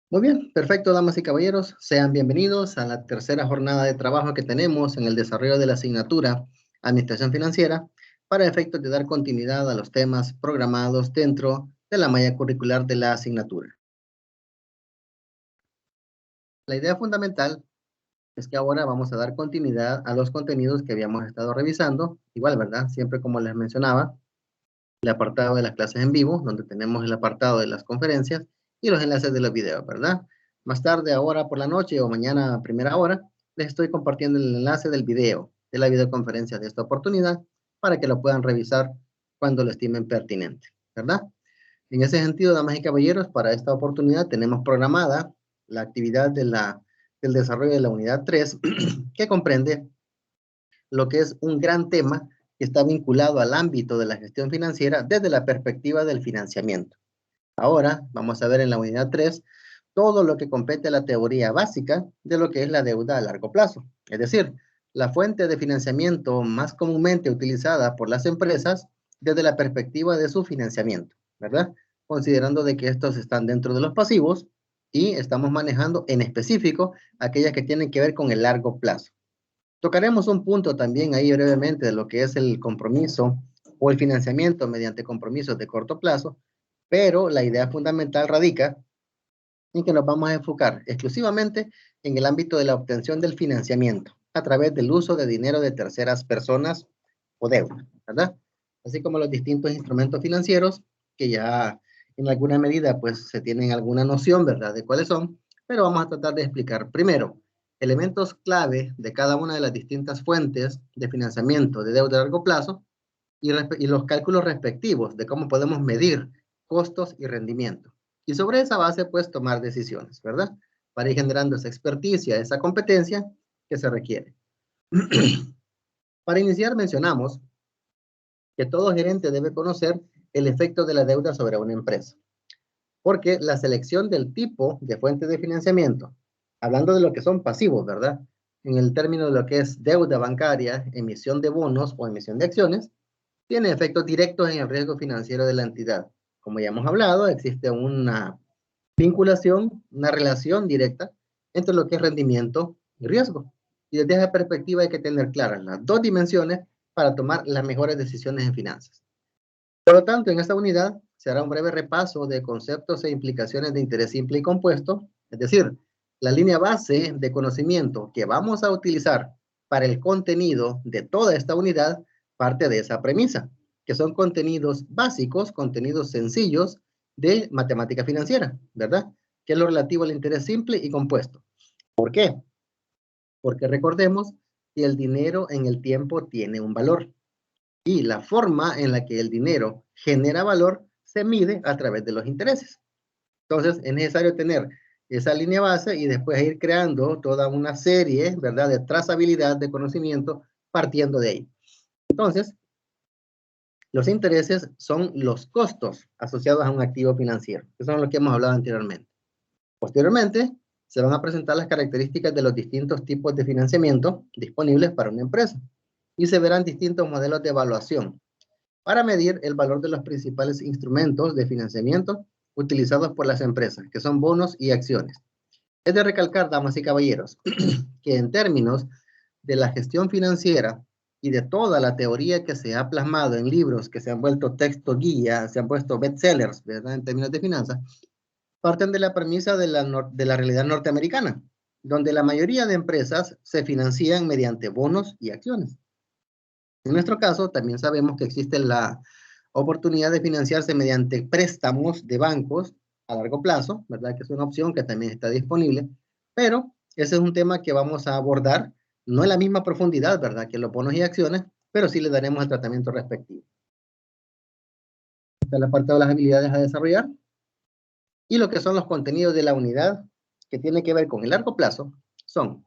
Muy bien, perfecto, damas y caballeros. Sean bienvenidos a la tercera jornada de trabajo que tenemos en el desarrollo de la asignatura Administración Financiera para efectos de dar continuidad a los temas programados dentro de la malla curricular de la asignatura. La idea fundamental es que ahora vamos a dar continuidad a los contenidos que habíamos estado revisando. Igual, ¿verdad? Siempre como les mencionaba, el apartado de las clases en vivo, donde tenemos el apartado de las conferencias y los enlaces de los videos, ¿verdad? Más tarde, ahora por la noche o mañana a primera hora, les estoy compartiendo el enlace del video, de la videoconferencia de esta oportunidad, para que lo puedan revisar cuando lo estimen pertinente, ¿verdad? En ese sentido, damas y caballeros, para esta oportunidad tenemos programada la actividad del desarrollo de la unidad 3, que comprende lo que es un gran tema que está vinculado al ámbito de la gestión financiera desde la perspectiva del financiamiento. Ahora vamos a ver en la unidad 3 todo lo que compete a la teoría básica de lo que es la deuda a largo plazo. Es decir, la fuente de financiamiento más comúnmente utilizada por las empresas desde la perspectiva de su financiamiento, ¿verdad? Considerando de que estos están dentro de los pasivos y estamos manejando en específico aquellas que tienen que ver con el largo plazo. Tocaremos un punto también ahí brevemente de lo que es el compromiso o el financiamiento mediante compromisos de corto plazo, pero la idea fundamental radica en que nos vamos a enfocar exclusivamente en el ámbito de la obtención del financiamiento a través del uso de dinero de terceras personas o deuda, ¿verdad? Así como los distintos instrumentos financieros que ya en alguna medida pues se tienen alguna noción, ¿verdad? De cuáles son, pero vamos a tratar de explicar primero elementos clave de cada una de las distintas fuentes de financiamiento de deuda a largo plazo y los cálculos respectivos de cómo podemos medir costos y rendimiento. Y sobre esa base, pues, tomar decisiones, ¿verdad? Para ir generando esa experticia, esa competencia que se requiere. Para iniciar, mencionamos que todo gerente debe conocer el efecto de la deuda sobre una empresa, porque la selección del tipo de fuente de financiamiento, hablando de lo que son pasivos, ¿verdad? En el término de lo que es deuda bancaria, emisión de bonos o emisión de acciones, tiene efectos directos en el riesgo financiero de la entidad. Como ya hemos hablado, existe una vinculación, una relación directa entre lo que es rendimiento y riesgo. Y desde esa perspectiva hay que tener claras las dos dimensiones para tomar las mejores decisiones en finanzas. Por lo tanto, en esta unidad se hará un breve repaso de conceptos e implicaciones de interés simple y compuesto, es decir, la línea base de conocimiento que vamos a utilizar para el contenido de toda esta unidad parte de esa premisa, que son contenidos básicos, contenidos sencillos de matemática financiera, ¿verdad? Que es lo relativo al interés simple y compuesto. ¿Por qué? Porque recordemos que el dinero en el tiempo tiene un valor y la forma en la que el dinero genera valor se mide a través de los intereses. Entonces, es necesario tener esa línea base y después ir creando toda una serie, ¿verdad?, de trazabilidad de conocimiento partiendo de ahí. Entonces, los intereses son los costos asociados a un activo financiero. Eso es lo que hemos hablado anteriormente. Posteriormente, se van a presentar las características de los distintos tipos de financiamiento disponibles para una empresa y se verán distintos modelos de evaluación para medir el valor de los principales instrumentos de financiamiento utilizados por las empresas, que son bonos y acciones. Es de recalcar, damas y caballeros, que en términos de la gestión financiera y de toda la teoría que se ha plasmado en libros que se han vuelto texto guía, se han puesto bestsellers, ¿verdad?, en términos de finanzas, parten de la premisa de la realidad norteamericana, donde la mayoría de empresas se financian mediante bonos y acciones. En nuestro caso, también sabemos que existe la oportunidad de financiarse mediante préstamos de bancos a largo plazo, ¿verdad? Que es una opción que también está disponible, pero ese es un tema que vamos a abordar, no en la misma profundidad, ¿verdad?, que los bonos y acciones, pero sí le daremos el tratamiento respectivo. Esta es la parte de las habilidades a desarrollar y lo que son los contenidos de la unidad que tiene que ver con el largo plazo son,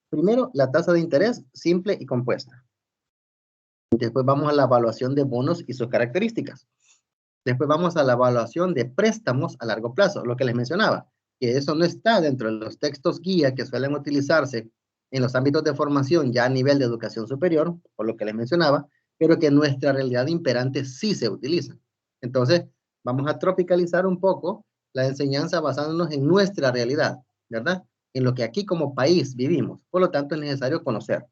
primero, la tasa de interés simple y compuesta. Después vamos a la evaluación de bonos y sus características. Después vamos a la evaluación de préstamos a largo plazo, lo que les mencionaba, que eso no está dentro de los textos guía que suelen utilizarse en los ámbitos de formación ya a nivel de educación superior, por lo que les mencionaba, pero que en nuestra realidad imperante sí se utiliza. Entonces, vamos a tropicalizar un poco la enseñanza basándonos en nuestra realidad, ¿verdad? En lo que aquí como país vivimos. Por lo tanto, es necesario conocer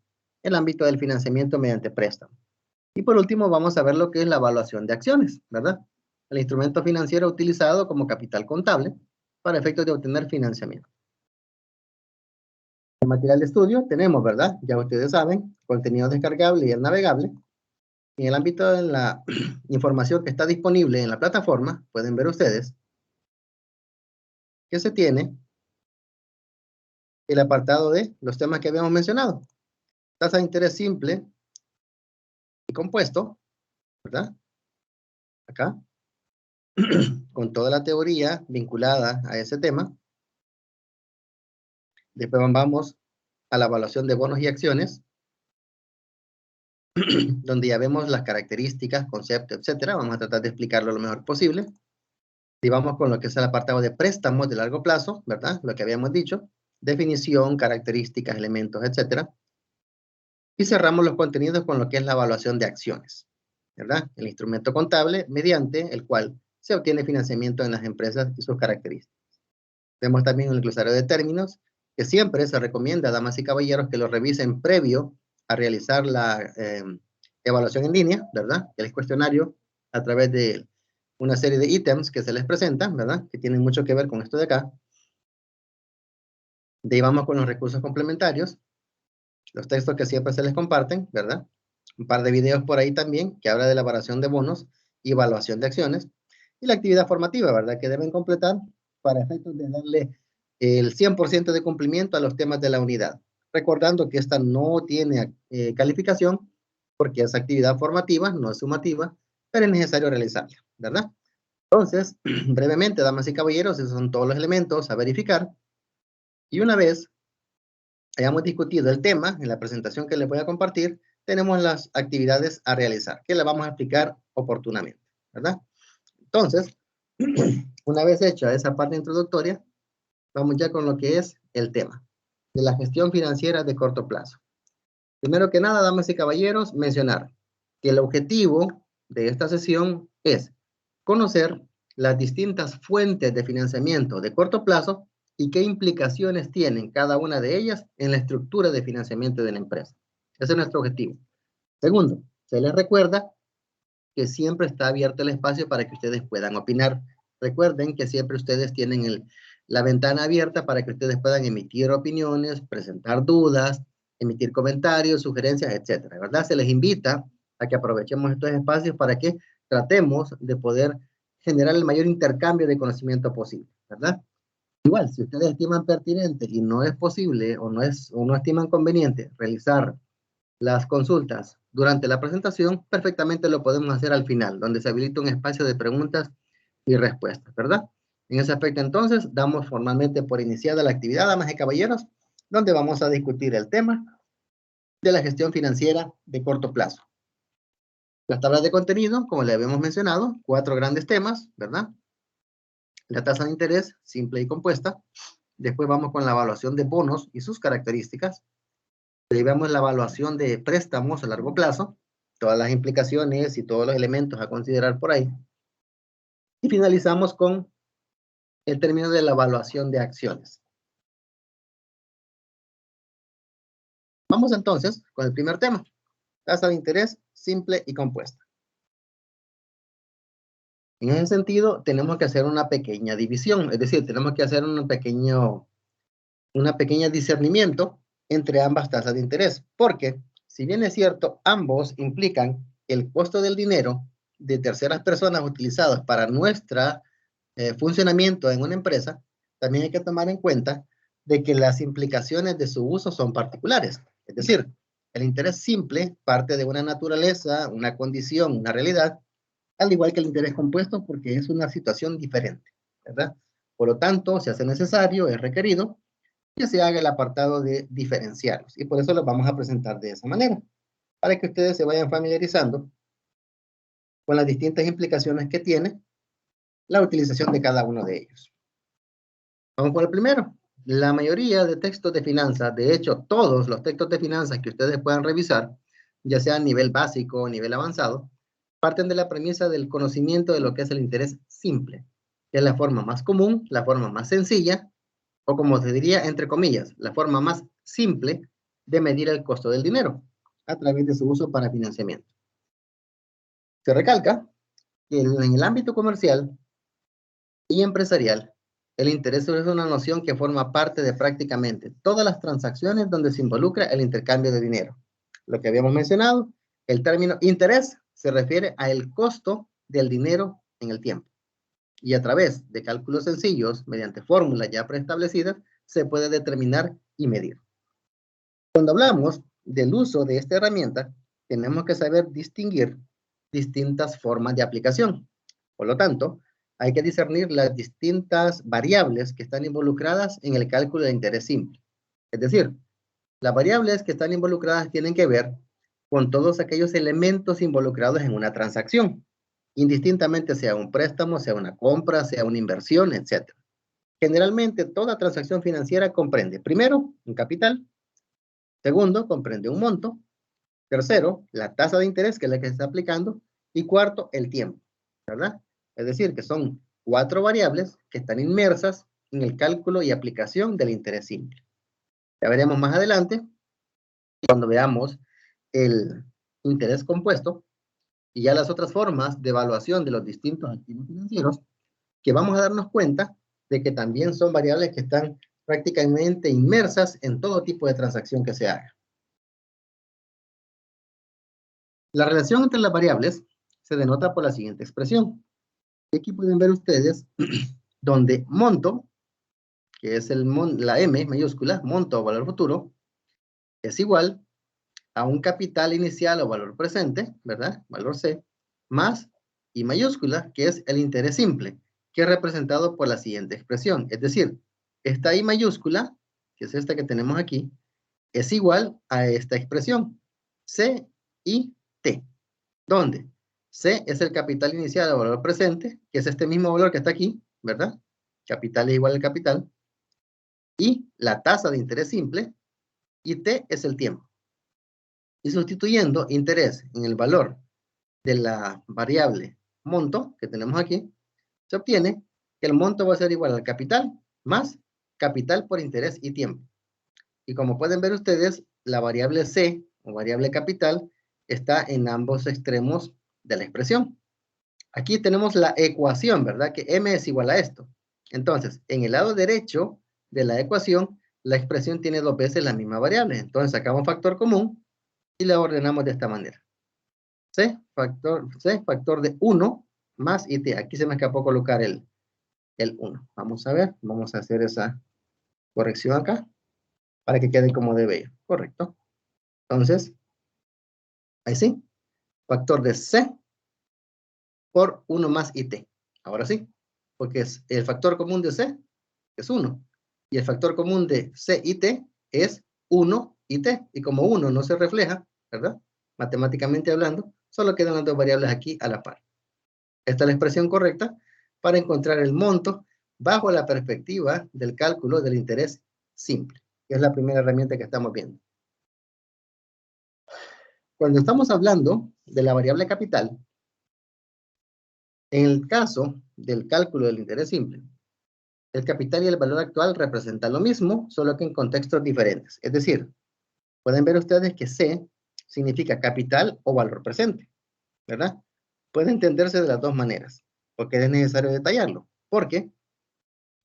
el ámbito del financiamiento mediante préstamo. Y por último, vamos a ver lo que es la evaluación de acciones, ¿verdad? El instrumento financiero utilizado como capital contable para efectos de obtener financiamiento. El material de estudio tenemos, ¿verdad? Ya ustedes saben, contenido descargable y el navegable. En el ámbito de la información que está disponible en la plataforma, pueden ver ustedes que se tiene el apartado de los temas que habíamos mencionado. Tasa de interés simple y compuesto, ¿verdad? Acá, con toda la teoría vinculada a ese tema. Después vamos a la evaluación de bonos y acciones, donde ya vemos las características, conceptos, etcétera. Vamos a tratar de explicarlo lo mejor posible. Y vamos con lo que es el apartado de préstamos de largo plazo, ¿verdad? Lo que habíamos dicho. Definición, características, elementos, etcétera. Y cerramos los contenidos con lo que es la evaluación de acciones, ¿verdad? El instrumento contable mediante el cual se obtiene financiamiento en las empresas y sus características. Vemos también el glosario de términos, que siempre se recomienda, damas y caballeros, que lo revisen previo a realizar la evaluación en línea, ¿verdad? El cuestionario a través de una serie de ítems que se les presentan, ¿verdad? Que tienen mucho que ver con esto de acá. De ahí vamos con los recursos complementarios, los textos que siempre se les comparten, ¿verdad? Un par de videos por ahí también que habla de la elaboración de bonos y evaluación de acciones. Y la actividad formativa, ¿verdad? Que deben completar para efectos de darle el 100% de cumplimiento a los temas de la unidad. Recordando que esta no tiene calificación porque es actividad formativa, no es sumativa, pero es necesario realizarla, ¿verdad? Entonces, brevemente, damas y caballeros, esos son todos los elementos a verificar. Y una vez hayamos discutido el tema en la presentación que les voy a compartir, tenemos las actividades a realizar, que las vamos a explicar oportunamente, ¿verdad? Entonces, una vez hecha esa parte introductoria, vamos ya con lo que es el tema de la gestión financiera de corto plazo. Primero que nada, damas y caballeros, mencionar que el objetivo de esta sesión es conocer las distintas fuentes de financiamiento de corto plazo y qué implicaciones tienen cada una de ellas en la estructura de financiamiento de la empresa. Ese es nuestro objetivo. Segundo, se les recuerda que siempre está abierto el espacio para que ustedes puedan opinar. Recuerden que siempre ustedes tienen la ventana abierta para que ustedes puedan emitir opiniones, presentar dudas, emitir comentarios, sugerencias, etcétera, ¿verdad? Se les invita a que aprovechemos estos espacios para que tratemos de poder generar el mayor intercambio de conocimiento posible, ¿verdad? Igual, si ustedes estiman pertinente y no es posible o no estiman conveniente realizar las consultas durante la presentación, perfectamente lo podemos hacer al final, donde se habilita un espacio de preguntas y respuestas, ¿verdad? En ese aspecto, entonces, damos formalmente por iniciada la actividad, damas y caballeros, donde vamos a discutir el tema de la gestión financiera de corto plazo. Las tablas de contenido, como le habíamos mencionado, 4 grandes temas, ¿verdad? La tasa de interés simple y compuesta. Después vamos con la evaluación de bonos y sus características. Ahí vemos la evaluación de préstamos a largo plazo, todas las implicaciones y todos los elementos a considerar por ahí. Y finalizamos con el término de la evaluación de acciones. Vamos entonces con el primer tema, tasa de interés simple y compuesta. En ese sentido, tenemos que hacer una pequeña división, es decir, tenemos que hacer una pequeña discernimiento entre ambas tasas de interés, porque si bien es cierto, ambos implican el costo del dinero de terceras personas utilizados para nuestro funcionamiento en una empresa, también hay que tomar en cuenta de que las implicaciones de su uso son particulares. Es decir, el interés simple parte de una naturaleza, una condición, una realidad, al igual que el interés compuesto, porque es una situación diferente, ¿verdad? Por lo tanto, se hace necesario, es requerido, que se haga el apartado de diferenciarlos. Y por eso los vamos a presentar de esa manera, para que ustedes se vayan familiarizando con las distintas implicaciones que tiene la utilización de cada uno de ellos. Vamos por el primero. La mayoría de textos de finanzas, de hecho, todos los textos de finanzas que ustedes puedan revisar, ya sea a nivel básico o nivel avanzado, parten de la premisa del conocimiento de lo que es el interés simple. Es la forma más común, la forma más sencilla, o como se diría, entre comillas, la forma más simple de medir el costo del dinero a través de su uso para financiamiento. Se recalca que en el ámbito comercial y empresarial, el interés es una noción que forma parte de prácticamente todas las transacciones donde se involucra el intercambio de dinero. Lo que habíamos mencionado, el término interés se refiere al costo del dinero en el tiempo. Y a través de cálculos sencillos, mediante fórmulas ya preestablecidas, se puede determinar y medir. Cuando hablamos del uso de esta herramienta, tenemos que saber distinguir distintas formas de aplicación. Por lo tanto, hay que discernir las distintas variables que están involucradas en el cálculo de interés simple. Es decir, las variables que están involucradas tienen que ver con todos aquellos elementos involucrados en una transacción, indistintamente sea un préstamo, sea una compra, sea una inversión, etc. Generalmente, toda transacción financiera comprende, primero, un capital, segundo, comprende un monto, tercero, la tasa de interés, que es la que se está aplicando, y cuarto, el tiempo, ¿verdad? Es decir, que son 4 variables que están inmersas en el cálculo y aplicación del interés simple. Ya veremos más adelante, cuando veamos el interés compuesto y ya las otras formas de evaluación de los distintos activos financieros, que vamos a darnos cuenta de que también son variables que están prácticamente inmersas en todo tipo de transacción que se haga. La relación entre las variables se denota por la siguiente expresión. Aquí pueden ver ustedes donde monto, que es la M mayúscula, monto o valor futuro, es igual a un capital inicial o valor presente, ¿verdad? Valor C, más I mayúscula, que es el interés simple, que es representado por la siguiente expresión. Es decir, esta I mayúscula, que es esta que tenemos aquí, es igual a esta expresión, C, I, T, donde C es el capital inicial o valor presente, que es este mismo valor que está aquí, ¿verdad? Capital es igual al capital. Y la tasa de interés simple, y T es el tiempo. Y sustituyendo interés en el valor de la variable monto que tenemos aquí, se obtiene que el monto va a ser igual al capital más capital por interés y tiempo. Y como pueden ver ustedes, la variable C o variable capital está en ambos extremos de la expresión. Aquí tenemos la ecuación, ¿verdad? Que M es igual a esto. Entonces, en el lado derecho de la ecuación, la expresión tiene 2 veces la misma variable. Entonces, sacamos factor común y la ordenamos de esta manera. C, factor de 1 más IT. Aquí se me escapó colocar el 1. Vamos a ver, vamos a hacer esa corrección acá para que quede como debe ir. Correcto. Entonces, ahí sí, factor de C por 1 más IT. Ahora sí, porque es el factor común de C es 1. Y el factor común de C y T es 1 y T. Y como 1 no se refleja, ¿verdad? Matemáticamente hablando, solo quedan las 2 variables aquí a la par. Esta es la expresión correcta para encontrar el monto bajo la perspectiva del cálculo del interés simple, que es la primera herramienta que estamos viendo. Cuando estamos hablando de la variable capital, en el caso del cálculo del interés simple, el capital y el valor actual representan lo mismo, solo que en contextos diferentes. Es decir, pueden ver ustedes que C significa capital o valor presente, ¿verdad? Puede entenderse de las 2 maneras, porque es necesario detallarlo. Porque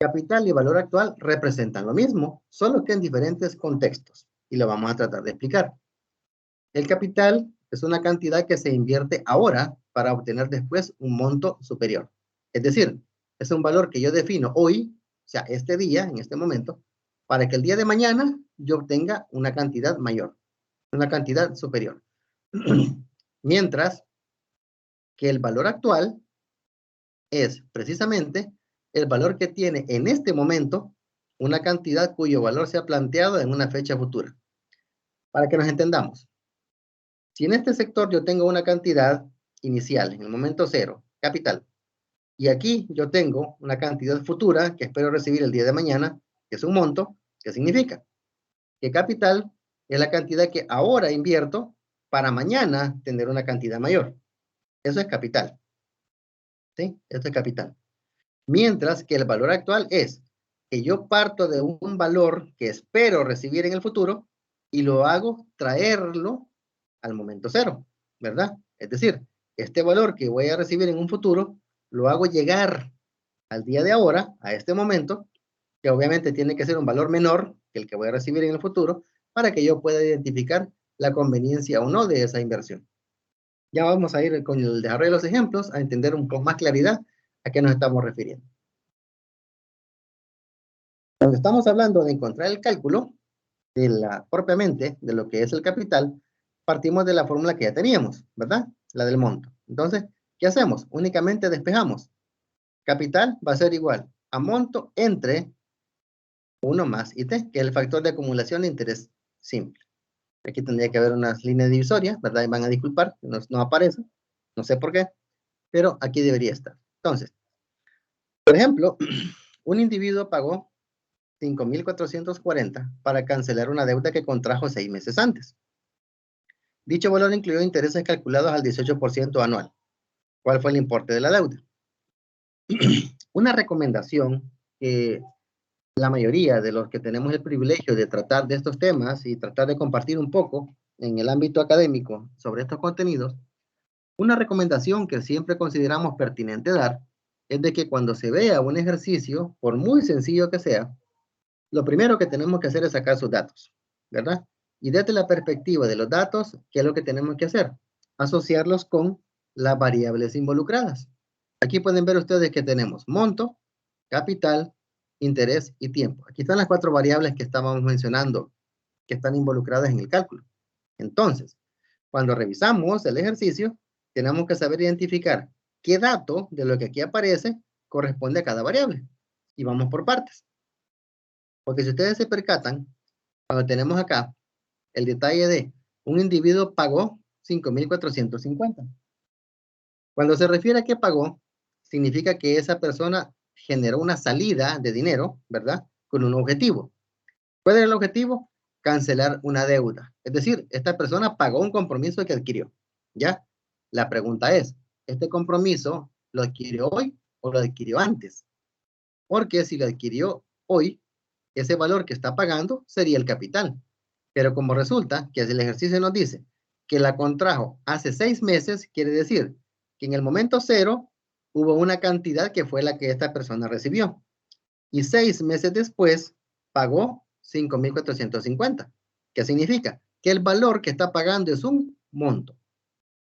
capital y valor actual representan lo mismo, solo que en diferentes contextos. Y lo vamos a tratar de explicar. El capital es una cantidad que se invierte ahora para obtener después un monto superior. Es decir, es un valor que yo defino hoy, o sea, este día, en este momento, para que el día de mañana yo obtenga una cantidad mayor, una cantidad superior. Mientras que el valor actual es precisamente el valor que tiene en este momento una cantidad cuyo valor se ha planteado en una fecha futura. Para que nos entendamos, si en este sector yo tengo una cantidad inicial, en el momento 0, capital, y aquí yo tengo una cantidad futura que espero recibir el día de mañana, que es un monto, ¿qué significa? Que capital es la cantidad que ahora invierto para mañana tener una cantidad mayor. Eso es capital. ¿Sí? Esto es capital. Mientras que el valor actual es que yo parto de un valor que espero recibir en el futuro y lo hago traerlo al momento cero, ¿verdad? Es decir, este valor que voy a recibir en un futuro, lo hago llegar al día de ahora, a este momento, que obviamente tiene que ser un valor menor que el que voy a recibir en el futuro, para que yo pueda identificar la conveniencia o no de esa inversión. Ya vamos a ir con el desarrollo de los ejemplos a entender un poco más claridad a qué nos estamos refiriendo. Cuando estamos hablando de encontrar el cálculo propiamente de lo que es el capital, partimos de la fórmula que ya teníamos, ¿verdad? La del monto. Entonces, ¿qué hacemos? Únicamente despejamos. Capital va a ser igual a monto entre 1 más IT, que es el factor de acumulación de interés simple. Aquí tendría que haber unas líneas divisorias, ¿verdad? Y van a disculpar, no aparece, no sé por qué, pero aquí debería estar. Entonces, por ejemplo, un individuo pagó 5,440 para cancelar una deuda que contrajo 6 meses antes. Dicho valor incluyó intereses calculados al 18% anual. ¿Cuál fue el importe de la deuda? Una recomendación que la mayoría de los que tenemos el privilegio de tratar de estos temas y tratar de compartir un poco en el ámbito académico sobre estos contenidos, una recomendación que siempre consideramos pertinente dar es de que cuando se vea un ejercicio, por muy sencillo que sea, lo primero que tenemos que hacer es sacar sus datos, ¿verdad? Y desde la perspectiva de los datos, ¿qué es lo que tenemos que hacer? Asociarlos con las variables involucradas. Aquí pueden ver ustedes que tenemos monto, capital, interés y tiempo. Aquí están las 4 variables que estábamos mencionando que están involucradas en el cálculo. Entonces, cuando revisamos el ejercicio, tenemos que saber identificar qué dato de lo que aquí aparece corresponde a cada variable. Y vamos por partes. Porque si ustedes se percatan, cuando tenemos acá el detalle de un individuo pagó 5,450. Cuando se refiere a que pagó, significa que esa persona generó una salida de dinero, ¿verdad? Con un objetivo. ¿Cuál era el objetivo? Cancelar una deuda. Es decir, esta persona pagó un compromiso que adquirió. ¿Ya? La pregunta es, ¿este compromiso lo adquirió hoy o lo adquirió antes? Porque si lo adquirió hoy, ese valor que está pagando sería el capital. Pero como resulta que el ejercicio nos dice que la contrajo hace 6 meses, quiere decir que en el momento cero hubo una cantidad que fue la que esta persona recibió. Y 6 meses después pagó 5,450. ¿Qué significa? Que el valor que está pagando es un monto,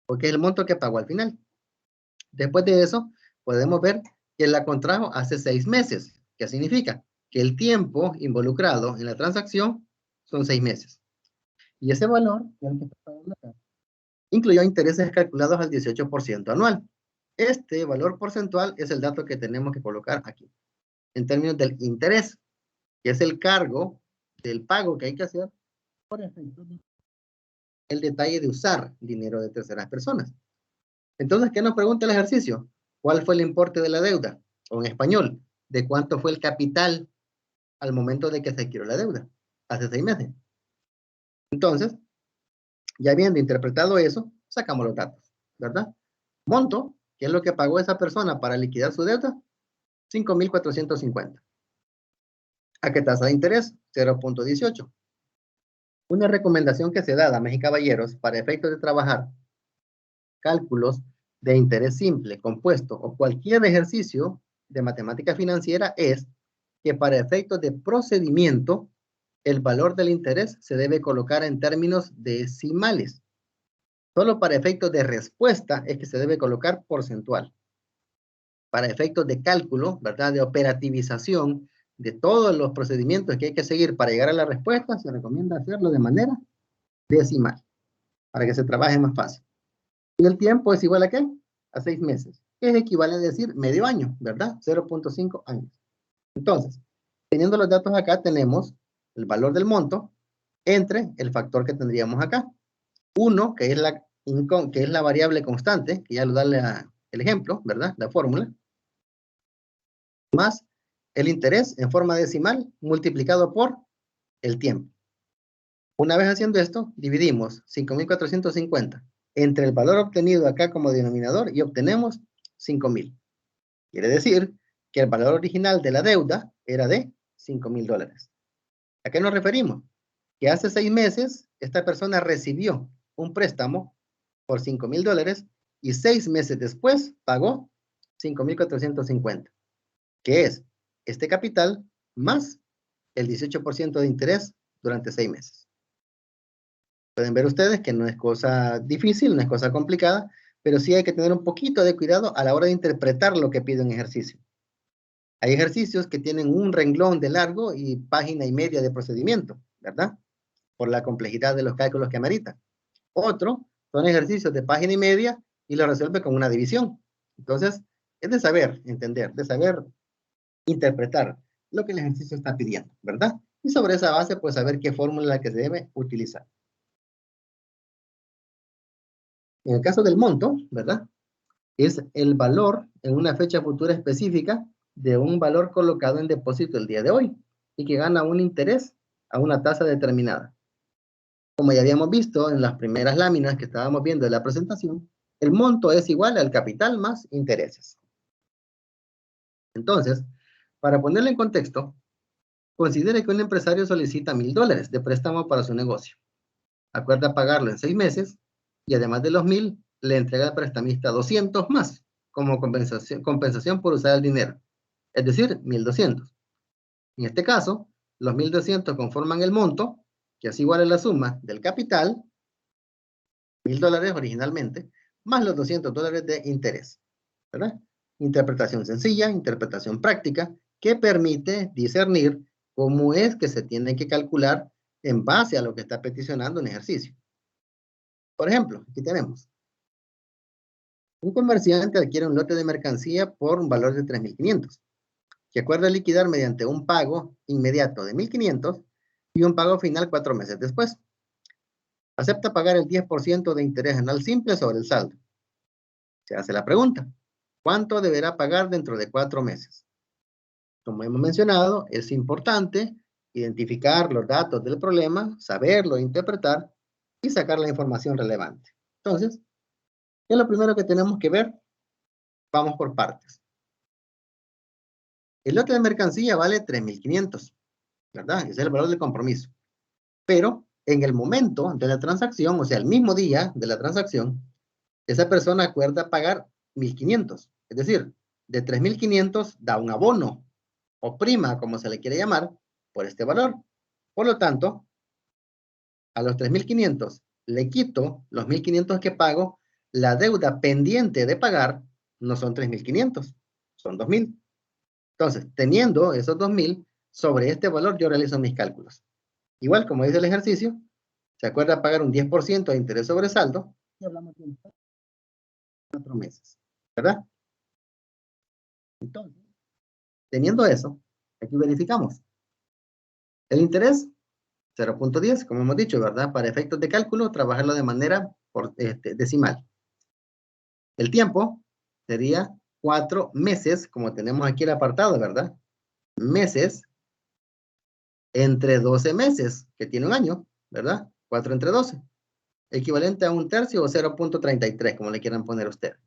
porque es el monto que pagó al final. Después de eso, podemos ver que la contrajo hace 6 meses. ¿Qué significa? Que el tiempo involucrado en la transacción son 6 meses. Y ese valor, que es el que está pagando acá, incluyó intereses calculados al 18% anual. Este valor porcentual es el dato que tenemos que colocar aquí, en términos del interés, que es el cargo del pago que hay que hacer por efecto el detalle de usar dinero de terceras personas. Entonces, ¿qué nos pregunta el ejercicio? ¿Cuál fue el importe de la deuda? O en español, ¿de cuánto fue el capital al momento de que se adquirió la deuda? Hace 6 meses. Entonces, ya habiendo interpretado eso, sacamos los datos, ¿verdad? Monto, ¿qué es lo que pagó esa persona para liquidar su deuda? 5,450. ¿A qué tasa de interés? 0,18. Una recomendación que se da, damas y caballeros, para efectos de trabajar cálculos de interés simple, compuesto o cualquier ejercicio de matemática financiera es que para efectos de procedimiento, el valor del interés se debe colocar en términos decimales. Solo para efectos de respuesta es que se debe colocar porcentual. Para efectos de cálculo, ¿verdad? De operativización de todos los procedimientos que hay que seguir para llegar a la respuesta, se recomienda hacerlo de manera decimal, para que se trabaje más fácil. Y el tiempo es igual a ¿qué? A 6 meses. Que es equivalente a decir medio año, ¿verdad? 0,5 años. Entonces, teniendo los datos acá, tenemos el valor del monto entre el factor que tendríamos acá. 1, que es la variable constante, que ya lo da el ejemplo, ¿verdad? La fórmula. Más el interés en forma decimal multiplicado por el tiempo. Una vez haciendo esto, dividimos 5,450 entre el valor obtenido acá como denominador y obtenemos 5,000. Quiere decir que el valor original de la deuda era de $5,000. ¿A qué nos referimos? Que hace 6 meses esta persona recibió un préstamo por $5,000 y 6 meses después pagó 5,450, que es este capital más el 18% de interés durante 6 meses. Pueden ver ustedes que no es cosa difícil, no es cosa complicada, pero sí hay que tener un poquito de cuidado a la hora de interpretar lo que pide un ejercicio. Hay ejercicios que tienen un renglón de largo y página y media de procedimiento, ¿verdad? Por la complejidad de los cálculos que ameritan. Otro son ejercicios de página y media y lo resuelve con una división. Entonces, es de saber entender, de saber interpretar lo que el ejercicio está pidiendo, ¿verdad? Y sobre esa base, pues saber qué fórmula que se debe utilizar. En el caso del monto, ¿verdad? Es el valor en una fecha futura específica de un valor colocado en depósito el día de hoy y que gana un interés a una tasa determinada. Como ya habíamos visto en las primeras láminas que estábamos viendo de la presentación, el monto es igual al capital más intereses. Entonces, para ponerlo en contexto, considere que un empresario solicita $1,000 de préstamo para su negocio. Acuerda pagarlo en 6 meses y además de los 1,000, le entrega al prestamista 200 más como compensación por usar el dinero, es decir, 1,200. En este caso, los 1,200 conforman el monto, que es igual a la suma del capital, $1,000 originalmente, más los $200 de interés, ¿verdad? Interpretación sencilla, interpretación práctica, que permite discernir cómo es que se tiene que calcular en base a lo que está peticionando un ejercicio. Por ejemplo, aquí tenemos. Un comerciante adquiere un lote de mercancía por un valor de 3,500, que acuerda liquidar mediante un pago inmediato de 1,500 y un pago final 4 meses después. Acepta pagar el 10% de interés anual simple sobre el saldo. Se hace la pregunta, ¿cuánto deberá pagar dentro de 4 meses? Como hemos mencionado, es importante identificar los datos del problema, saberlo interpretar y sacar la información relevante. Entonces, ¿qué es lo primero que tenemos que ver? Vamos por partes. El lote de mercancía vale 3,500, ¿verdad? Ese es el valor del compromiso. Pero en el momento de la transacción, o sea, el mismo día de la transacción, esa persona acuerda pagar 1,500. Es decir, de 3,500 da un abono o prima, como se le quiere llamar, por este valor. Por lo tanto, a los 3,500 le quito los 1,500 que pago, la deuda pendiente de pagar no son 3,500, son 2,000. Entonces, teniendo esos 2,000, sobre este valor yo realizo mis cálculos. Igual, como dice el ejercicio, se acuerda pagar un 10% de interés sobre saldo y hablamos de 4 meses, ¿verdad? Entonces, teniendo eso, aquí verificamos. El interés, 0,10, como hemos dicho, ¿verdad? Para efectos de cálculo, trabajarlo de manera decimal. El tiempo sería 4 meses, como tenemos aquí el apartado, ¿verdad? Meses entre 12 meses, que tiene un año, ¿verdad? 4 entre 12. Equivalente a 1/3 o 0,33, como le quieran poner ustedes.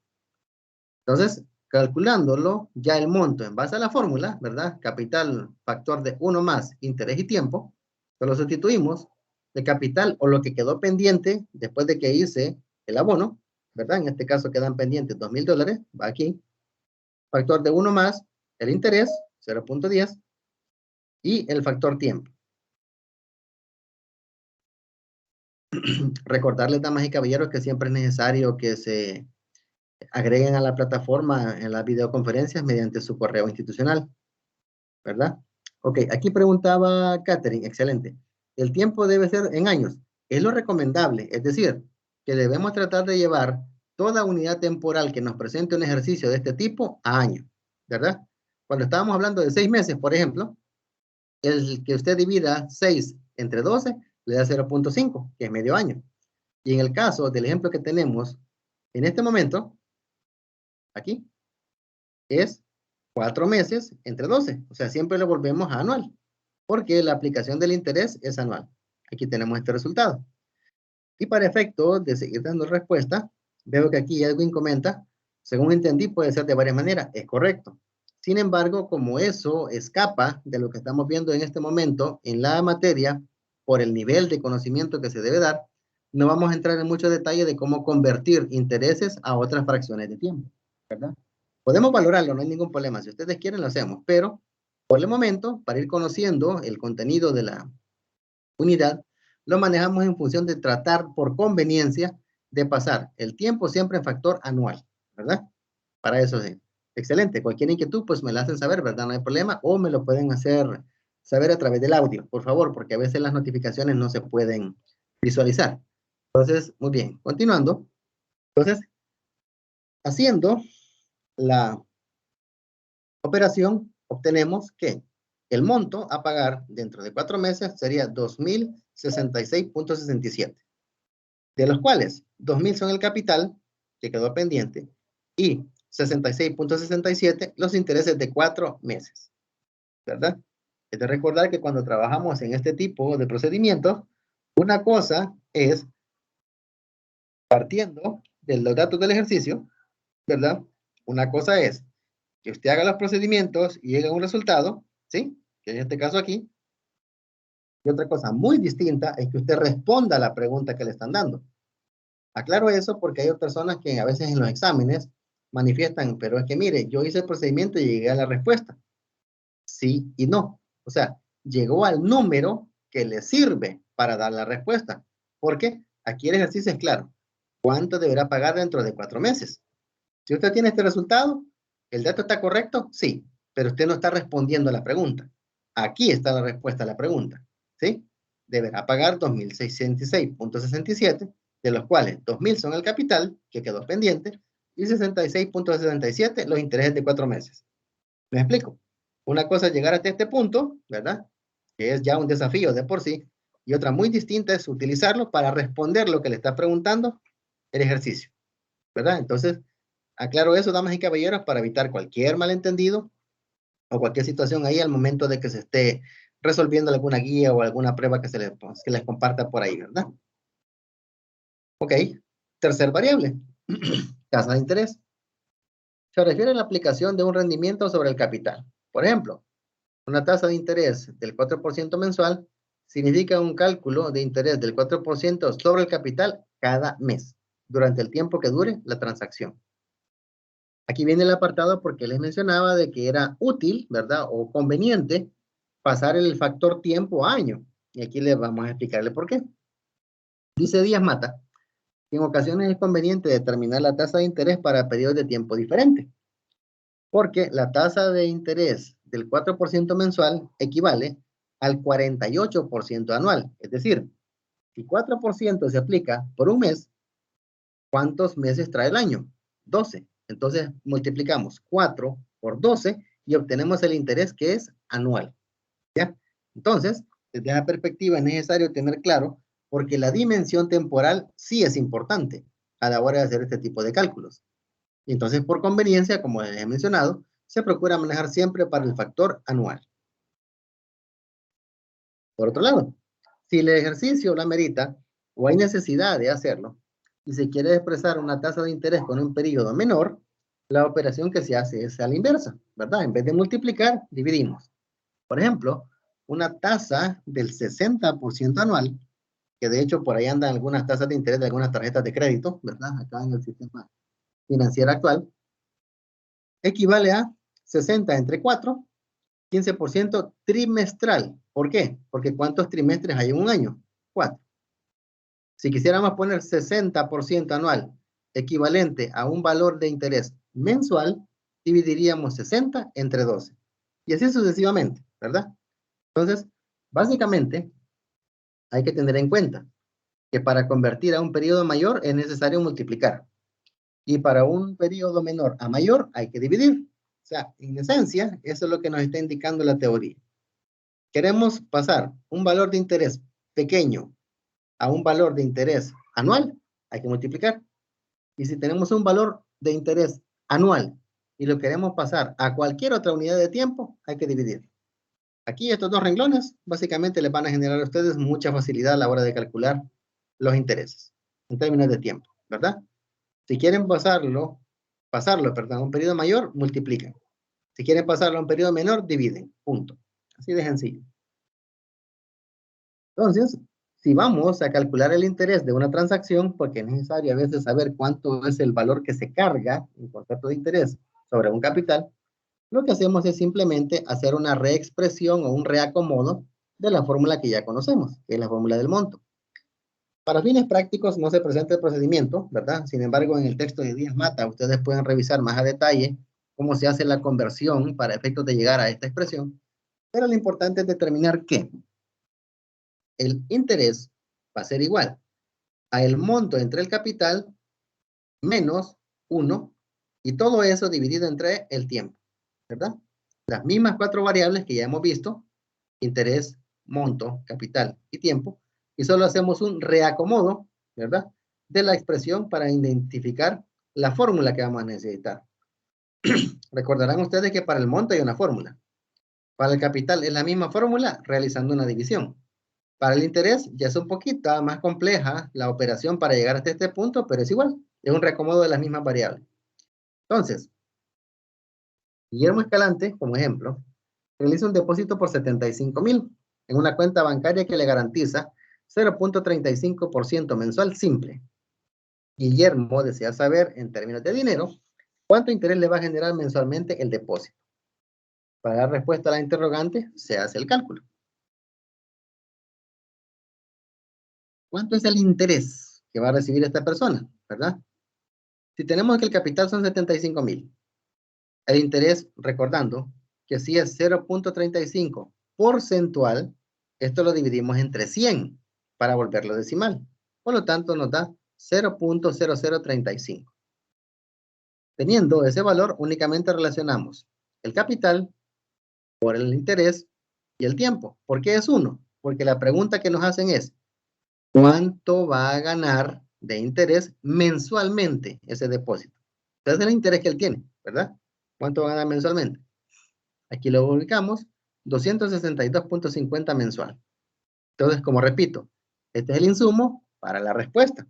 Entonces, calculándolo, ya el monto en base a la fórmula, ¿verdad? Capital, factor de 1 más interés y tiempo, solo sustituimos de capital o lo que quedó pendiente después de que hice el abono, ¿verdad? En este caso quedan pendientes $2,000, va aquí. Factor de 1 más el interés, 0,10, y el factor tiempo. Recordarles, damas y caballeros, que siempre es necesario que se agreguen a la plataforma en las videoconferencias mediante su correo institucional, ¿verdad? Ok, aquí preguntaba Catherine, excelente. El tiempo debe ser en años. Es lo recomendable, es decir, que debemos tratar de llevar toda unidad temporal que nos presente un ejercicio de este tipo a año, ¿verdad? Cuando estábamos hablando de 6 meses, por ejemplo, el que usted divida 6 entre 12 le da 0,5, que es medio año. Y en el caso del ejemplo que tenemos en este momento, aquí, es 4 meses entre 12. O sea, siempre lo volvemos a anual, porque la aplicación del interés es anual. Aquí tenemos este resultado. Y para efecto de seguir dando respuesta, veo que aquí Edwin comenta, según entendí, puede ser de varias maneras. Es correcto. Sin embargo, como eso escapa de lo que estamos viendo en este momento en la materia, por el nivel de conocimiento que se debe dar, no vamos a entrar en mucho detalle de cómo convertir intereses a otras fracciones de tiempo, ¿verdad? Podemos valorarlo, no hay ningún problema. Si ustedes quieren, lo hacemos, pero por el momento, para ir conociendo el contenido de la unidad, lo manejamos en función de tratar por conveniencia de pasar el tiempo siempre en factor anual, ¿verdad? Para eso sí. Excelente. Cualquier inquietud, pues me la hacen saber, ¿verdad? No hay problema. O me lo pueden hacer saber a través del audio, por favor, porque a veces las notificaciones no se pueden visualizar. Entonces, muy bien. Continuando. Entonces, haciendo la operación, obtenemos que el monto a pagar dentro de 4 meses sería 2,066.67, de los cuales 2,000 son el capital que quedó pendiente y 66.67 los intereses de 4 meses, ¿verdad? Es de recordar que cuando trabajamos en este tipo de procedimientos, una cosa es partiendo de los datos del ejercicio, ¿verdad? Una cosa es que usted haga los procedimientos y llegue a un resultado, ¿sí? Que en este caso aquí. Y otra cosa muy distinta es que usted responda a la pregunta que le están dando. Aclaro eso porque hay personas que a veces en los exámenes manifiestan, pero es que mire, yo hice el procedimiento y llegué a la respuesta. Sí y no. O sea, llegó al número que le sirve para dar la respuesta. Porque aquí el ejercicio es claro. ¿Cuánto deberá pagar dentro de 4 meses? Si usted tiene este resultado, ¿el dato está correcto? Sí, pero usted no está respondiendo a la pregunta. Aquí está la respuesta a la pregunta, ¿sí? Deberá pagar 2,066.67, de los cuales 2,000 son el capital, que quedó pendiente, y 66.77 los intereses de 4 meses. ¿Me explico? Una cosa es llegar hasta este punto, ¿verdad? Que es ya un desafío de por sí, y otra muy distinta es utilizarlo para responder lo que le está preguntando el ejercicio, ¿verdad? Entonces, aclaro eso, damas y caballeros, para evitar cualquier malentendido o cualquier situación ahí al momento de que se esté resolviendo alguna guía o alguna prueba que que les comparta por ahí, ¿verdad? Ok. Tercer variable, tasa de interés. Se refiere a la aplicación de un rendimiento sobre el capital. Por ejemplo, una tasa de interés del 4% mensual significa un cálculo de interés del 4% sobre el capital cada mes, durante el tiempo que dure la transacción. Aquí viene el apartado porque les mencionaba de que era útil, ¿verdad? O conveniente pasar el factor tiempo a año. Y aquí les vamos a explicarle por qué. Dice Díaz Mata, que en ocasiones es conveniente determinar la tasa de interés para periodos de tiempo diferentes, porque la tasa de interés del 4% mensual equivale al 48% anual. Es decir, si 4% se aplica por un mes, ¿cuántos meses trae el año? 12. Entonces multiplicamos 4 por 12 y obtenemos el interés que es anual. ¿Ya? Entonces, desde esa perspectiva es necesario tener claro porque la dimensión temporal sí es importante a la hora de hacer este tipo de cálculos. Y entonces, por conveniencia, como les he mencionado, se procura manejar siempre para el factor anual. Por otro lado, si el ejercicio lo amerita o hay necesidad de hacerlo, y se quiere expresar una tasa de interés con un periodo menor, la operación que se hace es a la inversa, ¿verdad? En vez de multiplicar, dividimos. Por ejemplo, una tasa del 60% anual, que de hecho por ahí andan algunas tasas de interés de algunas tarjetas de crédito, ¿verdad? Acá en el sistema financiero actual, equivale a 60 entre 4, 15% trimestral. ¿Por qué? Porque ¿cuántos trimestres hay en un año? 4. Si quisiéramos poner 60% anual, equivalente a un valor de interés mensual, dividiríamos 60 entre 12. Y así sucesivamente, ¿verdad? Entonces, básicamente, hay que tener en cuenta que para convertir a un periodo mayor es necesario multiplicar. Y para un periodo menor a mayor hay que dividir. O sea, en esencia, eso es lo que nos está indicando la teoría. Queremos pasar un valor de interés pequeño a un valor de interés anual, hay que multiplicar. Y si tenemos un valor de interés anual y lo queremos pasar a cualquier otra unidad de tiempo, hay que dividir. Aquí estos dos renglones básicamente les van a generar a ustedes mucha facilidad a la hora de calcular los intereses en términos de tiempo, ¿verdad? Si quieren pasarlo, perdón, a un periodo mayor, multiplican. Si quieren pasarlo a un periodo menor, dividen, punto. Así de sencillo. Entonces, si vamos a calcular el interés de una transacción, porque es necesario a veces saber cuánto es el valor que se carga en concepto de interés sobre un capital, lo que hacemos es simplemente hacer una reexpresión o un reacomodo de la fórmula que ya conocemos, que es la fórmula del monto. Para fines prácticos no se presenta el procedimiento, ¿verdad? Sin embargo, en el texto de Díaz Mata, ustedes pueden revisar más a detalle cómo se hace la conversión para efectos de llegar a esta expresión. Pero lo importante es determinar que el interés va a ser igual a el monto entre el capital menos 1 y todo eso dividido entre el tiempo, ¿verdad? Las mismas 4 variables que ya hemos visto, interés, monto, capital y tiempo, y solo hacemos un reacomodo, ¿verdad? De la expresión para identificar la fórmula que vamos a necesitar. Recordarán ustedes que para el monto hay una fórmula. Para el capital es la misma fórmula realizando una división. Para el interés ya es un poquito más compleja la operación para llegar hasta este punto, pero es igual. Es un reacomodo de las mismas variables. Entonces, Guillermo Escalante, como ejemplo, realiza un depósito por 75,000 en una cuenta bancaria que le garantiza 0.35% mensual simple. Guillermo desea saber, en términos de dinero, cuánto interés le va a generar mensualmente el depósito. Para dar respuesta a la interrogante, se hace el cálculo. ¿Cuánto es el interés que va a recibir esta persona? ¿Verdad? Si tenemos que el capital son 75,000, el interés, recordando que si es 0.35 porcentual, esto lo dividimos entre 100 para volverlo decimal. Por lo tanto, nos da 0.0035. Teniendo ese valor, únicamente relacionamos el capital por el interés y el tiempo. ¿Por qué es 1? Porque la pregunta que nos hacen es, ¿cuánto va a ganar de interés mensualmente ese depósito? Entonces, el interés que él tiene, ¿verdad? ¿Cuánto va a ganar mensualmente? Aquí lo ubicamos, 262.50 mensual. Entonces, como repito, este es el insumo para la respuesta.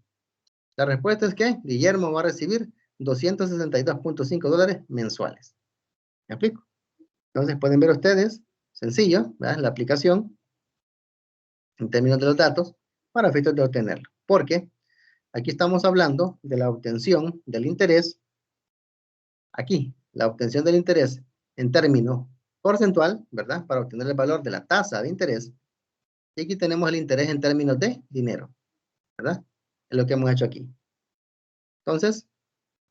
La respuesta es que Guillermo va a recibir 262.5 dólares mensuales. ¿Me explico? Entonces, pueden ver ustedes, sencillo, ¿verdad? La aplicación en términos de los datos para efectos de obtenerlo. Porque aquí estamos hablando de la obtención del interés. Aquí, la obtención del interés en términos porcentual, ¿verdad? Para obtener el valor de la tasa de interés. Y aquí tenemos el interés en términos de dinero, ¿verdad? Es lo que hemos hecho aquí. Entonces,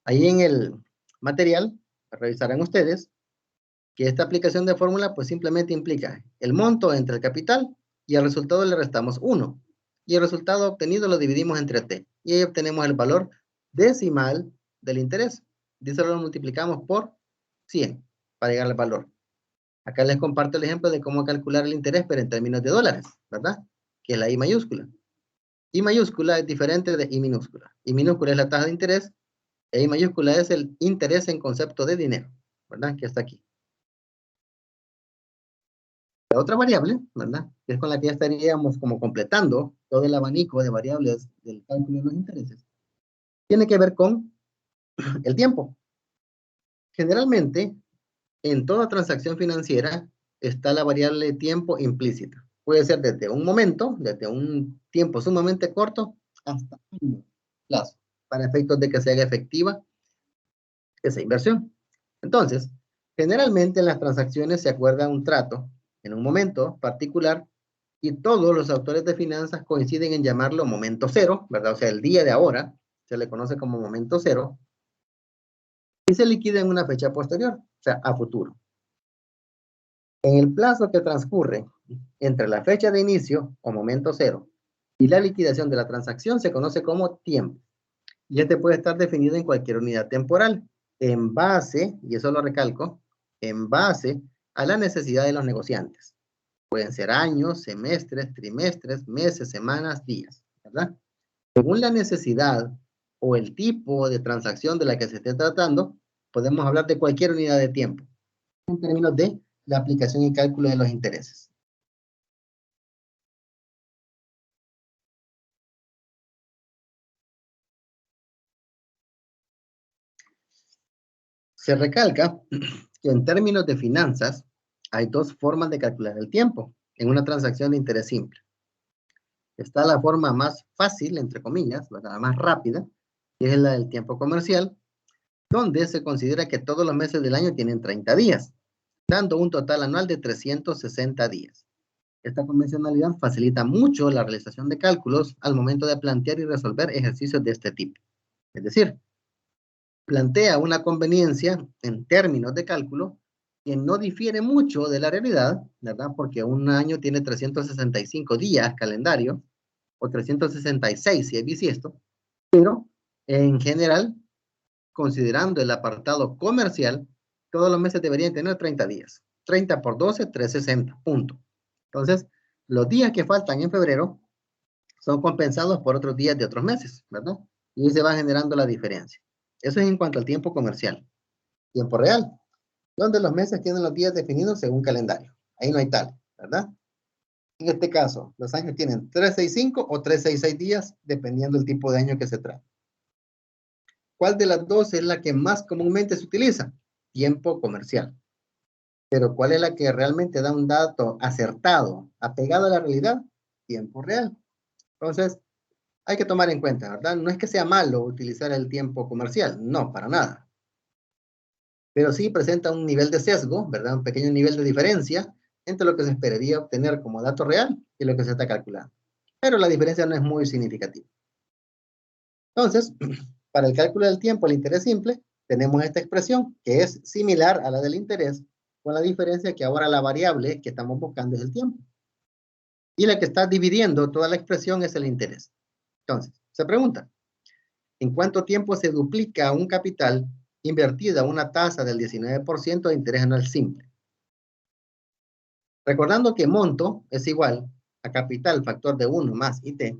ahí en el material, revisarán ustedes que esta aplicación de fórmula pues simplemente implica el monto entre el capital y al resultado le restamos 1. Y el resultado obtenido lo dividimos entre t. Y ahí obtenemos el valor decimal del interés. Y eso lo multiplicamos por 100 para llegar al valor. Acá les comparto el ejemplo de cómo calcular el interés, pero en términos de dólares, ¿verdad? Que es la I mayúscula. I mayúscula es diferente de I minúscula. I minúscula es la tasa de interés, e I mayúscula es el interés en concepto de dinero, ¿verdad? Que está aquí. La otra variable, ¿verdad? Que es con la que ya estaríamos como completando todo el abanico de variables del cálculo de los intereses, tiene que ver con el tiempo. Generalmente, en toda transacción financiera está la variable tiempo implícita. Puede ser desde un momento, desde un tiempo sumamente corto, hasta años plazo, para efectos de que se haga efectiva esa inversión. Entonces, generalmente en las transacciones se acuerda un trato en un momento particular y todos los autores de finanzas coinciden en llamarlo momento cero, ¿verdad? O sea, el día de ahora se le conoce como momento cero y se liquida en una fecha posterior, o sea, a futuro. En el plazo que transcurre entre la fecha de inicio o momento cero y la liquidación de la transacción se conoce como tiempo. Y este puede estar definido en cualquier unidad temporal, en base, y eso lo recalco, en base a la necesidad de los negociantes. Pueden ser años, semestres, trimestres, meses, semanas, días, ¿verdad? Según la necesidad o el tipo de transacción de la que se esté tratando, podemos hablar de cualquier unidad de tiempo, en términos de la aplicación y cálculo de los intereses. Se recalca que en términos de finanzas hay dos formas de calcular el tiempo en una transacción de interés simple. Está la forma más fácil, entre comillas, la más rápida, que es la del tiempo comercial, donde se considera que todos los meses del año tienen 30 días, dando un total anual de 360 días. Esta convencionalidad facilita mucho la realización de cálculos al momento de plantear y resolver ejercicios de este tipo. Es decir, plantea una conveniencia en términos de cálculo que no difiere mucho de la realidad, ¿verdad? Porque un año tiene 365 días calendario, o 366 si es bisiesto, pero en general, considerando el apartado comercial, todos los meses deberían tener 30 días. 30 por 12, 360, punto. Entonces, los días que faltan en febrero son compensados por otros días de otros meses, ¿verdad? Y se va generando la diferencia. Eso es en cuanto al tiempo comercial. Tiempo real, donde los meses tienen los días definidos según calendario. Ahí no hay tal, ¿verdad? En este caso, los años tienen 365 o 366 días, dependiendo del tipo de año que se trate. ¿Cuál de las dos es la que más comúnmente se utiliza? Tiempo comercial. Pero ¿cuál es la que realmente da un dato acertado, apegado a la realidad? Tiempo real. Entonces, hay que tomar en cuenta, ¿verdad? No es que sea malo utilizar el tiempo comercial, no, para nada. Pero sí presenta un nivel de sesgo, ¿verdad? Un pequeño nivel de diferencia entre lo que se esperaría obtener como dato real y lo que se está calculando. Pero la diferencia no es muy significativa. Entonces, para el cálculo del tiempo, el interés simple, tenemos esta expresión que es similar a la del interés, con la diferencia que ahora la variable que estamos buscando es el tiempo. Y la que está dividiendo toda la expresión es el interés. Entonces, se pregunta, ¿en cuánto tiempo se duplica un capital invertido a una tasa del 19% de interés anual simple? Recordando que monto es igual a capital factor de 1 más IT,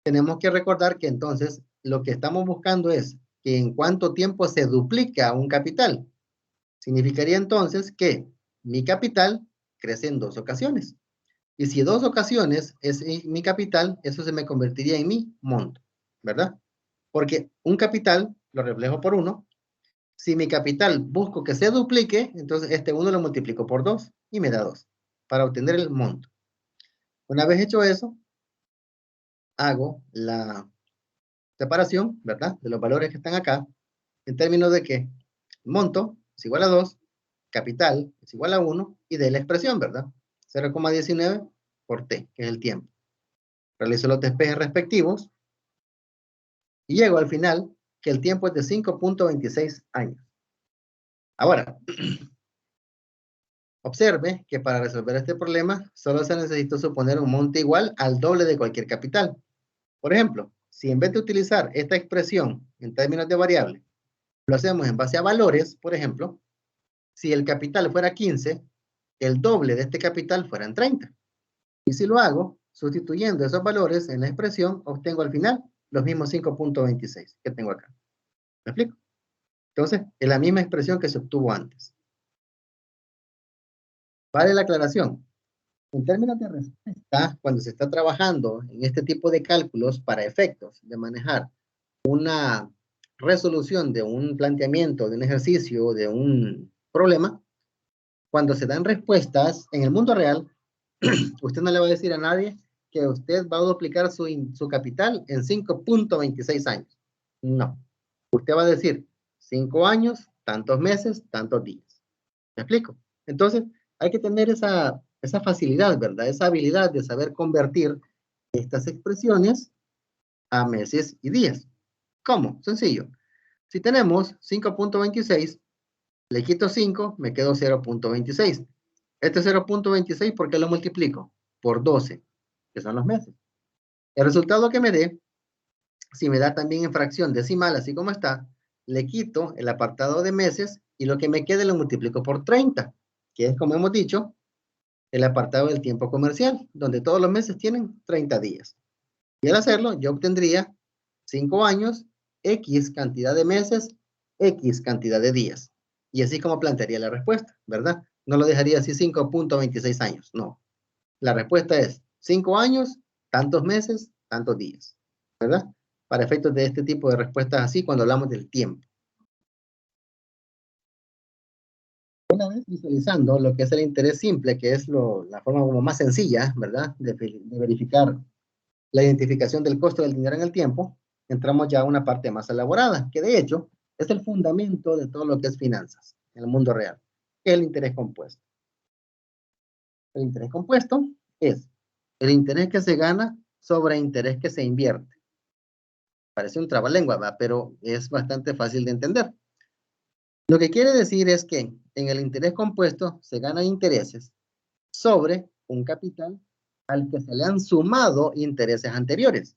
tenemos que recordar que entonces lo que estamos buscando es que en cuánto tiempo se duplica un capital. Significaría entonces que mi capital crece en 2 ocasiones. Y si 2 ocasiones es mi capital, eso se me convertiría en mi monto, ¿verdad? Porque un capital lo reflejo por 1. Si mi capital busco que se duplique, entonces este 1 lo multiplico por 2 y me da 2 para obtener el monto. Una vez hecho eso, hago la separación, ¿verdad? De los valores que están acá, en términos de que monto es igual a 2, capital es igual a 1 y de la expresión, ¿verdad? 0,19 por t, que es el tiempo. Realizo los despejes respectivos y llego al final que el tiempo es de 5.26 años. Ahora, observe que para resolver este problema solo se necesita suponer un monto igual al doble de cualquier capital. Por ejemplo, si en vez de utilizar esta expresión en términos de variable, lo hacemos en base a valores, por ejemplo, si el capital fuera 15, el doble de este capital fueran 30. Y si lo hago, sustituyendo esos valores en la expresión, obtengo al final los mismos 5.26 que tengo acá. ¿Me explico? Entonces, es la misma expresión que se obtuvo antes. Vale la aclaración. En términos de respuesta, cuando se está trabajando en este tipo de cálculos para efectos de manejar una resolución de un planteamiento, de un ejercicio, de un problema, cuando se dan respuestas en el mundo real, usted no le va a decir a nadie que usted va a duplicar su capital en 5.26 años. No. Usted va a decir 5 años, tantos meses, tantos días. ¿Me explico? Entonces, hay que tener esa facilidad, ¿verdad? Esa habilidad de saber convertir estas expresiones a meses y días. ¿Cómo? Sencillo. Si tenemos 5.26, le quito 5, me quedo 0.26. Este 0.26, ¿por qué lo multiplico? Por 12, que son los meses. El resultado que me dé, si me da también en fracción decimal, así como está, le quito el apartado de meses y lo que me quede lo multiplico por 30, que es, como hemos dicho, el apartado del tiempo comercial, donde todos los meses tienen 30 días. Y al hacerlo, yo obtendría 5 años, X cantidad de meses, X cantidad de días. Y así como plantearía la respuesta, ¿verdad? No lo dejaría así 5.26 años, no. La respuesta es 5 años, tantos meses, tantos días, ¿verdad? Para efectos de este tipo de respuestas así cuando hablamos del tiempo. visualizando lo que es el interés simple, que es la forma como más sencilla, ¿verdad? De verificar la identificación del costo del dinero en el tiempo, entramos ya a una parte más elaborada, que de hecho es el fundamento de todo lo que es finanzas en el mundo real, que es el interés compuesto. El interés compuesto es el interés que se gana sobre interés que se invierte. Parece un trabalengua, ¿verdad? Pero es bastante fácil de entender. Lo que quiere decir es que en el interés compuesto se ganan intereses sobre un capital al que se le han sumado intereses anteriores.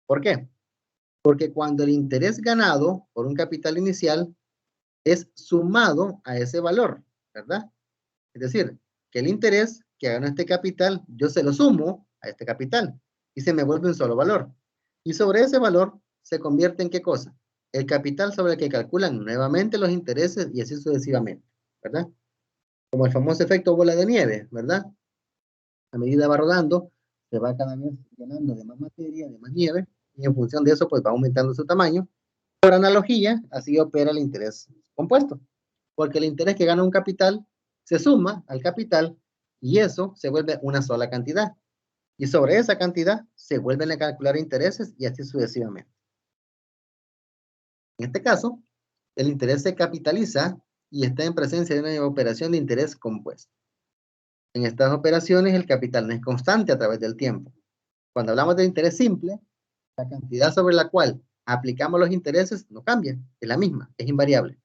¿Por qué? Porque cuando el interés ganado por un capital inicial es sumado a ese valor, ¿verdad? Es decir, que el interés que gana este capital, yo se lo sumo a este capital y se me vuelve un solo valor. Y sobre ese valor se convierte en ¿qué cosa? El capital sobre el que calculan nuevamente los intereses y así sucesivamente, ¿verdad? Como el famoso efecto bola de nieve, ¿verdad? A medida va rodando, se va cada vez llenando de más materia, de más nieve, y en función de eso, pues va aumentando su tamaño. Por analogía, así opera el interés compuesto, porque el interés que gana un capital se suma al capital y eso se vuelve una sola cantidad. Y sobre esa cantidad se vuelven a calcular intereses y así sucesivamente. En este caso, el interés se capitaliza y está en presencia de una operación de interés compuesto. En estas operaciones, el capital no es constante a través del tiempo. Cuando hablamos de interés simple, la cantidad sobre la cual aplicamos los intereses no cambia, es la misma, es invariable.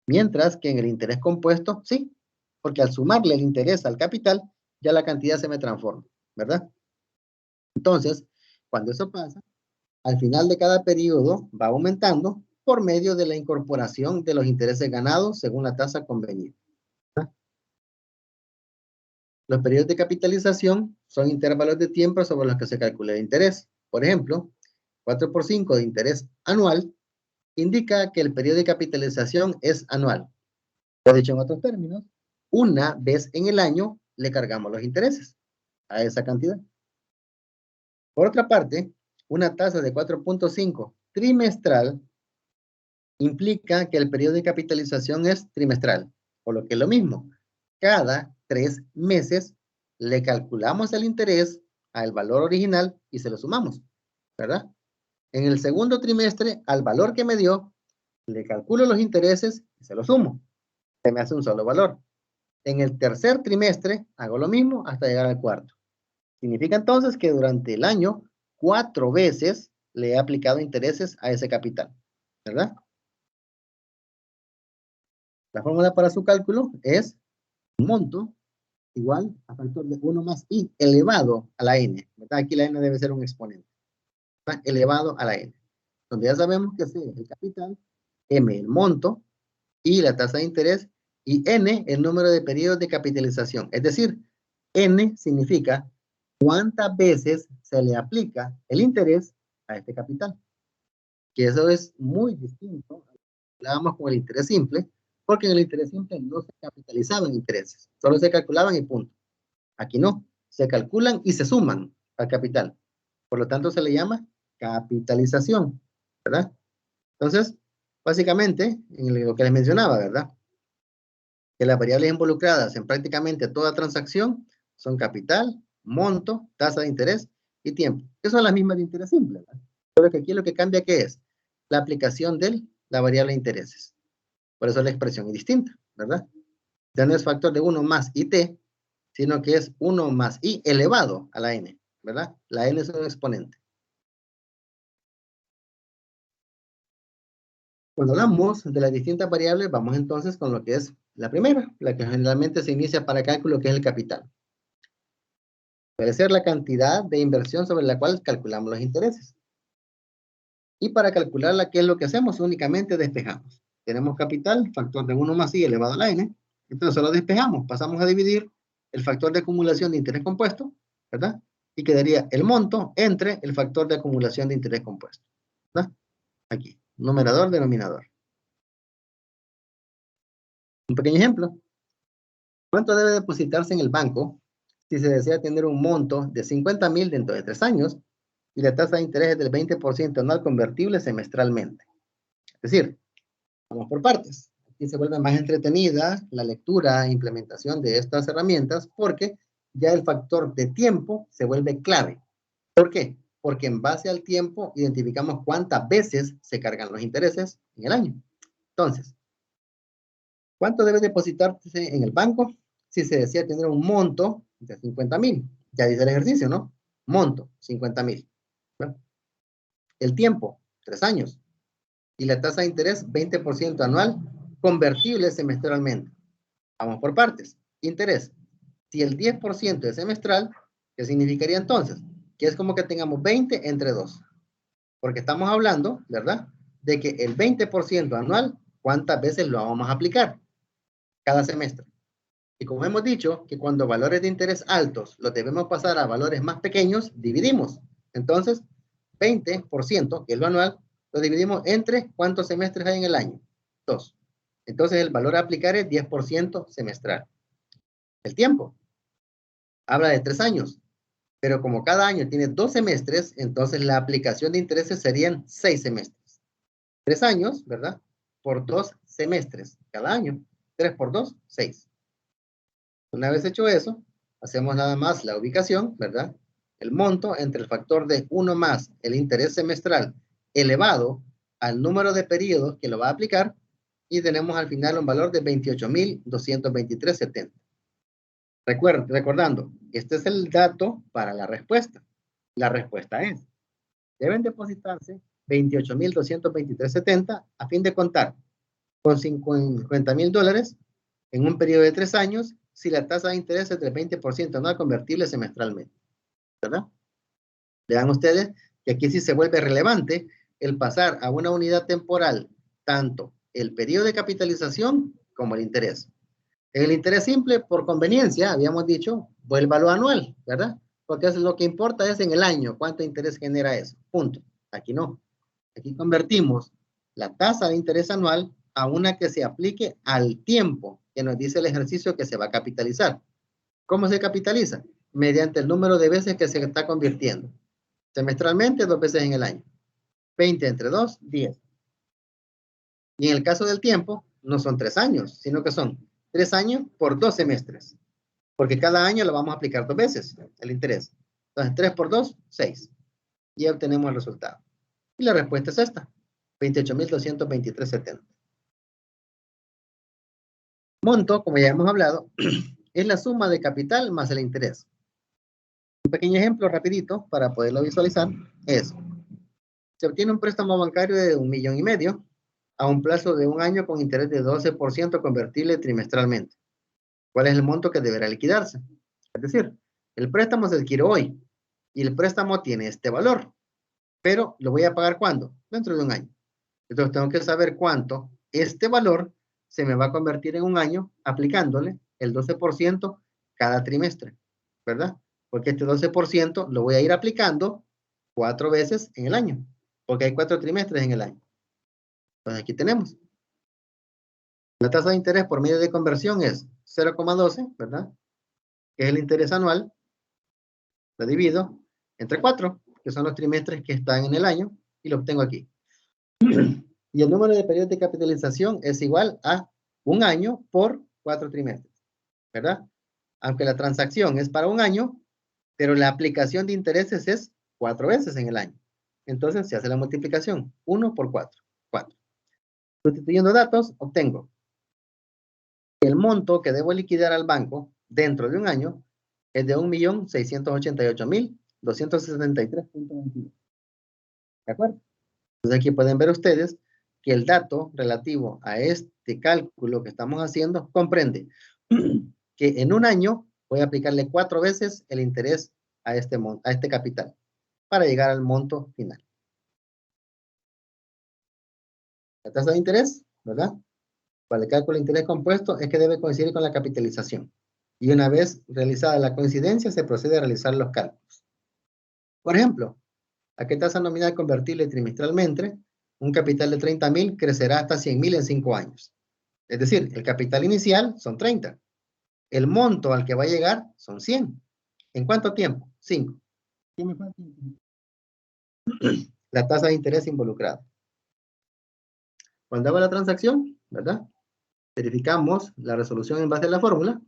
Mientras que en el interés compuesto, sí, porque al sumarle el interés al capital, ya la cantidad se me transforma, ¿verdad? Entonces, cuando eso pasa, al final de cada periodo va aumentando por medio de la incorporación de los intereses ganados según la tasa convenida. Los periodos de capitalización son intervalos de tiempo sobre los que se calcula el interés. Por ejemplo, 4 por 5 de interés anual indica que el periodo de capitalización es anual. O dicho en otros términos, una vez en el año le cargamos los intereses a esa cantidad. Por otra parte, una tasa de 4.5 trimestral implica que el periodo de capitalización es trimestral, por lo que es lo mismo. Cada 3 meses le calculamos el interés al valor original y se lo sumamos, ¿verdad? En el segundo trimestre, al valor que me dio, le calculo los intereses y se los sumo. Se me hace un solo valor. En el tercer trimestre, hago lo mismo hasta llegar al cuarto. Significa entonces que durante el año, 4 veces le he aplicado intereses a ese capital, ¿verdad? La fórmula para su cálculo es monto igual a factor de 1 más i elevado a la n, ¿verdad? Aquí la n debe ser un exponente, ¿verdad? Elevado a la n, donde ya sabemos que c es el capital, m el monto, y la tasa de interés, y n el número de periodos de capitalización. Es decir, n significa cuántas veces se le aplica el interés a este capital. Que eso es muy distinto. Hablábamos con el interés simple, porque en el interés simple no se capitalizaban intereses, solo se calculaban y punto. Aquí no, se calculan y se suman al capital. Por lo tanto, se le llama capitalización, ¿verdad? Entonces, básicamente, en lo que les mencionaba, ¿verdad? Que las variables involucradas en prácticamente toda transacción son capital, monto, tasa de interés y tiempo, que son las mismas de interés simple, ¿verdad? Pero que aquí lo que cambia, ¿qué es? La aplicación de la variable de intereses. Por eso la expresión es distinta, ¿verdad? Ya no es factor de 1 más it, sino que es 1 más i elevado a la n, ¿verdad? La n es un exponente. Cuando hablamos de las distintas variables, vamos entonces con lo que es la primera, la que generalmente se inicia para cálculo, que es el capital. Puede ser la cantidad de inversión sobre la cual calculamos los intereses. Y para calcularla, ¿qué es lo que hacemos? Únicamente despejamos. Tenemos capital, factor de 1 más i elevado a la n. Entonces solo despejamos, pasamos a dividir el factor de acumulación de interés compuesto, ¿verdad? Y quedaría el monto entre el factor de acumulación de interés compuesto, ¿verdad? Aquí, numerador, denominador. Un pequeño ejemplo. ¿Cuánto debe depositarse en el banco si se desea tener un monto de 50,000 dentro de 3 años y la tasa de interés es del 20% anual convertible semestralmente? Es decir, vamos por partes. Aquí y se vuelve más entretenida la lectura e implementación de estas herramientas porque ya el factor de tiempo se vuelve clave. ¿Por qué? Porque en base al tiempo identificamos cuántas veces se cargan los intereses en el año. Entonces, ¿cuánto debe depositarse en el banco si se desea tener un monto de 50,000? Ya dice el ejercicio, ¿no? Monto, 50,000. ¿No? El tiempo, 3 años. Y la tasa de interés, 20% anual, convertible semestralmente. Vamos por partes. Interés. Si el 10% es semestral, ¿qué significaría entonces? Que es como que tengamos 20 entre 2. Porque estamos hablando, ¿verdad? De que el 20% anual, ¿cuántas veces lo vamos a aplicar? Cada semestre. Y como hemos dicho, que cuando valores de interés altos los debemos pasar a valores más pequeños, dividimos. Entonces, 20%, que es lo anual, lo dividimos entre ¿cuántos semestres hay en el año? 2. Entonces, el valor a aplicar es 10% semestral. El tiempo. Habla de 3 años. Pero como cada año tiene 2 semestres, entonces la aplicación de intereses serían 6 semestres. 3 años, ¿verdad? Por 2 semestres cada año. 3 por 2, 6. Una vez hecho eso, hacemos nada más la ubicación, ¿verdad? El monto entre el factor de 1 más el interés semestral elevado al número de periodos que lo va a aplicar y tenemos al final un valor de 28,223,70. Recordando, este es el dato para la respuesta. La respuesta es, deben depositarse 28,223,70 a fin de contar con $50,000 en un periodo de 3 años si la tasa de interés es del 20% anual convertible semestralmente, ¿verdad? Vean ustedes que aquí sí se vuelve relevante el pasar a una unidad temporal tanto el periodo de capitalización como el interés. En el interés simple, por conveniencia, habíamos dicho, vuélvalo anual, ¿verdad? Porque es lo que importa es en el año, cuánto interés genera eso, punto. Aquí no. Aquí convertimos la tasa de interés anual a una que se aplique al tiempo que nos dice el ejercicio que se va a capitalizar. ¿Cómo se capitaliza? Mediante el número de veces que se está convirtiendo. Semestralmente, 2 veces en el año. 20 entre 2, 10. Y en el caso del tiempo, no son 3 años, sino que son 3 años por 2 semestres. Porque cada año lo vamos a aplicar 2 veces, el interés. Entonces, 3 por 2, 6. Y obtenemos el resultado. Y la respuesta es esta, 28,223,70. Monto, como ya hemos hablado, es la suma de capital más el interés. Un pequeño ejemplo rapidito para poderlo visualizar es, se obtiene un préstamo bancario de 1,5 millones a un plazo de 1 año con interés de 12% convertible trimestralmente. ¿Cuál es el monto que deberá liquidarse? Es decir, el préstamo se adquiere hoy y el préstamo tiene este valor, pero lo voy a pagar ¿cuándo? Dentro de 1 año. Entonces tengo que saber cuánto este valor se me va a convertir en 1 año aplicándole el 12% cada trimestre, ¿verdad? Porque este 12% lo voy a ir aplicando 4 veces en el año, porque hay 4 trimestres en el año. Entonces aquí tenemos. La tasa de interés por medio de conversión es 0,12, ¿verdad? Que es el interés anual. Lo divido entre 4, que son los trimestres que están en el año, y lo obtengo aquí. Y el número de periodos de capitalización es igual a 1 año por 4 trimestres, ¿verdad? Aunque la transacción es para 1 año, pero la aplicación de intereses es 4 veces en el año. Entonces se hace la multiplicación, 1 por 4, 4. Sustituyendo datos, obtengo el monto que debo liquidar al banco dentro de 1 año es de 1,688,273,21. ¿De acuerdo? Entonces aquí pueden ver ustedes que el dato relativo a este cálculo que estamos haciendo comprende que en 1 año voy a aplicarle 4 veces el interés a este capital para llegar al monto final. La tasa de interés, ¿verdad? Para el cálculo de interés compuesto es que debe coincidir con la capitalización. Y una vez realizada la coincidencia, se procede a realizar los cálculos. Por ejemplo, ¿a qué tasa nominal convertible trimestralmente? Un capital de 30,000 crecerá hasta 100,000 en 5 años. Es decir, el capital inicial son 30. El monto al que va a llegar son 100. ¿En cuánto tiempo? 5. ¿Qué me falta? La tasa de interés involucrada. Cuando hago la transacción, ¿verdad? Verificamos la resolución en base a la fórmula.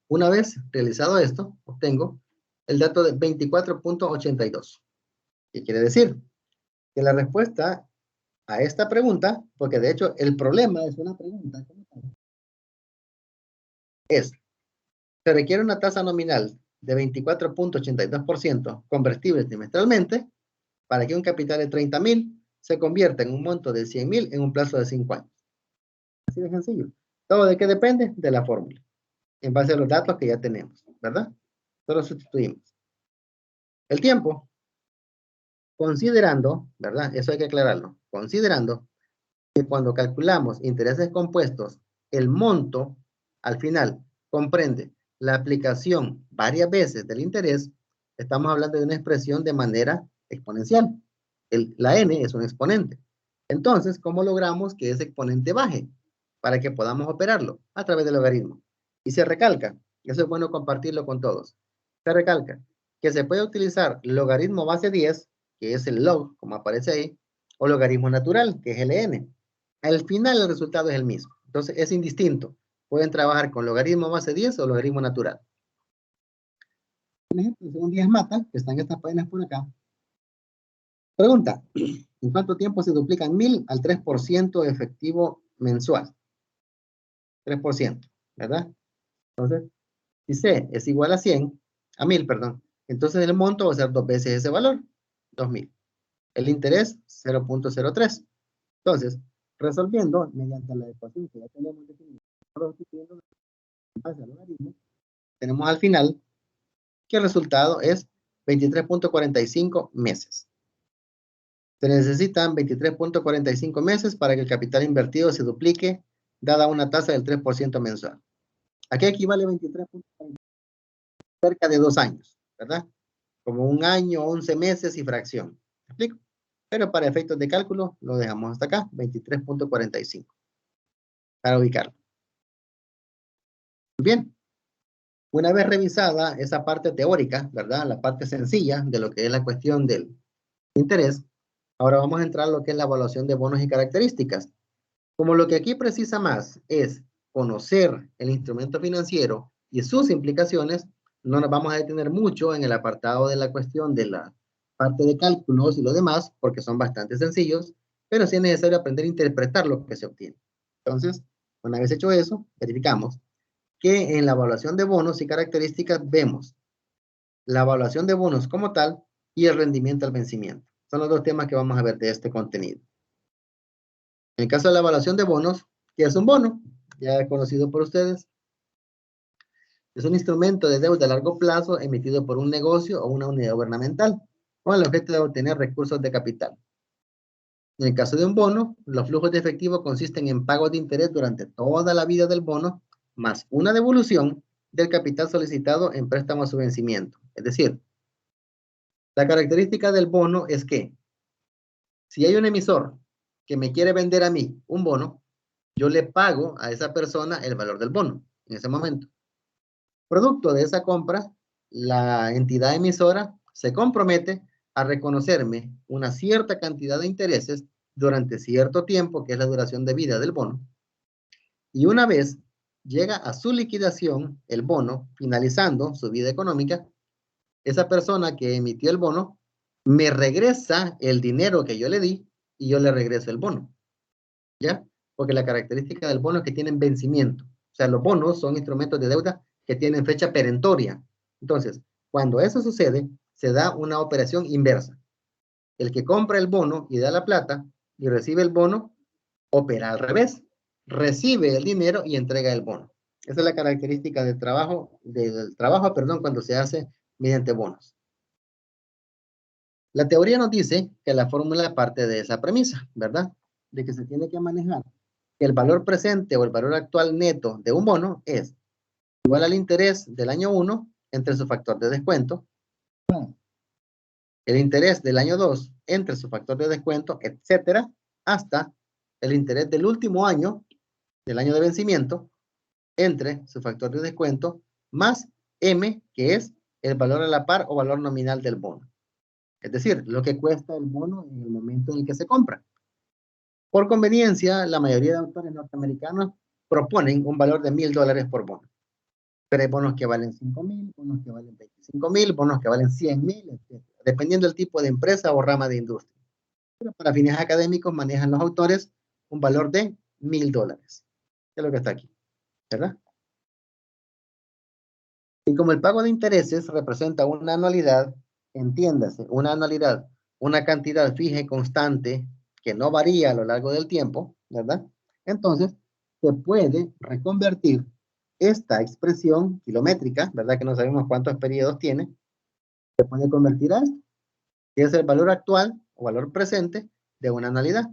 Una vez realizado esto, obtengo el dato de 24.82. ¿Qué quiere decir? Que la respuesta a esta pregunta, porque de hecho el problema es una pregunta, es, se requiere una tasa nominal de 24.82% convertible trimestralmente para que un capital de 30,000 se convierta en un monto de 100,000 en un plazo de 5 años. Así de sencillo. ¿Todo de qué depende? De la fórmula, en base a los datos que ya tenemos, ¿verdad? Solo sustituimos. El tiempo, considerando, ¿verdad? Eso hay que aclararlo. Considerando que cuando calculamos intereses compuestos, el monto al final comprende la aplicación varias veces del interés, estamos hablando de una expresión de manera exponencial. La n es un exponente. Entonces, ¿cómo logramos que ese exponente baje? Para que podamos operarlo a través del logaritmo. Y se recalca, y eso es bueno compartirlo con todos, se recalca que se puede utilizar logaritmo base 10, que es el log, como aparece ahí, o logaritmo natural, que es el n. Al final el resultado es el mismo. Entonces es indistinto. Pueden trabajar con logaritmo base 10 o logaritmo natural. Por ejemplo, según Díaz Mata, que están estas páginas por acá. Pregunta, ¿en cuánto tiempo se duplican 1000 al 3% efectivo mensual? 3%, ¿verdad? Entonces, si C es igual a 100, a 1000, perdón, entonces el monto va a ser 2 veces ese valor, 2000. El interés, 0.03. Entonces, resolviendo mediante la ecuación que ya tenemos definida, tenemos al final que el resultado es 23.45 meses. Se necesitan 23.45 meses para que el capital invertido se duplique, dada una tasa del 3% mensual. ¿A qué equivale 23.45? Cerca de 2 años, ¿verdad? Como 1 año, 11 meses y fracción. ¿Me explico? Pero para efectos de cálculo lo dejamos hasta acá, 23.45. Para ubicarlo. Bien. Una vez revisada esa parte teórica, ¿verdad? La parte sencilla de lo que es la cuestión del interés, ahora vamos a entrar a lo que es la evaluación de bonos y características. Como lo que aquí precisa más es conocer el instrumento financiero y sus implicaciones, no nos vamos a detener mucho en el apartado de la cuestión de la parte de cálculos y lo demás, porque son bastante sencillos, pero sí es necesario aprender a interpretar lo que se obtiene. Entonces, una vez hecho eso, verificamos que en la evaluación de bonos y características vemos la evaluación de bonos como tal y el rendimiento al vencimiento. Son los dos temas que vamos a ver de este contenido. En el caso de la evaluación de bonos, ¿qué es un bono? Ya conocido por ustedes. Es un instrumento de deuda a largo plazo emitido por un negocio o una unidad gubernamental con el objeto de obtener recursos de capital. En el caso de un bono, los flujos de efectivo consisten en pagos de interés durante toda la vida del bono, más una devolución del capital solicitado en préstamo a su vencimiento. Es decir, la característica del bono es que si hay un emisor que me quiere vender a mí un bono, yo le pago a esa persona el valor del bono en ese momento. Producto de esa compra, la entidad emisora se compromete a reconocerme una cierta cantidad de intereses durante cierto tiempo, que es la duración de vida del bono. Y una vez llega a su liquidación el bono, finalizando su vida económica, esa persona que emitió el bono me regresa el dinero que yo le di y yo le regreso el bono. ¿Ya? Porque la característica del bono es que tienen vencimiento. O sea, los bonos son instrumentos de deuda que tienen fecha perentoria. Entonces, cuando eso sucede, se da una operación inversa. El que compra el bono y da la plata y recibe el bono, opera al revés. Recibe el dinero y entrega el bono. Esa es la característica del trabajo, cuando se hace mediante bonos. La teoría nos dice que la fórmula parte de esa premisa, ¿verdad? De que se tiene que manejar que el valor presente o el valor actual neto de un bono es igual al interés del año 1 entre su factor de descuento, el interés del año 2 entre su factor de descuento, etcétera, hasta el interés del último año, del año de vencimiento, entre su factor de descuento, más M, que es el valor a la par o valor nominal del bono. Es decir, lo que cuesta el bono en el momento en el que se compra. Por conveniencia, la mayoría de autores norteamericanos proponen un valor de $1,000 por bono. Pero hay bonos que valen 5,000, bonos que valen 25,000, bonos que valen 100,000, etc. Dependiendo del tipo de empresa o rama de industria. Pero para fines académicos manejan los autores un valor de $1,000. Es lo que está aquí, ¿verdad? Y como el pago de intereses representa una anualidad, entiéndase, una anualidad, una cantidad fija y constante que no varía a lo largo del tiempo, ¿verdad? Entonces, se puede reconvertir esta expresión kilométrica, ¿verdad? Que no sabemos cuántos periodos tiene, se puede convertir a esto, que es el valor actual o valor presente de una anualidad.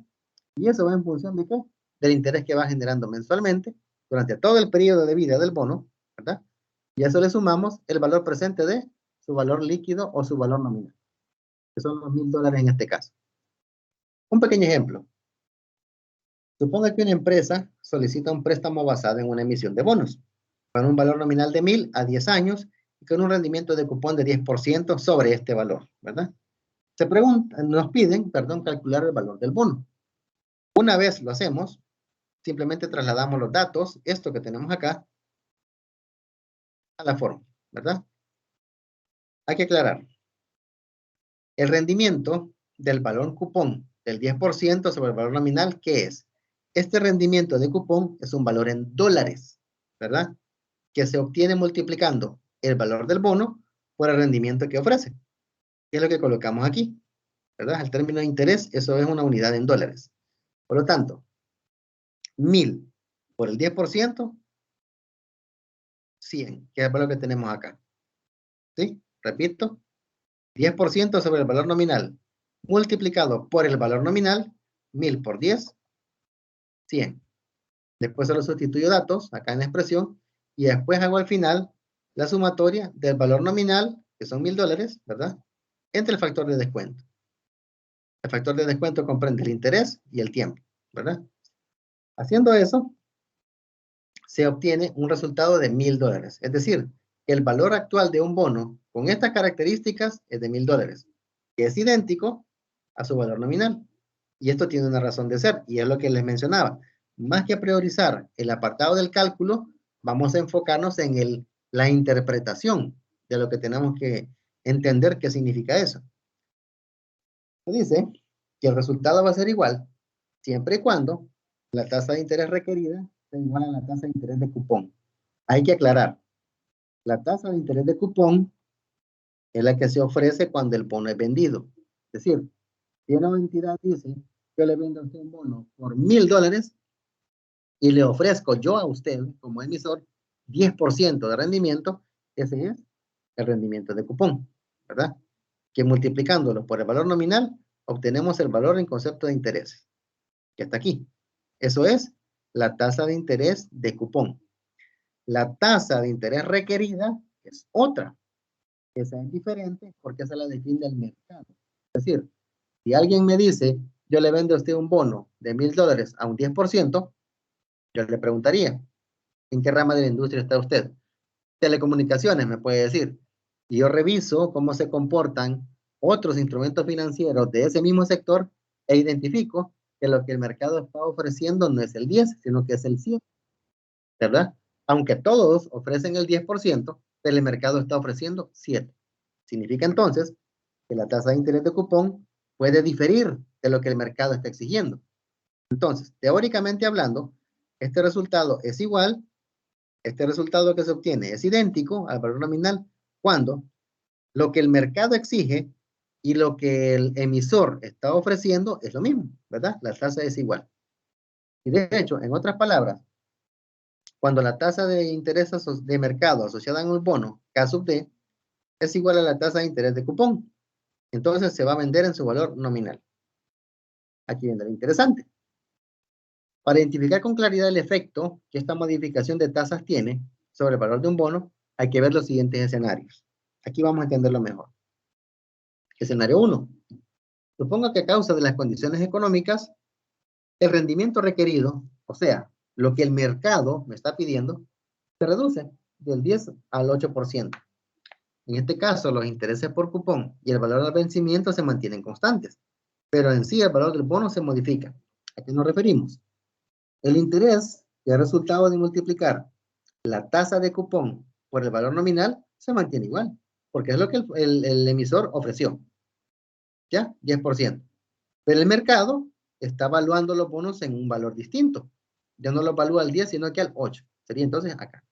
Y eso va en función de qué? Del interés que va generando mensualmente durante todo el periodo de vida del bono, ¿verdad? Y a eso le sumamos el valor presente de su valor líquido o su valor nominal, que son los $1,000 en este caso. Un pequeño ejemplo. Suponga que una empresa solicita un préstamo basado en una emisión de bonos, con un valor nominal de 1,000 a 10 años y con un rendimiento de cupón de 10% sobre este valor, ¿verdad? Nos piden, calcular el valor del bono. Una vez lo hacemos, simplemente trasladamos los datos, esto que tenemos acá, a la fórmula, ¿verdad? Hay que aclarar. El rendimiento del valor cupón del 10% sobre el valor nominal, ¿qué es? Este rendimiento de cupón es un valor en dólares, ¿verdad? Que se obtiene multiplicando el valor del bono por el rendimiento que ofrece. ¿Qué es lo que colocamos aquí? ¿Verdad? El término de interés, eso es una unidad en dólares. Por lo tanto, 1,000 por el 10%, 100, que es lo que tenemos acá. ¿Sí? Repito, 10% sobre el valor nominal multiplicado por el valor nominal, 1,000 por 10, 100. Después solo sustituyo datos acá en la expresión y después hago al final la sumatoria del valor nominal, que son $1,000, ¿verdad? Entre el factor de descuento. El factor de descuento comprende el interés y el tiempo, ¿verdad? Haciendo eso, se obtiene un resultado de $1,000. Es decir, el valor actual de un bono con estas características es de $1,000, que es idéntico a su valor nominal. Y esto tiene una razón de ser, y es lo que les mencionaba. Más que priorizar el apartado del cálculo, vamos a enfocarnos en la interpretación de lo que tenemos que entender qué significa eso. Se dice que el resultado va a ser igual siempre y cuando la tasa de interés requerida sea igual a la tasa de interés de cupón. Hay que aclarar, la tasa de interés de cupón es la que se ofrece cuando el bono es vendido. Es decir, si una entidad dice, yo le vendo a usted un bono por $1,000 y le ofrezco yo a usted como emisor 10% de rendimiento, ese es el rendimiento de cupón, ¿verdad? Que multiplicándolo por el valor nominal, obtenemos el valor en concepto de intereses, que está aquí. Eso es la tasa de interés de cupón. La tasa de interés requerida es otra. Esa es diferente porque esa la define el mercado. Es decir, si alguien me dice, yo le vendo a usted un bono de $1,000 a un 10%, yo le preguntaría, ¿en qué rama de la industria está usted? Telecomunicaciones, me puede decir. Y yo reviso cómo se comportan otros instrumentos financieros de ese mismo sector e identifico que lo que el mercado está ofreciendo no es el 10, sino que es el 100, ¿verdad? Aunque todos ofrecen el 10%, pero el mercado está ofreciendo 7. Significa entonces que la tasa de interés de cupón puede diferir de lo que el mercado está exigiendo. Entonces, teóricamente hablando, este resultado es igual, este resultado que se obtiene es idéntico al valor nominal cuando lo que el mercado exige y lo que el emisor está ofreciendo es lo mismo, ¿verdad? La tasa es igual. Y de hecho, en otras palabras, cuando la tasa de interés de mercado asociada en un bono, K sub D, es igual a la tasa de interés de cupón, entonces se va a vender en su valor nominal. Aquí viene lo interesante. Para identificar con claridad el efecto que esta modificación de tasas tiene sobre el valor de un bono, hay que ver los siguientes escenarios. Aquí vamos a entenderlo mejor. Escenario 1. Supongo que a causa de las condiciones económicas, el rendimiento requerido, o sea, lo que el mercado me está pidiendo, se reduce del 10 al 8%. En este caso, los intereses por cupón y el valor del vencimiento se mantienen constantes, pero en sí el valor del bono se modifica. ¿A qué nos referimos? El interés, que es el resultado de multiplicar la tasa de cupón por el valor nominal, se mantiene igual, porque es lo que el emisor ofreció, ¿ya? 10%. Pero el mercado está evaluando los bonos en un valor distinto. Ya no lo evalúa al 10, sino que al 8. Sería entonces acá.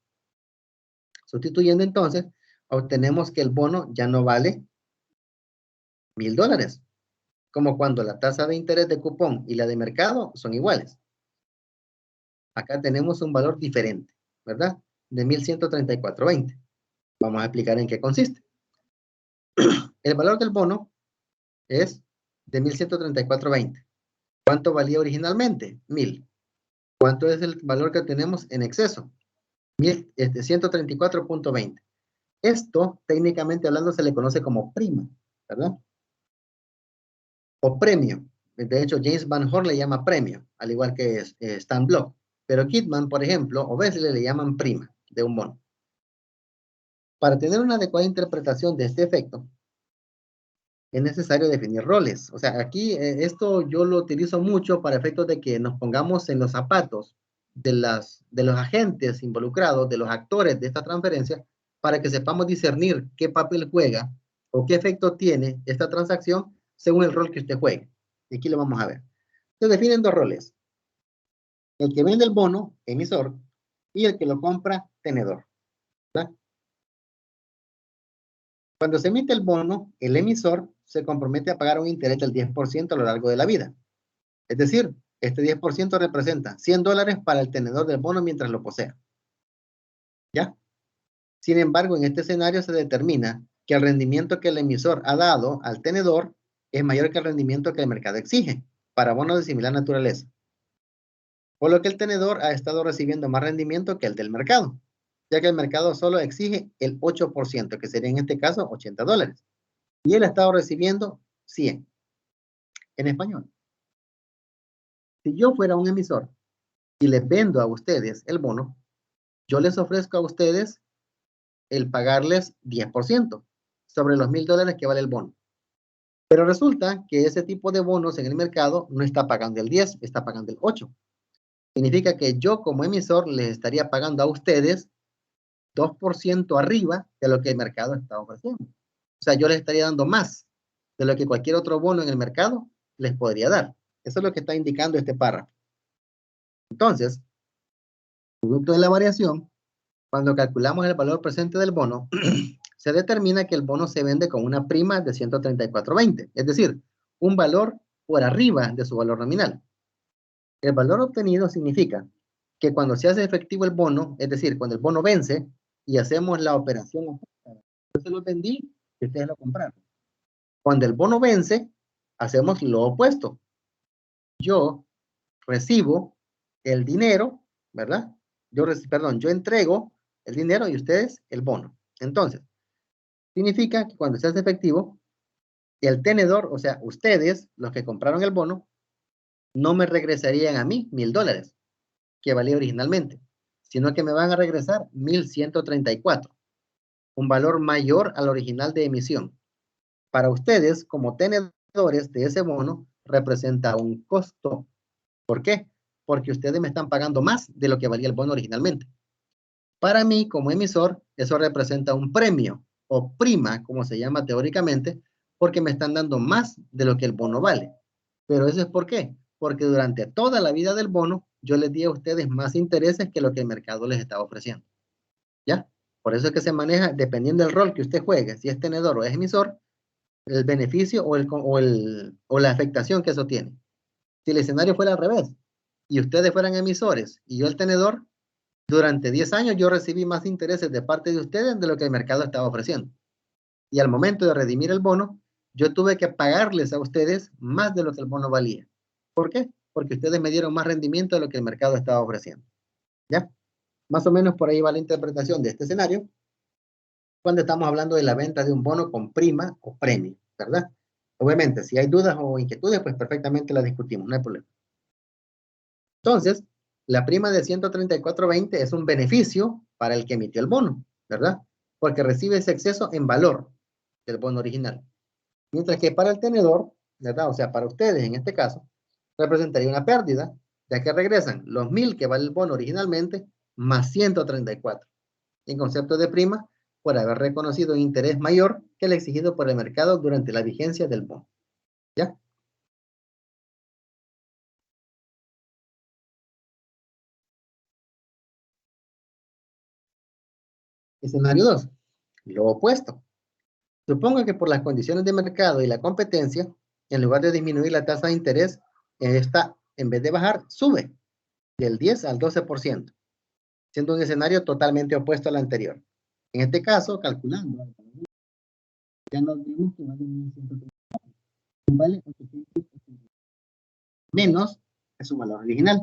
Sustituyendo entonces, obtenemos que el bono ya no vale $1,000, como cuando la tasa de interés de cupón y la de mercado son iguales. Acá tenemos un valor diferente, ¿verdad? De 1,134.20. Vamos a explicar en qué consiste. El valor del bono es de 1,134.20. ¿Cuánto valía originalmente? 1,000. ¿Cuánto es el valor que tenemos en exceso? 134.20. Esto, técnicamente hablando, se le conoce como prima, ¿verdad? O premio. De hecho, James Van Horn le llama premio, al igual que Stan Block. Pero Kidman, por ejemplo, o Besley le llaman prima de un bono. Para tener una adecuada interpretación de este efecto, es necesario definir roles. O sea, aquí esto yo lo utilizo mucho para efectos de que nos pongamos en los zapatos de los agentes involucrados, de los actores de esta transferencia, para que sepamos discernir qué papel juega o qué efecto tiene esta transacción según el rol que usted juegue. Y aquí lo vamos a ver. Se definen dos roles. El que vende el bono, emisor, y el que lo compra, tenedor. ¿Verdad? Cuando se emite el bono, el emisor se compromete a pagar un interés del 10% a lo largo de la vida. Es decir, este 10% representa $100 para el tenedor del bono mientras lo posea. ¿Ya? Sin embargo, en este escenario se determina que el rendimiento que el emisor ha dado al tenedor es mayor que el rendimiento que el mercado exige para bonos de similar naturaleza. Por lo que el tenedor ha estado recibiendo más rendimiento que el del mercado, ya que el mercado solo exige el 8%, que sería en este caso $80. Y él ha estado recibiendo 100. En español, si yo fuera un emisor y les vendo a ustedes el bono, yo les ofrezco a ustedes el pagarles 10% sobre los $1,000 que vale el bono. Pero resulta que ese tipo de bonos en el mercado no está pagando el 10, está pagando el 8. Significa que yo como emisor les estaría pagando a ustedes 2% arriba de lo que el mercado está ofreciendo. O sea, yo les estaría dando más de lo que cualquier otro bono en el mercado les podría dar. Eso es lo que está indicando este párrafo. Entonces, producto de la variación, cuando calculamos el valor presente del bono, se determina que el bono se vende con una prima de 134.20, es decir, un valor por arriba de su valor nominal. El valor obtenido significa que cuando se hace efectivo el bono, es decir, cuando el bono vence y hacemos la operación, yo se lo vendí y ustedes lo compraron. Cuando el bono vence, hacemos lo opuesto. Yo recibo el dinero, ¿verdad? Yo entrego el dinero y ustedes el bono. Entonces, significa que cuando se hace efectivo, el tenedor, o sea, ustedes, los que compraron el bono, no me regresarían a mí $1,000 que valía originalmente, sino que me van a regresar 1,134, un valor mayor al original de emisión. Para ustedes, como tenedores de ese bono, representa un costo. ¿Por qué? Porque ustedes me están pagando más de lo que valía el bono originalmente. Para mí, como emisor, eso representa un premio o prima, como se llama teóricamente, porque me están dando más de lo que el bono vale. Pero eso es ¿por qué? Porque durante toda la vida del bono, yo les di a ustedes más intereses que lo que el mercado les estaba ofreciendo. ¿Ya? Por eso es que se maneja, dependiendo del rol que usted juegue, si es tenedor o es emisor, el beneficio o la afectación que eso tiene. Si el escenario fuera al revés y ustedes fueran emisores y yo el tenedor, durante 10 años yo recibí más intereses de parte de ustedes de lo que el mercado estaba ofreciendo. Y al momento de redimir el bono, yo tuve que pagarles a ustedes más de lo que el bono valía. ¿Por qué? Porque ustedes me dieron más rendimiento de lo que el mercado estaba ofreciendo. ¿Ya? Más o menos por ahí va la interpretación de este escenario cuando estamos hablando de la venta de un bono con prima o premio, ¿verdad? Obviamente, si hay dudas o inquietudes, pues perfectamente las discutimos, no hay problema. Entonces, la prima de 134.20 es un beneficio para el que emitió el bono, ¿verdad? Porque recibe ese exceso en valor del bono original. Mientras que para el tenedor, ¿verdad? O sea, para ustedes en este caso, representaría una pérdida, ya que regresan los 1000 que vale el bono originalmente, más 134. En concepto de prima, por haber reconocido un interés mayor que el exigido por el mercado durante la vigencia del bono. ¿Ya? Escenario 2. Lo opuesto. Suponga que por las condiciones de mercado y la competencia, en lugar de disminuir la tasa de interés, esta, en vez de bajar, sube del 10 al 12%, siendo un escenario totalmente opuesto al anterior. En este caso, calculando, ya nos vimos que vale 1130, vale 880, menos que su valor original.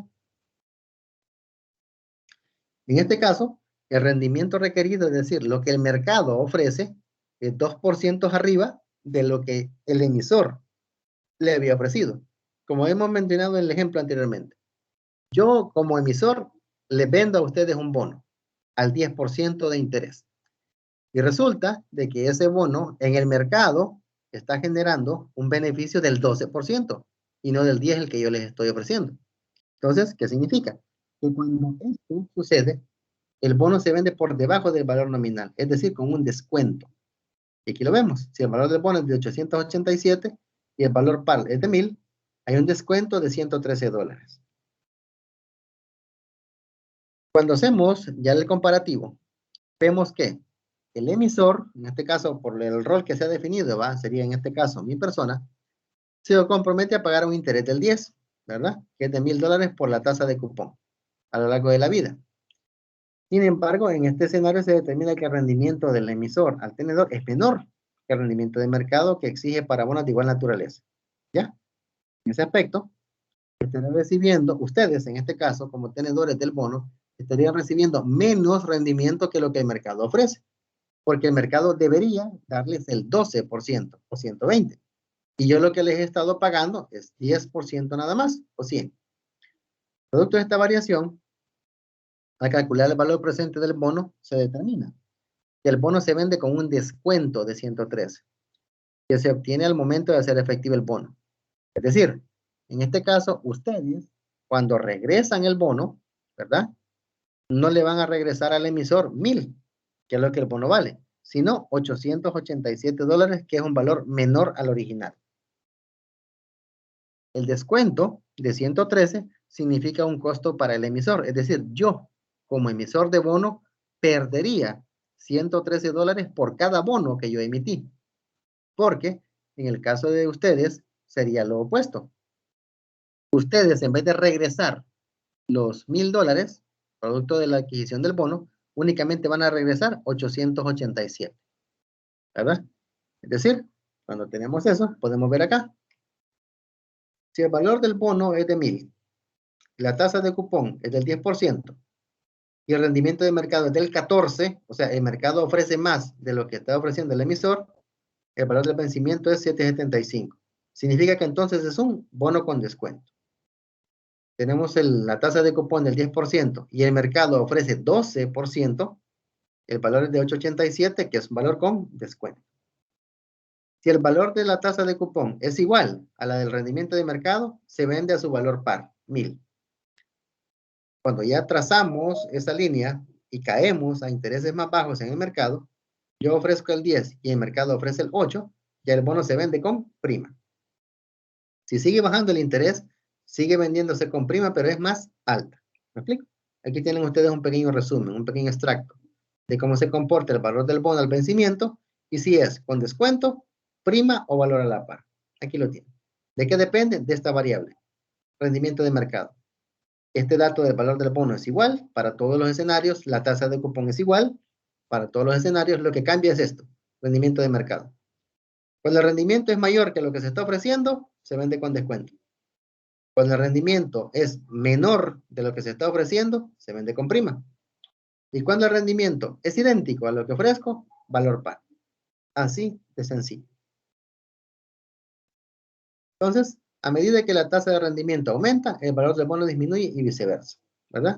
En este caso, el rendimiento requerido, es decir, lo que el mercado ofrece, es 2% arriba de lo que el emisor le había ofrecido. Como hemos mencionado en el ejemplo anteriormente, yo como emisor le vendo a ustedes un bono al 10% de interés. Y resulta de que ese bono en el mercado está generando un beneficio del 12% y no del 10% el que yo les estoy ofreciendo. Entonces, ¿qué significa? Que cuando esto sucede, el bono se vende por debajo del valor nominal, es decir, con un descuento. Y aquí lo vemos. Si el valor del bono es de 887 y el valor par es de 1000, hay un descuento de 113 dólares. Cuando hacemos ya el comparativo, vemos que el emisor, en este caso por el rol que se ha definido, sería en este caso mi persona, se compromete a pagar un interés del 10, ¿verdad? Que es de $1000 por la tasa de cupón a lo largo de la vida. Sin embargo, en este escenario se determina que el rendimiento del emisor al tenedor es menor que el rendimiento de mercado que exige para bonos de igual naturaleza. ¿Ya? En ese aspecto, estarán recibiendo, ustedes en este caso, como tenedores del bono, estarían recibiendo menos rendimiento que lo que el mercado ofrece, porque el mercado debería darles el 12% o 120. Y yo lo que les he estado pagando es 10% nada más, o 100. Producto de esta variación, al calcular el valor presente del bono, se determina que el bono se vende con un descuento de 113, que se obtiene al momento de hacer efectivo el bono. Es decir, en este caso, ustedes, cuando regresan el bono, ¿verdad? No le van a regresar al emisor 1000, que es lo que el bono vale, sino 887 dólares, que es un valor menor al original. El descuento de 113 significa un costo para el emisor, es decir, yo, como emisor de bono, perdería 113 dólares por cada bono que yo emití, porque en el caso de ustedes sería lo opuesto. Ustedes, en vez de regresar los $1000, producto de la adquisición del bono, únicamente van a regresar 887, ¿verdad? Es decir, cuando tenemos eso, podemos ver acá. Si el valor del bono es de 1000, la tasa de cupón es del 10% y el rendimiento de mercado es del 14%, o sea, el mercado ofrece más de lo que está ofreciendo el emisor, el valor del vencimiento es 775. Significa que entonces es un bono con descuento. Tenemos la tasa de cupón del 10% y el mercado ofrece 12%, el valor es de 887, que es un valor con descuento. Si el valor de la tasa de cupón es igual a la del rendimiento de mercado, se vende a su valor par, 1000. Cuando ya trazamos esa línea y caemos a intereses más bajos en el mercado, yo ofrezco el 10 y el mercado ofrece el 8, ya el bono se vende con prima. Si sigue bajando el interés, sigue vendiéndose con prima, pero es más alta. ¿Me explico? Aquí tienen ustedes un pequeño resumen, un pequeño extracto de cómo se comporta el valor del bono al vencimiento y si es con descuento, prima o valor a la par. Aquí lo tienen. ¿De qué depende? De esta variable, rendimiento de mercado. Este dato del valor del bono es igual para todos los escenarios, la tasa de cupón es igual para todos los escenarios, lo que cambia es esto, rendimiento de mercado. Cuando el rendimiento es mayor que lo que se está ofreciendo, se vende con descuento. Cuando el rendimiento es menor de lo que se está ofreciendo, se vende con prima. Y cuando el rendimiento es idéntico a lo que ofrezco, valor par. Así de sencillo. Entonces, a medida que la tasa de rendimiento aumenta, el valor del bono disminuye y viceversa, ¿verdad?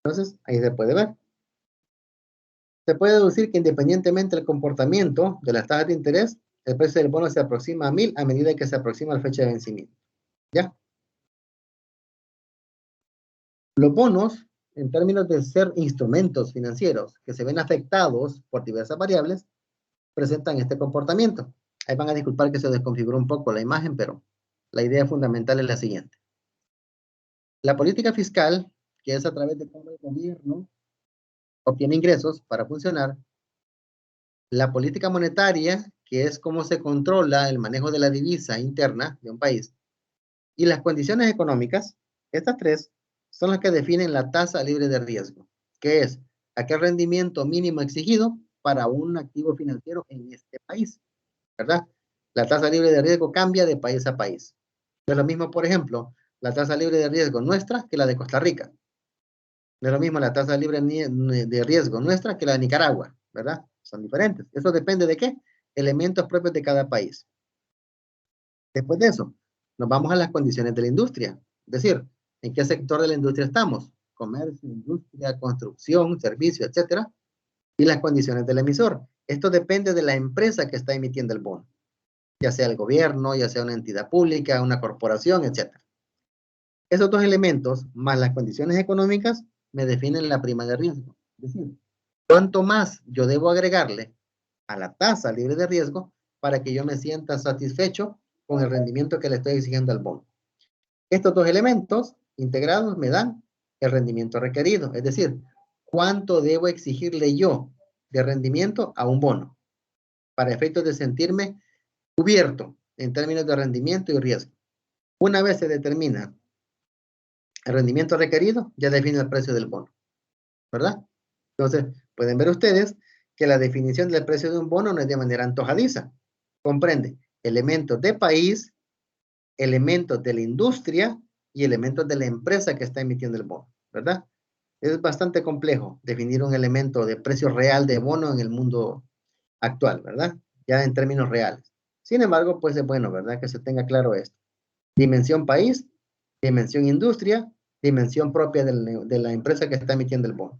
Entonces, ahí se puede ver. Se puede deducir que independientemente del comportamiento de las tasas de interés, el precio del bono se aproxima a 1000 a medida que se aproxima la fecha de vencimiento. ¿Ya? Los bonos, en términos de ser instrumentos financieros que se ven afectados por diversas variables, presentan este comportamiento. Ahí van a disculpar que se desconfiguró un poco la imagen, pero la idea fundamental es la siguiente. La política fiscal, que es a través de cómo el gobierno obtiene ingresos para funcionar, la política monetaria, que es cómo se controla el manejo de la divisa interna de un país, y las condiciones económicas, estas tres son las que definen la tasa libre de riesgo, que es aquel rendimiento mínimo exigido para un activo financiero en este país, ¿verdad? La tasa libre de riesgo cambia de país a país. No es lo mismo, por ejemplo, la tasa libre de riesgo nuestra que la de Costa Rica. No es lo mismo la tasa libre de riesgo nuestra que la de Nicaragua, ¿verdad? Son diferentes. Eso depende de qué? Elementos propios de cada país. Después de eso, nos vamos a las condiciones de la industria. Es decir, ¿en qué sector de la industria estamos? Comercio, industria, construcción, servicio, etcétera. Y las condiciones del emisor. Esto depende de la empresa que está emitiendo el bono, ya sea el gobierno, ya sea una entidad pública, una corporación, etcétera. Esos dos elementos, más las condiciones económicas, me definen la prima de riesgo. Es decir, cuánto más yo debo agregarle a la tasa libre de riesgo para que yo me sienta satisfecho con el rendimiento que le estoy exigiendo al bono. Estos dos elementos integrados me dan el rendimiento requerido, es decir, cuánto debo exigirle yo de rendimiento a un bono para efectos de sentirme cubierto en términos de rendimiento y riesgo. Una vez se determina el rendimiento requerido, ya define el precio del bono, ¿verdad? Entonces, pueden ver ustedes que la definición del precio de un bono no es de manera antojadiza. Comprende elementos de país, elementos de la industria y elementos de la empresa que está emitiendo el bono, ¿verdad? Es bastante complejo definir un elemento de precio real de bono en el mundo actual, ¿verdad? Ya en términos reales. Sin embargo, pues es bueno, ¿verdad? Que se tenga claro esto. Dimensión país, dimensión industria, dimensión propia de la empresa que está emitiendo el bono.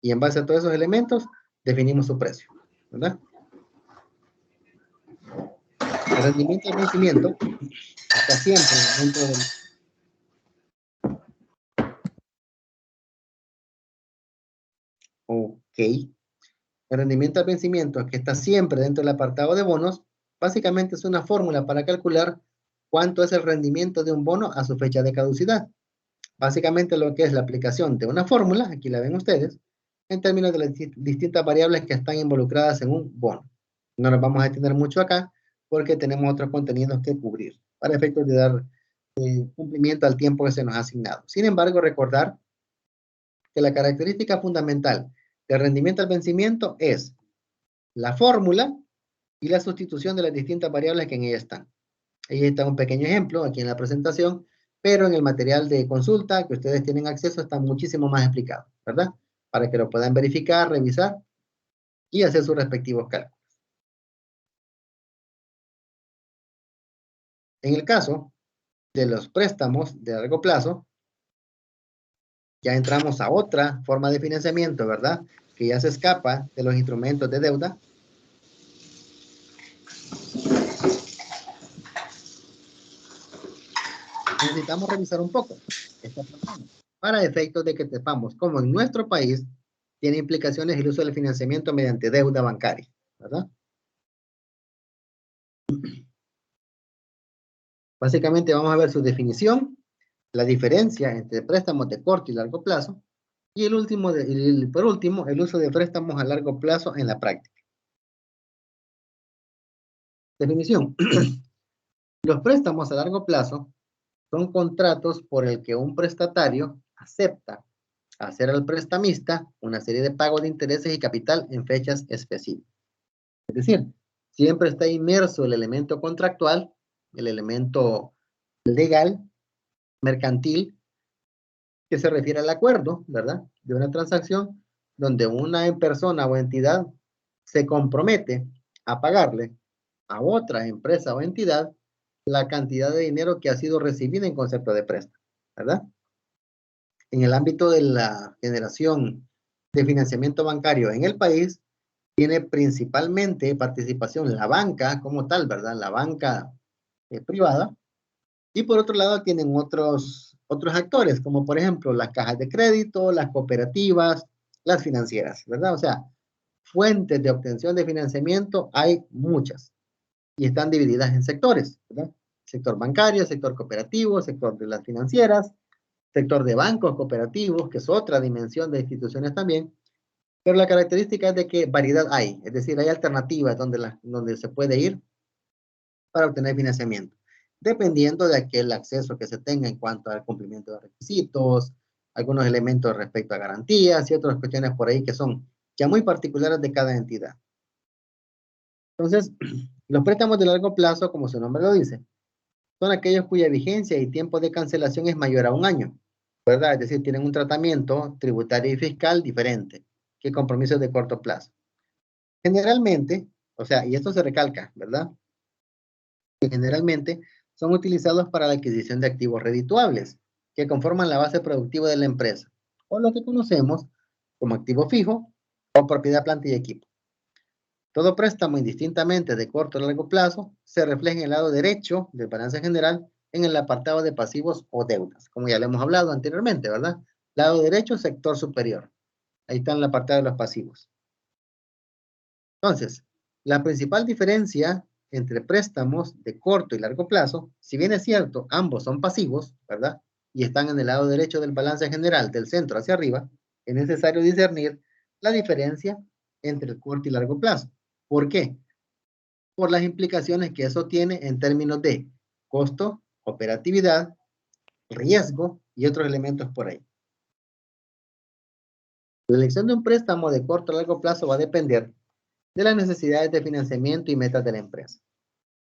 Y en base a todos esos elementos, definimos su precio, ¿verdad? El rendimiento del vencimiento está siempre dentro del... Ok. El rendimiento al vencimiento, que está siempre dentro del apartado de bonos, básicamente es una fórmula para calcular cuánto es el rendimiento de un bono a su fecha de caducidad. Básicamente lo que es la aplicación de una fórmula, aquí la ven ustedes, en términos de las distintas variables que están involucradas en un bono. No nos vamos a detener mucho acá porque tenemos otros contenidos que cubrir para efectos de dar cumplimiento al tiempo que se nos ha asignado. Sin embargo, recordar que la característica fundamental del rendimiento al vencimiento es la fórmula y la sustitución de las distintas variables que en ella están. Ahí está un pequeño ejemplo aquí en la presentación, pero en el material de consulta que ustedes tienen acceso está muchísimo más explicado, ¿verdad? Para que lo puedan verificar, revisar y hacer sus respectivos cálculos. En el caso de los préstamos de largo plazo, ya entramos a otra forma de financiamiento, ¿verdad? Que ya se escapa de los instrumentos de deuda. Necesitamos revisar un poco esta persona para efectos de que sepamos cómo en nuestro país tiene implicaciones el uso del financiamiento mediante deuda bancaria, ¿verdad? Básicamente vamos a ver su definición, la diferencia entre préstamos de corto y largo plazo, y el último, por último, el uso de préstamos a largo plazo en la práctica. Definición. Los préstamos a largo plazo son contratos por el que un prestatario acepta hacer al prestamista una serie de pagos de intereses y capital en fechas específicas. Es decir, siempre está inmerso el elemento contractual, el elemento legal, mercantil, que se refiere al acuerdo, ¿verdad? De una transacción donde una persona o entidad se compromete a pagarle a otra empresa o entidad la cantidad de dinero que ha sido recibida en concepto de préstamo, ¿verdad? En el ámbito de la generación de financiamiento bancario en el país, tiene principalmente participación la banca como tal, ¿verdad? La banca privada, Y por otro lado tienen otros actores, como por ejemplo las cajas de crédito, las cooperativas, las financieras, ¿verdad? O sea, fuentes de obtención de financiamiento hay muchas y están divididas en sectores, ¿verdad? Sector bancario, sector cooperativo, sector de las financieras, sector de bancos cooperativos, que es otra dimensión de instituciones también, pero la característica es de que variedad hay, es decir, hay alternativas donde se puede ir para obtener financiamiento, dependiendo de aquel acceso que se tenga en cuanto al cumplimiento de requisitos, algunos elementos respecto a garantías y otras cuestiones por ahí que son ya muy particulares de cada entidad. Entonces, los préstamos de largo plazo, como su nombre lo dice, son aquellos cuya vigencia y tiempo de cancelación es mayor a un año, ¿verdad? Es decir, tienen un tratamiento tributario y fiscal diferente que compromisos de corto plazo. Generalmente, o sea, y esto se recalca, ¿verdad? Que generalmente son utilizados para la adquisición de activos redituables que conforman la base productiva de la empresa, o lo que conocemos como activo fijo o propiedad, planta y equipo. Todo préstamo, indistintamente de corto o largo plazo, se refleja en el lado derecho del balance general en el apartado de pasivos o deudas, como ya le hemos hablado anteriormente, ¿verdad? Lado derecho, sector superior. Ahí está en el apartado de los pasivos. Entonces, la principal diferencia entre préstamos de corto y largo plazo, si bien es cierto, ambos son pasivos, ¿verdad? Y están en el lado derecho del balance general, del centro hacia arriba, es necesario discernir la diferencia entre el corto y largo plazo. ¿Por qué? Por las implicaciones que eso tiene en términos de costo, operatividad, riesgo y otros elementos por ahí. La elección de un préstamo de corto o largo plazo va a depender de las necesidades de financiamiento y metas de la empresa.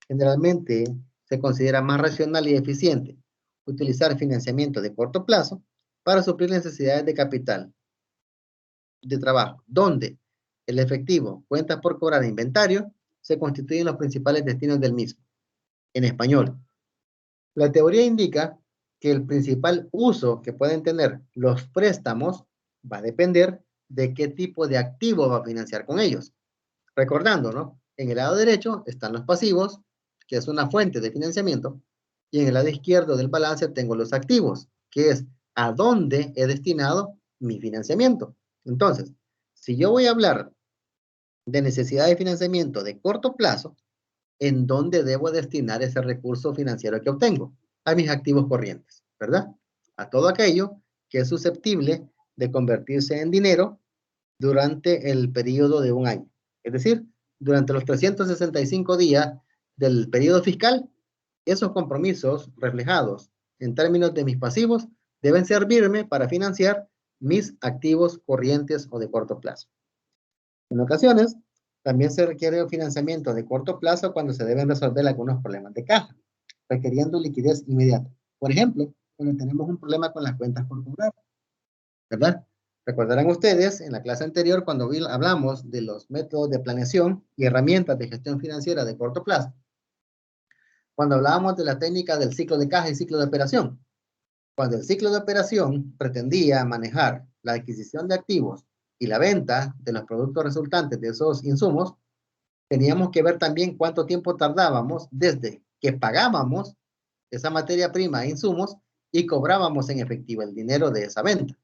Generalmente se considera más racional y eficiente utilizar financiamiento de corto plazo para suplir necesidades de capital de trabajo, donde el efectivo, cuentas por cobrar e inventario se constituyen los principales destinos del mismo. En español, la teoría indica que el principal uso que pueden tener los préstamos va a depender de qué tipo de activo va a financiar con ellos. Recordando, ¿no? En el lado derecho están los pasivos, que es una fuente de financiamiento, y en el lado izquierdo del balance tengo los activos, que es a dónde he destinado mi financiamiento. Entonces, si yo voy a hablar de necesidad de financiamiento de corto plazo, ¿en dónde debo destinar ese recurso financiero que obtengo? A mis activos corrientes, ¿verdad? A todo aquello que es susceptible de convertirse en dinero durante el periodo de un año. Es decir, durante los 365 días del periodo fiscal, esos compromisos reflejados en términos de mis pasivos deben servirme para financiar mis activos corrientes o de corto plazo. En ocasiones, también se requiere un financiamiento de corto plazo cuando se deben resolver algunos problemas de caja, requiriendo liquidez inmediata. Por ejemplo, cuando tenemos un problema con las cuentas por cobrar, ¿verdad? Recordarán ustedes en la clase anterior cuando hablamos de los métodos de planeación y herramientas de gestión financiera de corto plazo, cuando hablábamos de la técnica del ciclo de caja y ciclo de operación. Cuando el ciclo de operación pretendía manejar la adquisición de activos y la venta de los productos resultantes de esos insumos, teníamos que ver también cuánto tiempo tardábamos desde que pagábamos esa materia prima e insumos y cobrábamos en efectivo el dinero de esa venta.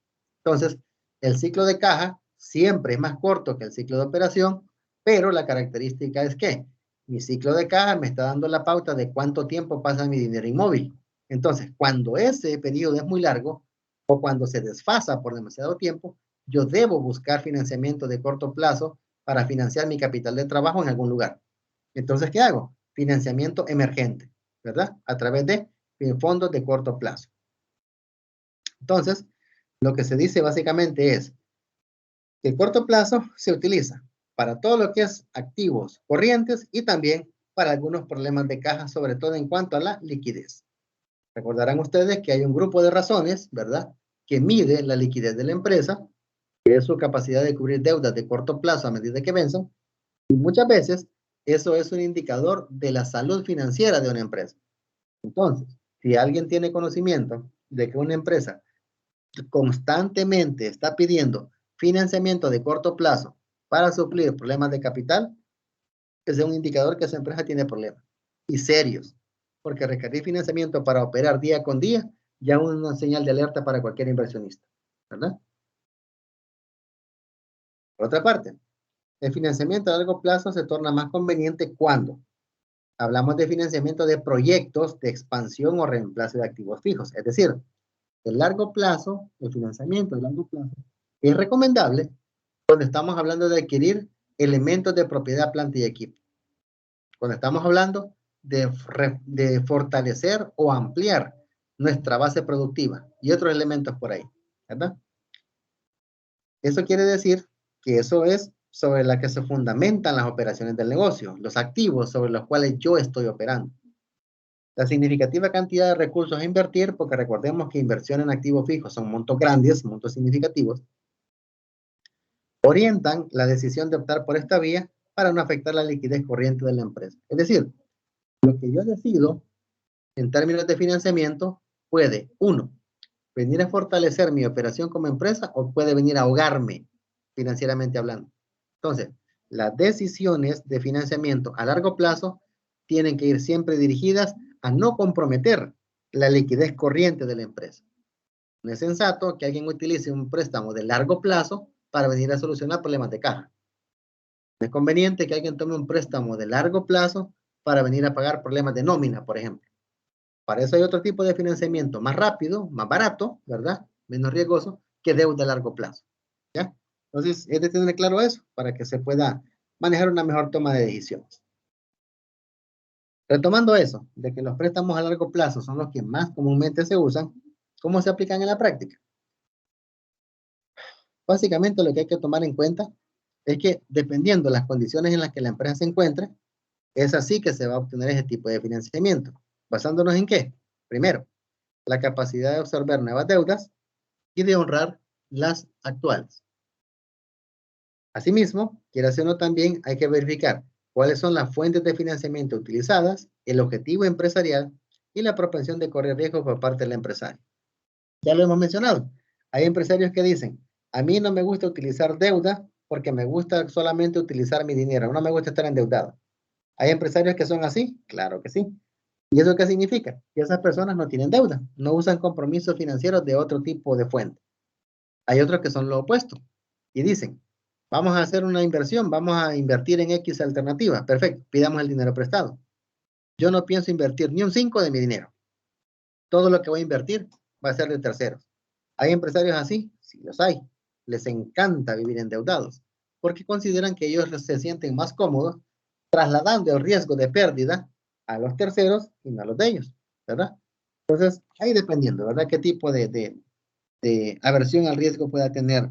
Entonces, el ciclo de caja siempre es más corto que el ciclo de operación, pero la característica es que mi ciclo de caja me está dando la pauta de cuánto tiempo pasa mi dinero inmóvil. Entonces, cuando ese periodo es muy largo o cuando se desfasa por demasiado tiempo, yo debo buscar financiamiento de corto plazo para financiar mi capital de trabajo en algún lugar. Entonces, ¿qué hago? Financiamiento emergente, ¿verdad? A través de fondos de corto plazo. Entonces, lo que se dice básicamente es que el corto plazo se utiliza para todo lo que es activos corrientes y también para algunos problemas de caja, sobre todo en cuanto a la liquidez. Recordarán ustedes que hay un grupo de razones, ¿verdad?, que mide la liquidez de la empresa, que es su capacidad de cubrir deudas de corto plazo a medida que venzan, y muchas veces eso es un indicador de la salud financiera de una empresa. Entonces, si alguien tiene conocimiento de que una empresa constantemente está pidiendo financiamiento de corto plazo para suplir problemas de capital, es un indicador que esa empresa tiene problemas y serios. porque requerir financiamiento para operar día con día ya es una señal de alerta para cualquier inversionista, ¿verdad? Por otra parte, el financiamiento a largo plazo se torna más conveniente cuando hablamos de financiamiento de proyectos de expansión o reemplazo de activos fijos. Es decir, el largo plazo, el financiamiento de largo plazo, es recomendable cuando estamos hablando de adquirir elementos de propiedad, planta y equipo. Cuando estamos hablando de fortalecer o ampliar nuestra base productiva y otros elementos por ahí, ¿verdad? Eso quiere decir que eso es sobre la que se fundamentan las operaciones del negocio, los activos sobre los cuales yo estoy operando. La significativa cantidad de recursos a invertir, porque recordemos que inversión en activos fijos son montos grandes, montos significativos, orientan la decisión de optar por esta vía para no afectar la liquidez corriente de la empresa. Es decir, lo que yo decido en términos de financiamiento puede, uno, venir a fortalecer mi operación como empresa o puede venir a ahogarme financieramente hablando. Entonces, las decisiones de financiamiento a largo plazo tienen que ir siempre dirigidas a no comprometer la liquidez corriente de la empresa. No es sensato que alguien utilice un préstamo de largo plazo para venir a solucionar problemas de caja. No es conveniente que alguien tome un préstamo de largo plazo para venir a pagar problemas de nómina, por ejemplo. Para eso hay otro tipo de financiamiento más rápido, más barato, ¿verdad? Menos riesgoso que deuda a largo plazo. ¿Ya? Entonces, es de tener claro eso para que se pueda manejar una mejor toma de decisiones. Retomando eso, de que los préstamos a largo plazo son los que más comúnmente se usan, ¿cómo se aplican en la práctica? Básicamente lo que hay que tomar en cuenta es que dependiendo de las condiciones en las que la empresa se encuentre, es así que se va a obtener ese tipo de financiamiento. ¿Basándonos en qué? Primero, la capacidad de absorber nuevas deudas y de honrar las actuales. Asimismo, quiere hacerlo también, hay que verificar cuáles son las fuentes de financiamiento utilizadas, el objetivo empresarial y la propensión de correr riesgos por parte del empresario. Ya lo hemos mencionado. Hay empresarios que dicen, a mí no me gusta utilizar deuda porque me gusta solamente utilizar mi dinero, no me gusta estar endeudado. ¿Hay empresarios que son así? Claro que sí. ¿Y eso qué significa? Que esas personas no tienen deuda, no usan compromisos financieros de otro tipo de fuente. Hay otros que son lo opuesto y dicen, vamos a hacer una inversión, vamos a invertir en X alternativa. Perfecto, pidamos el dinero prestado. Yo no pienso invertir ni un 5 de mi dinero. Todo lo que voy a invertir va a ser de terceros. ¿Hay empresarios así? Sí, los hay. Les encanta vivir endeudados porque consideran que ellos se sienten más cómodos trasladando el riesgo de pérdida a los terceros y no a los de ellos, ¿verdad? Entonces, ahí dependiendo, ¿verdad? ¿Qué tipo de aversión al riesgo pueda tener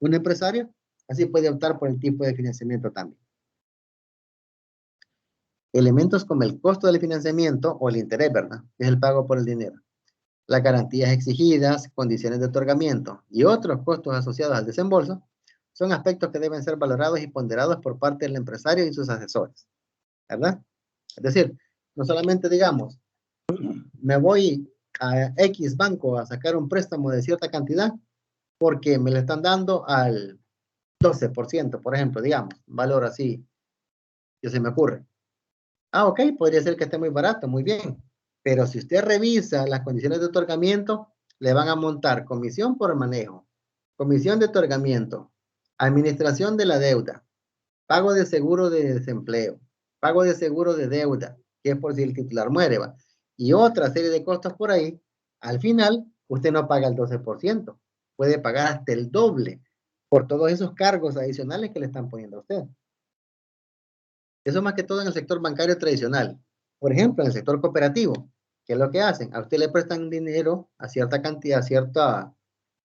un empresario? Así puede optar por el tipo de financiamiento también. Elementos como el costo del financiamiento o el interés, ¿verdad? Es el pago por el dinero. Las garantías exigidas, condiciones de otorgamiento y otros costos asociados al desembolso son aspectos que deben ser valorados y ponderados por parte del empresario y sus asesores, ¿verdad? Es decir, no solamente digamos, me voy a X banco a sacar un préstamo de cierta cantidad porque me lo están dando al 12%, por ejemplo, digamos, valor así que se me ocurre. Ah, ok, podría ser que esté muy barato, muy bien. Pero si usted revisa las condiciones de otorgamiento, le van a montar comisión por manejo, comisión de otorgamiento, administración de la deuda, pago de seguro de desempleo, pago de seguro de deuda, que es por si el titular muere, ¿va? Y otra serie de costos por ahí. Al final, usted no paga el 12%, puede pagar hasta el doble por todos esos cargos adicionales que le están poniendo a usted. Eso más que todo en el sector bancario tradicional. Por ejemplo, en el sector cooperativo, ¿qué es lo que hacen? A usted le prestan dinero a cierta cantidad, a cierta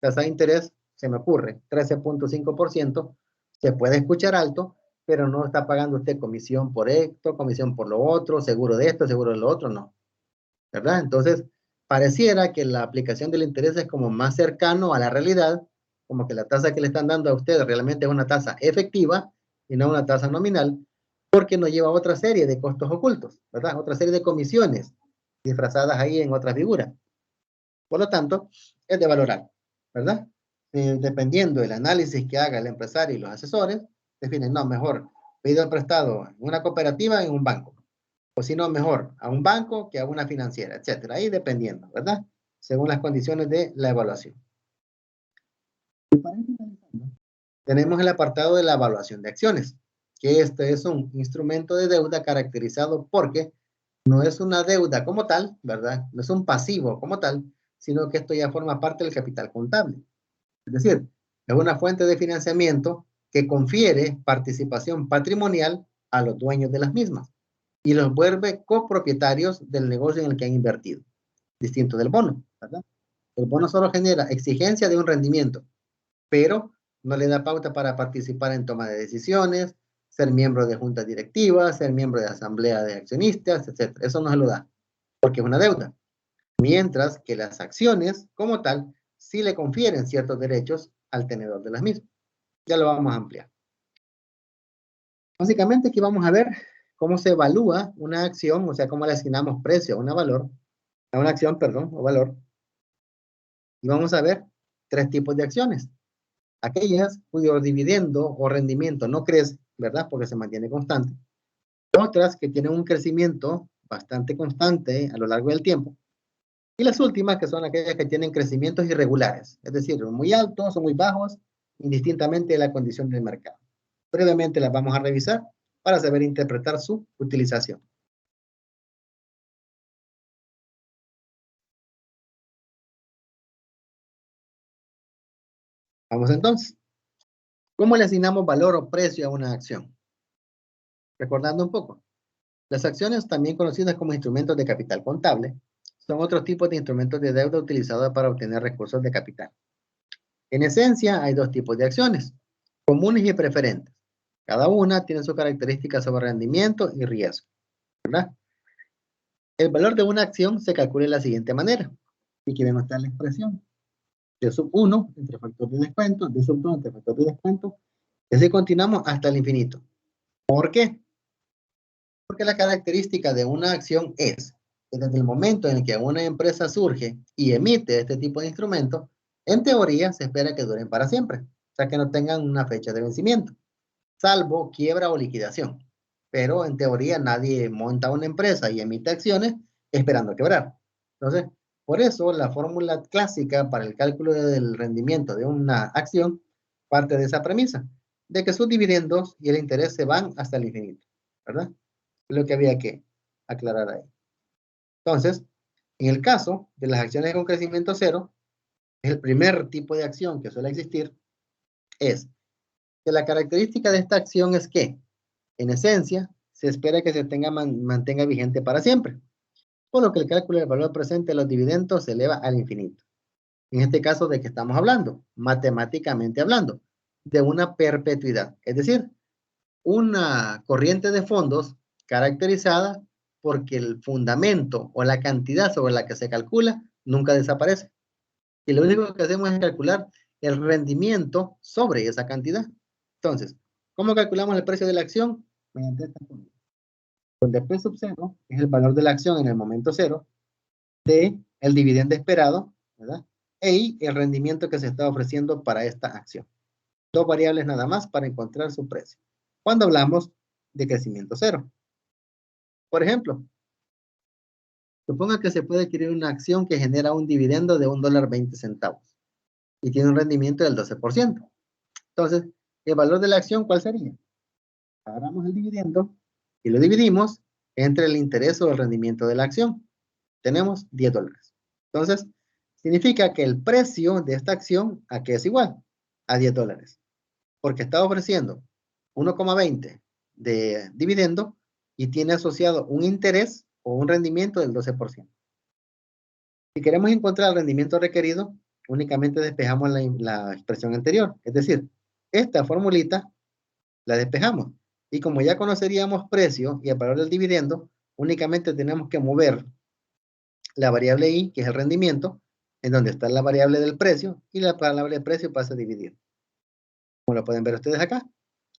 tasa de interés, se me ocurre, 13.5%, se puede escuchar alto, pero no está pagando usted comisión por esto, comisión por lo otro, seguro de esto, seguro de lo otro, no. ¿Verdad? Entonces, pareciera que la aplicación del interés es como más cercano a la realidad, como que la tasa que le están dando a usted realmente es una tasa efectiva y no una tasa nominal, porque no lleva otra serie de costos ocultos, ¿verdad? Otra serie de comisiones disfrazadas ahí en otra figura. Por lo tanto, es de valorar, ¿verdad? Dependiendo del análisis que haga el empresario y los asesores, definen, no, mejor pido prestado en una cooperativa en un banco. O si no, mejor a un banco que a una financiera, etcétera. Ahí dependiendo, ¿verdad? Según las condiciones de la evaluación. Tenemos el apartado de la evaluación de acciones, que este es un instrumento de deuda caracterizado porque no es una deuda como tal, ¿verdad? No es un pasivo como tal, sino que esto ya forma parte del capital contable. Es decir, es una fuente de financiamiento que confiere participación patrimonial a los dueños de las mismas y los vuelve copropietarios del negocio en el que han invertido, distinto del bono, ¿verdad? El bono solo genera exigencia de un rendimiento, pero no le da pauta para participar en toma de decisiones, ser miembro de juntas directivas, ser miembro de asamblea de accionistas, etc. Eso no se lo da, porque es una deuda. Mientras que las acciones, como tal, sí le confieren ciertos derechos al tenedor de las mismas. Ya lo vamos a ampliar. Básicamente aquí vamos a ver cómo se evalúa una acción, o sea, cómo le asignamos precio a a una acción, perdón, o valor. Y vamos a ver tres tipos de acciones. Aquellas cuyo dividendo o rendimiento no crece, ¿verdad? Porque se mantiene constante. Otras que tienen un crecimiento bastante constante a lo largo del tiempo. Y las últimas que son aquellas que tienen crecimientos irregulares, es decir, muy altos o muy bajos, indistintamente de la condición del mercado. Brevemente las vamos a revisar para saber interpretar su utilización. Vamos entonces. ¿Cómo le asignamos valor o precio a una acción? Recordando un poco. Las acciones, también conocidas como instrumentos de capital contable, son otros tipos de instrumentos de deuda utilizados para obtener recursos de capital. En esencia, hay dos tipos de acciones, comunes y preferentes. Cada una tiene sus características sobre rendimiento y riesgo, ¿verdad? El valor de una acción se calcula de la siguiente manera. Y aquí vemos la expresión. De sub 1 entre factor de descuento, de sub 2 entre factor de descuento, y así continuamos hasta el infinito. ¿Por qué? Porque la característica de una acción es que desde el momento en el que una empresa surge y emite este tipo de instrumentos, en teoría se espera que duren para siempre, o sea que no tengan una fecha de vencimiento, salvo quiebra o liquidación. Pero en teoría nadie monta una empresa y emite acciones esperando quebrar. Entonces, por eso la fórmula clásica para el cálculo del rendimiento de una acción parte de esa premisa, de que sus dividendos y el interés se van hasta el infinito, ¿verdad? Es lo que había que aclarar ahí. Entonces, en el caso de las acciones con crecimiento cero, el primer tipo de acción que suele existir es que la característica de esta acción es que, en esencia, se espera que se mantenga vigente para siempre, por lo que el cálculo del valor presente de los dividendos se eleva al infinito. En este caso, ¿de qué estamos hablando? Matemáticamente hablando, de una perpetuidad, es decir, una corriente de fondos caracterizada porque el fundamento o la cantidad sobre la que se calcula nunca desaparece. Y lo único que hacemos es calcular el rendimiento sobre esa cantidad. Entonces, ¿cómo calculamos el precio de la acción? Mediante esta fórmula, donde P sub 0 es el valor de la acción en el momento cero, de el dividendo esperado, ¿verdad? Y el rendimiento que se está ofreciendo para esta acción. Dos variables nada más para encontrar su precio. Cuando hablamos de crecimiento cero. Por ejemplo, suponga que se puede adquirir una acción que genera un dividendo de $1.20 y tiene un rendimiento del 12%. Entonces, ¿el valor de la acción cuál sería? Agarramos el dividendo y lo dividimos entre el interés o el rendimiento de la acción. Tenemos $10. Entonces, significa que el precio de esta acción, ¿a qué es igual? A $10. Porque está ofreciendo 1,20 de dividendo y tiene asociado un interés o un rendimiento del 12%. Si queremos encontrar el rendimiento requerido, únicamente despejamos la expresión anterior. Es decir, esta formulita la despejamos. Y como ya conoceríamos precio y el valor del dividendo, únicamente tenemos que mover la variable i, que es el rendimiento, en donde está la variable del precio, y la variable de precio pasa a dividir. Como lo pueden ver ustedes acá,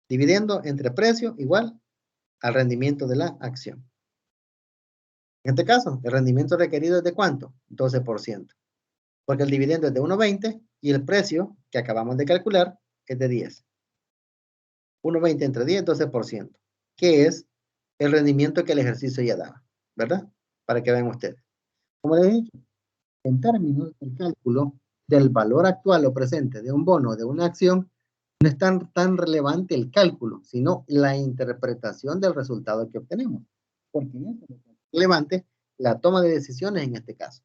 dividiendo entre precio igual al rendimiento de la acción. En este caso, el rendimiento requerido es de ¿cuánto? 12%. Porque el dividendo es de 1.20 y el precio que acabamos de calcular es de 10. 1.20 entre 10, 12%, que es el rendimiento que el ejercicio ya daba, ¿verdad? Para que vean ustedes. Como les he dicho, en términos del cálculo del valor actual o presente de un bono o de una acción, no es tan relevante el cálculo, sino la interpretación del resultado que obtenemos. Porque en eso es relevante la toma de decisiones en este caso.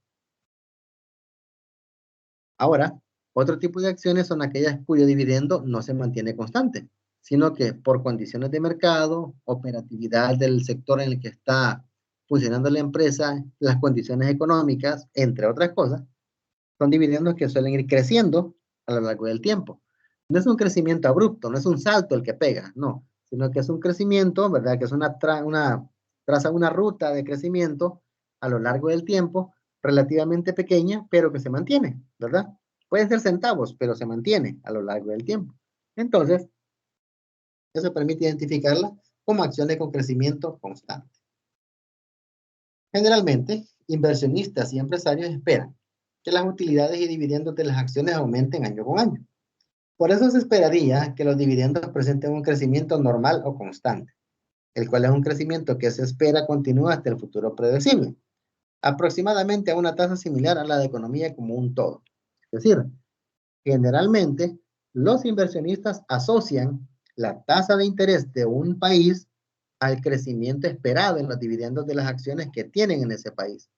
Ahora, otro tipo de acciones son aquellas cuyo dividendo no se mantiene constante, sino que por condiciones de mercado, operatividad del sector en el que está funcionando la empresa, las condiciones económicas, entre otras cosas, son dividendos que suelen ir creciendo a lo largo del tiempo. No es un crecimiento abrupto, no es un salto el que pega, no, sino que es un crecimiento, ¿verdad? Que es traza una ruta de crecimiento a lo largo del tiempo, relativamente pequeña, pero que se mantiene, ¿verdad? Pueden ser centavos, pero se mantiene a lo largo del tiempo. Entonces, eso permite identificarla como acciones con crecimiento constante. Generalmente, inversionistas y empresarios esperan que las utilidades y dividendos de las acciones aumenten año con año. Por eso se esperaría que los dividendos presenten un crecimiento normal o constante, el cual es un crecimiento que se espera continúe hasta el futuro predecible, aproximadamente a una tasa similar a la de economía como un todo. Es decir, generalmente los inversionistas asocian la tasa de interés de un país al crecimiento esperado en los dividendos de las acciones que tienen en ese país.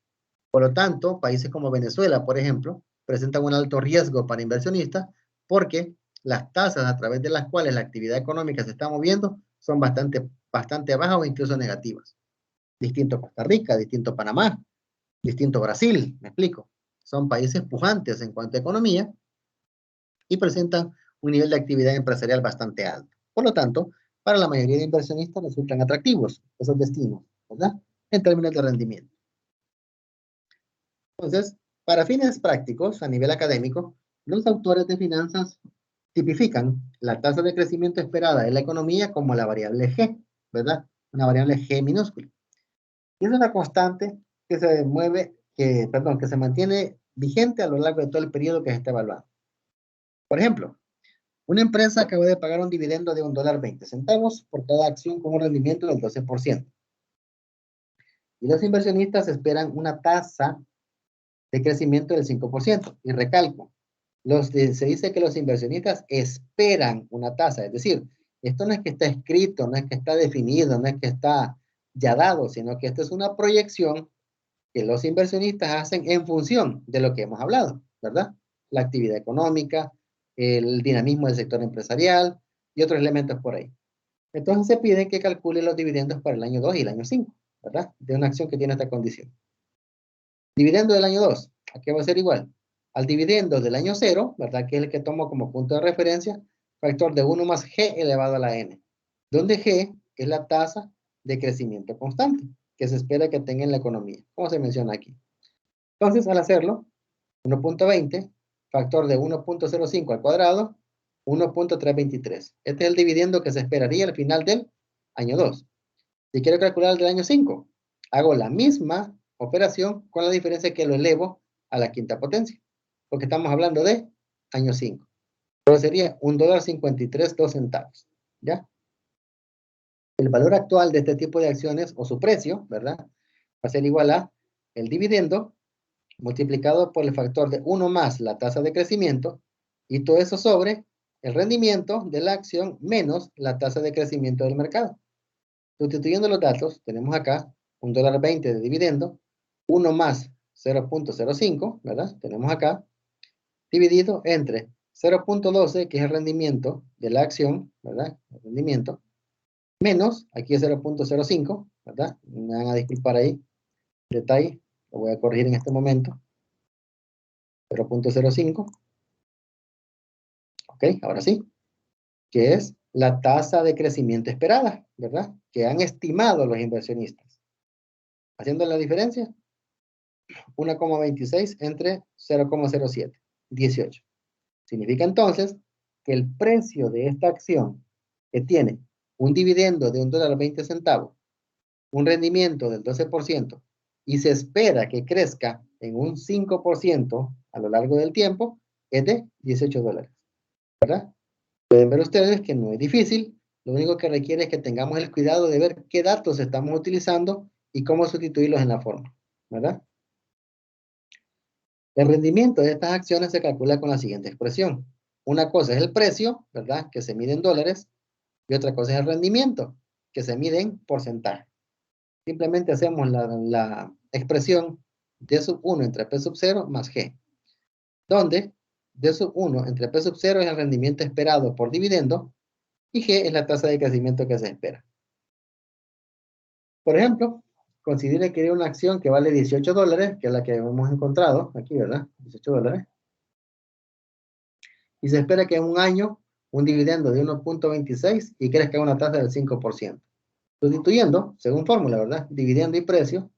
Por lo tanto, países como Venezuela, por ejemplo, presentan un alto riesgo para inversionistas porque las tasas a través de las cuales la actividad económica se está moviendo son bastante bajas o incluso negativas. Distinto Costa Rica, distinto Panamá, distinto Brasil, me explico. Son países pujantes en cuanto a economía y presentan un nivel de actividad empresarial bastante alto. Por lo tanto, para la mayoría de inversionistas resultan atractivos esos destinos, ¿verdad? En términos de rendimiento. Entonces, para fines prácticos, a nivel académico, los autores de finanzas tipifican la tasa de crecimiento esperada de la economía como la variable G, ¿verdad? Una variable G minúscula. Y es una constante que se mueve, que se mantiene vigente a lo largo de todo el periodo que se está evaluando. Por ejemplo, una empresa acaba de pagar un dividendo de $1.20 por cada acción con un rendimiento del 12%. Y los inversionistas esperan una tasa de crecimiento del 5%. Y recalco, se dice que los inversionistas esperan una tasa, es decir, esto no es que está escrito, no es que está definido, no es que está ya dado, sino que esto es una proyección que los inversionistas hacen en función de lo que hemos hablado, ¿verdad? La actividad económica, el dinamismo del sector empresarial y otros elementos por ahí. Entonces se pide que calcule los dividendos para el año 2 y el año 5, ¿verdad? De una acción que tiene esta condición. Dividendo del año 2, ¿a qué va a ser igual? Al dividendo del año 0, ¿verdad? Que es el que tomo como punto de referencia, factor de 1 más G elevado a la N, donde G es la tasa de crecimiento constante que se espera que tenga en la economía, como se menciona aquí. Entonces, al hacerlo, 1.20, factor de 1.05 al cuadrado, 1.323. Este es el dividendo que se esperaría al final del año 2. Si quiero calcular el del año 5, hago la misma operación con la diferencia que lo elevo a la quinta potencia, porque estamos hablando de año 5. Pero sería $1.53.02, ¿ya? El valor actual de este tipo de acciones, o su precio, ¿verdad? Va a ser igual a el dividendo multiplicado por el factor de 1 más la tasa de crecimiento, y todo eso sobre el rendimiento de la acción menos la tasa de crecimiento del mercado. Sustituyendo los datos, tenemos acá $1.20 de dividendo, 1 más 0.05, ¿verdad? Tenemos acá, dividido entre 0.12, que es el rendimiento de la acción, ¿verdad? El rendimiento, menos, aquí es 0.05, ¿verdad? Me van a disculpar ahí, detalle, lo voy a corregir en este momento. 0.05. Ok, ahora sí, que es la tasa de crecimiento esperada, ¿verdad? Que han estimado los inversionistas. Haciendo la diferencia, 1,26 entre 0,07, 18. Significa entonces que el precio de esta acción, que tiene un dividendo de $1.20, un rendimiento del 12%, y se espera que crezca en un 5% a lo largo del tiempo, es de $18, ¿verdad? Pueden ver ustedes que no es difícil Lo único que requiere es que tengamos el cuidado de ver qué datos estamos utilizando y cómo sustituirlos en la fórmula, ¿verdad? El rendimiento de estas acciones se calcula con la siguiente expresión. Una cosa es el precio, ¿verdad? Que se mide en dólares, y otra cosa es el rendimiento, que se mide en porcentaje. Simplemente hacemos la expresión D sub 1 entre P sub 0 más G, donde D sub 1 entre P sub 0 es el rendimiento esperado por dividendo y G es la tasa de crecimiento que se espera. Por ejemplo, considere que hay una acción que vale 18 dólares, que es la que hemos encontrado aquí, ¿verdad? 18 dólares. Y se espera que en un año un dividendo de 1.26 y crezca una tasa del 5%. Sustituyendo, según fórmula, ¿verdad? Dividendo y precio,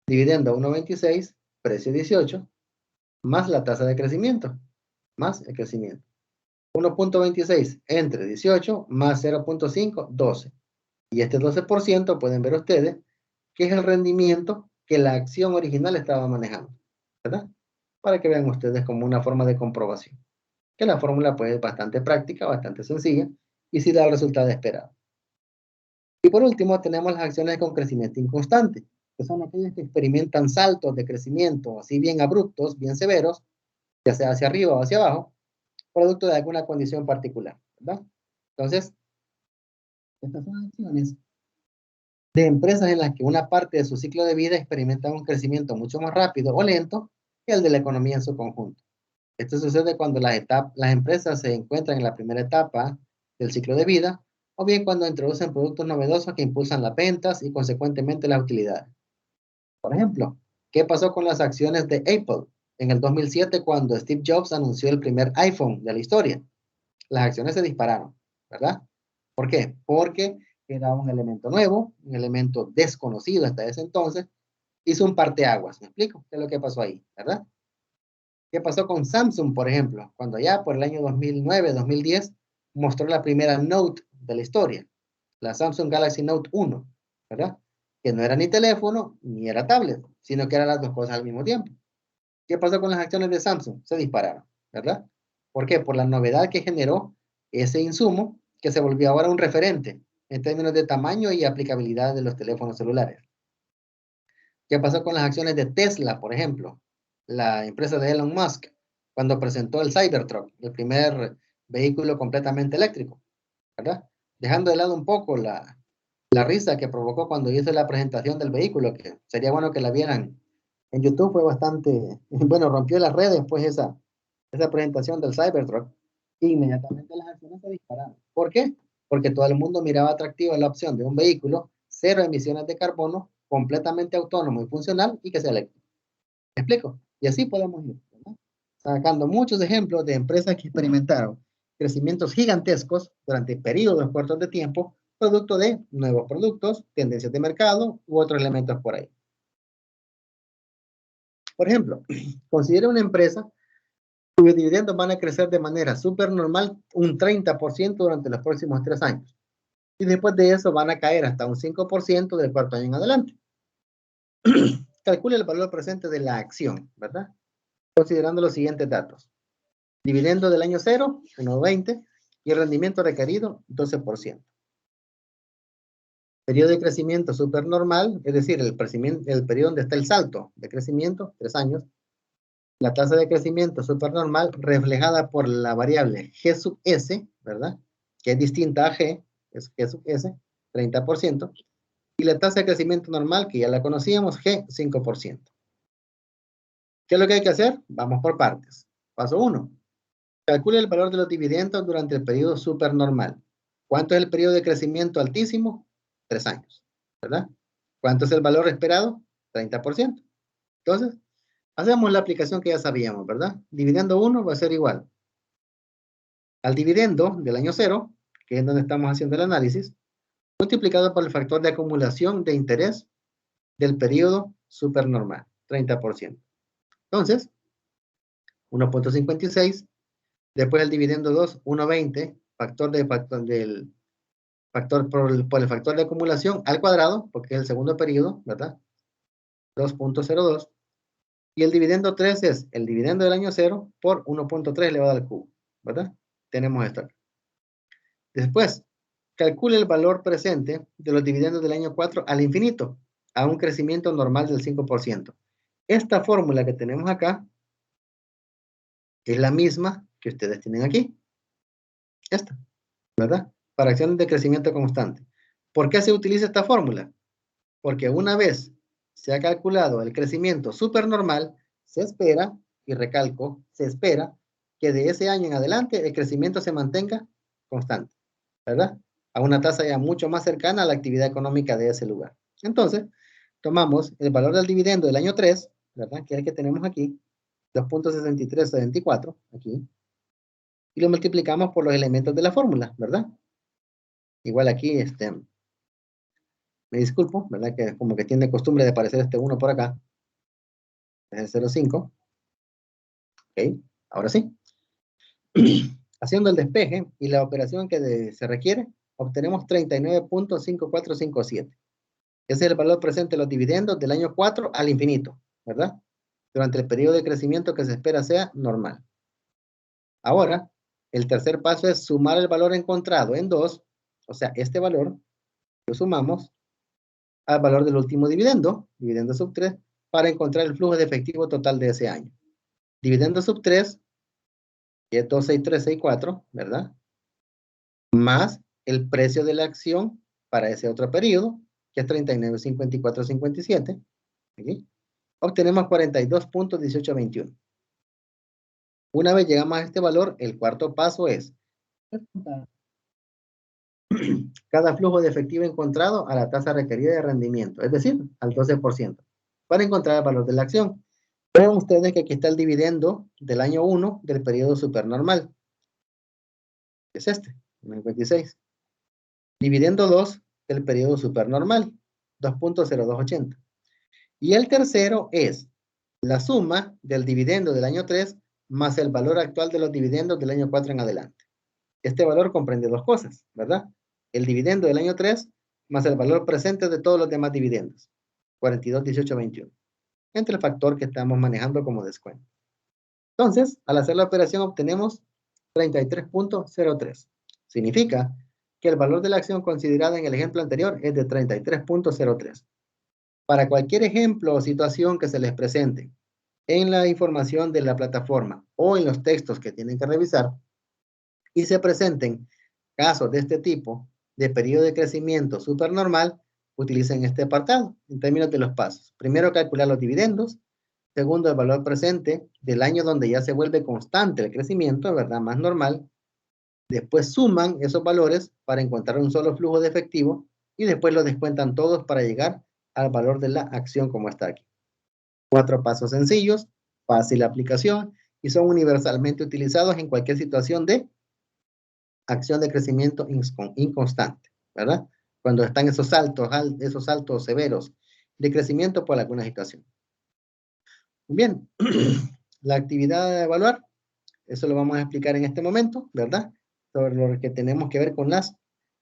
dividendo 1.26, precio 18, más la tasa de crecimiento, más el crecimiento. 1.26 entre 18 más 0.5, 12. Y este 12% pueden ver ustedes que es el rendimiento que la acción original estaba manejando, ¿verdad? Para que vean ustedes como una forma de comprobación. Que la fórmula pues es bastante práctica, bastante sencilla y sí da el resultado esperado. Y por último tenemos las acciones con crecimiento inconstante, que son aquellas que experimentan saltos de crecimiento así bien abruptos, bien severos, ya sea hacia arriba o hacia abajo, producto de alguna condición particular, ¿verdad? Entonces, estas son acciones de empresas en las que una parte de su ciclo de vida experimenta un crecimiento mucho más rápido o lento que el de la economía en su conjunto. Esto sucede cuando las empresas se encuentran en la primera etapa del ciclo de vida, o bien cuando introducen productos novedosos que impulsan las ventas y consecuentemente las utilidades. Por ejemplo, ¿qué pasó con las acciones de Apple en el 2007 cuando Steve Jobs anunció el primer iPhone de la historia? Las acciones se dispararon, ¿verdad? ¿Por qué? Porque era un elemento nuevo, un elemento desconocido hasta ese entonces, hizo un parteaguas, ¿me explico? ¿Qué es lo que pasó ahí, verdad? ¿Qué pasó con Samsung, por ejemplo? Cuando ya por el año 2009, 2010, mostró la primera Note de la historia, la Samsung Galaxy Note 1, ¿verdad? Que no era ni teléfono ni era tablet, sino que eran las dos cosas al mismo tiempo. ¿Qué pasó con las acciones de Samsung? Se dispararon, ¿verdad? ¿Por qué? Por la novedad que generó ese insumo que se volvió ahora un referente en términos de tamaño y aplicabilidad de los teléfonos celulares. ¿Qué pasó con las acciones de Tesla, por ejemplo? La empresa de Elon Musk, cuando presentó el Cybertruck, el primer vehículo completamente eléctrico, ¿verdad? Dejando de lado un poco la risa que provocó cuando hizo la presentación del vehículo, que sería bueno que la vieran en YouTube, fue bastante, bueno, rompió las redes pues esa presentación del Cybertruck, e inmediatamente las acciones se dispararon. ¿Por qué? Porque todo el mundo miraba atractiva la opción de un vehículo, cero emisiones de carbono, completamente autónomo y funcional y que sea eléctrico. ¿Me explico? Y así podemos ir, ¿verdad? Sacando muchos ejemplos de empresas que experimentaron crecimientos gigantescos durante periodos cortos de tiempo, producto de nuevos productos, tendencias de mercado u otros elementos por ahí. Por ejemplo, considera una empresa cuyos dividendos van a crecer de manera súper normal un 30% durante los próximos 3 años. Y después de eso van a caer hasta un 5% del cuarto año en adelante. Calcule el valor presente de la acción, ¿verdad? Considerando los siguientes datos. Dividendo del año 0, 1.20, y el rendimiento requerido, 12%. Periodo de crecimiento supernormal, es decir, el periodo donde está el salto de crecimiento, 3 años. La tasa de crecimiento supernormal reflejada por la variable G sub S, ¿verdad? Que es distinta a G, es G sub S, 30%. Y la tasa de crecimiento normal, que ya la conocíamos, G, 5%. ¿Qué es lo que hay que hacer? Vamos por partes. Paso 1. Calcule el valor de los dividendos durante el periodo supernormal. ¿Cuánto es el periodo de crecimiento altísimo? 3 años, ¿verdad? ¿Cuánto es el valor esperado? 30%. Entonces, hacemos la aplicación que ya sabíamos, ¿verdad? Dividendo 1 va a ser igual al dividendo del año 0, que es donde estamos haciendo el análisis, multiplicado por el factor de acumulación de interés del periodo supernormal, 30%. Entonces, 1.56, después el dividendo 2, 1.20, factor por el factor de acumulación al cuadrado, porque es el segundo periodo, ¿verdad? 2.02. Y el dividendo 3 es el dividendo del año 0 por 1.3 elevado al cubo, ¿verdad? Tenemos esto. Después, calcule el valor presente de los dividendos del año 4 al infinito, a un crecimiento normal del 5%. Esta fórmula que tenemos acá es la misma que ustedes tienen aquí. Esta, ¿verdad? Para acciones de crecimiento constante. ¿Por qué se utiliza esta fórmula? Porque una vez se ha calculado el crecimiento supernormal, se espera, y recalco, se espera que de ese año en adelante el crecimiento se mantenga constante, ¿verdad? A una tasa ya mucho más cercana a la actividad económica de ese lugar. Entonces, tomamos el valor del dividendo del año 3, ¿verdad? Que es el que tenemos aquí, 2.6374, aquí, y lo multiplicamos por los elementos de la fórmula, ¿verdad? Igual aquí, me disculpo, ¿verdad? Que como que tiene costumbre de aparecer este 1 por acá. Es el 0.5. Ok, ahora sí. Haciendo el despeje y la operación que se requiere, obtenemos 39.5457. Ese es el valor presente de los dividendos del año 4 al infinito, ¿verdad? Durante el periodo de crecimiento que se espera sea normal. Ahora, el tercer paso es sumar el valor encontrado en 2, o sea, este valor, lo sumamos al valor del último dividendo, dividendo sub 3, para encontrar el flujo de efectivo total de ese año. Dividendo sub 3, que es 26364, ¿verdad? Más el precio de la acción para ese otro periodo, que es 39.5457. ¿Sí? Obtenemos 42.1821. Una vez llegamos a este valor, el cuarto paso es cada flujo de efectivo encontrado a la tasa requerida de rendimiento, es decir, al 12%, para encontrar el valor de la acción. Vean ustedes que aquí está el dividendo del año 1 del periodo supernormal. Es este, 56. Dividendo 2 del periodo supernormal, 2.0280. Y el tercero es la suma del dividendo del año 3 más el valor actual de los dividendos del año 4 en adelante. Este valor comprende dos cosas, ¿verdad? El dividendo del año 3 más el valor presente de todos los demás dividendos, 42.1821, entre el factor que estamos manejando como descuento. Entonces, al hacer la operación obtenemos 33.03. Significa que el valor de la acción considerada en el ejemplo anterior es de 33.03. Para cualquier ejemplo o situación que se les presente en la información de la plataforma o en los textos que tienen que revisar y se presenten casos de este tipo de periodo de crecimiento supernormal, utilicen este apartado en términos de los pasos. Primero, calcular los dividendos. Segundo, el valor presente del año donde ya se vuelve constante el crecimiento, ¿verdad? Más normal. Después suman esos valores para encontrar un solo flujo de efectivo y después los descuentan todos para llegar al valor de la acción como está aquí. 4 pasos sencillos, fácil aplicación y son universalmente utilizados en cualquier situación de acción de crecimiento inconstante, ¿verdad? Cuando están esos saltos severos de crecimiento por alguna situación. Bien, la actividad de evaluar, eso lo vamos a explicar en este momento, ¿verdad? Sobre lo que tenemos que ver con las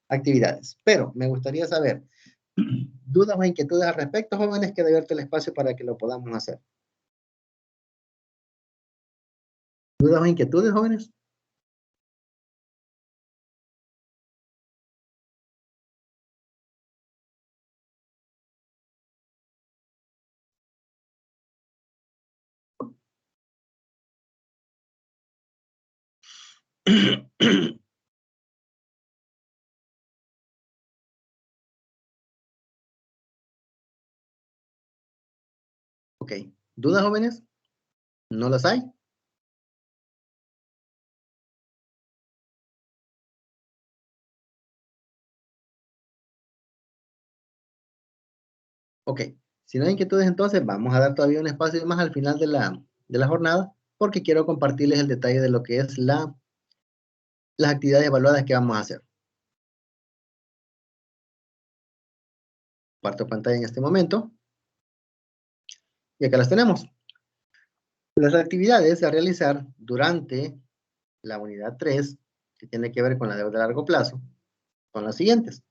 actividades. Pero me gustaría saber, dudas o inquietudes al respecto, jóvenes, que abierto el espacio para que lo podamos hacer. ¿Dudas o inquietudes, jóvenes? Ok. ¿Dudas, jóvenes? ¿No las hay? Ok. Si no hay inquietudes, entonces vamos a dar todavía un espacio más al final de la jornada, porque quiero compartirles el detalle de lo que es las actividades evaluadas que vamos a hacer. Comparto pantalla en este momento. Y acá las tenemos. Las actividades a realizar durante la unidad 3, que tiene que ver con la deuda a largo plazo, son las siguientes.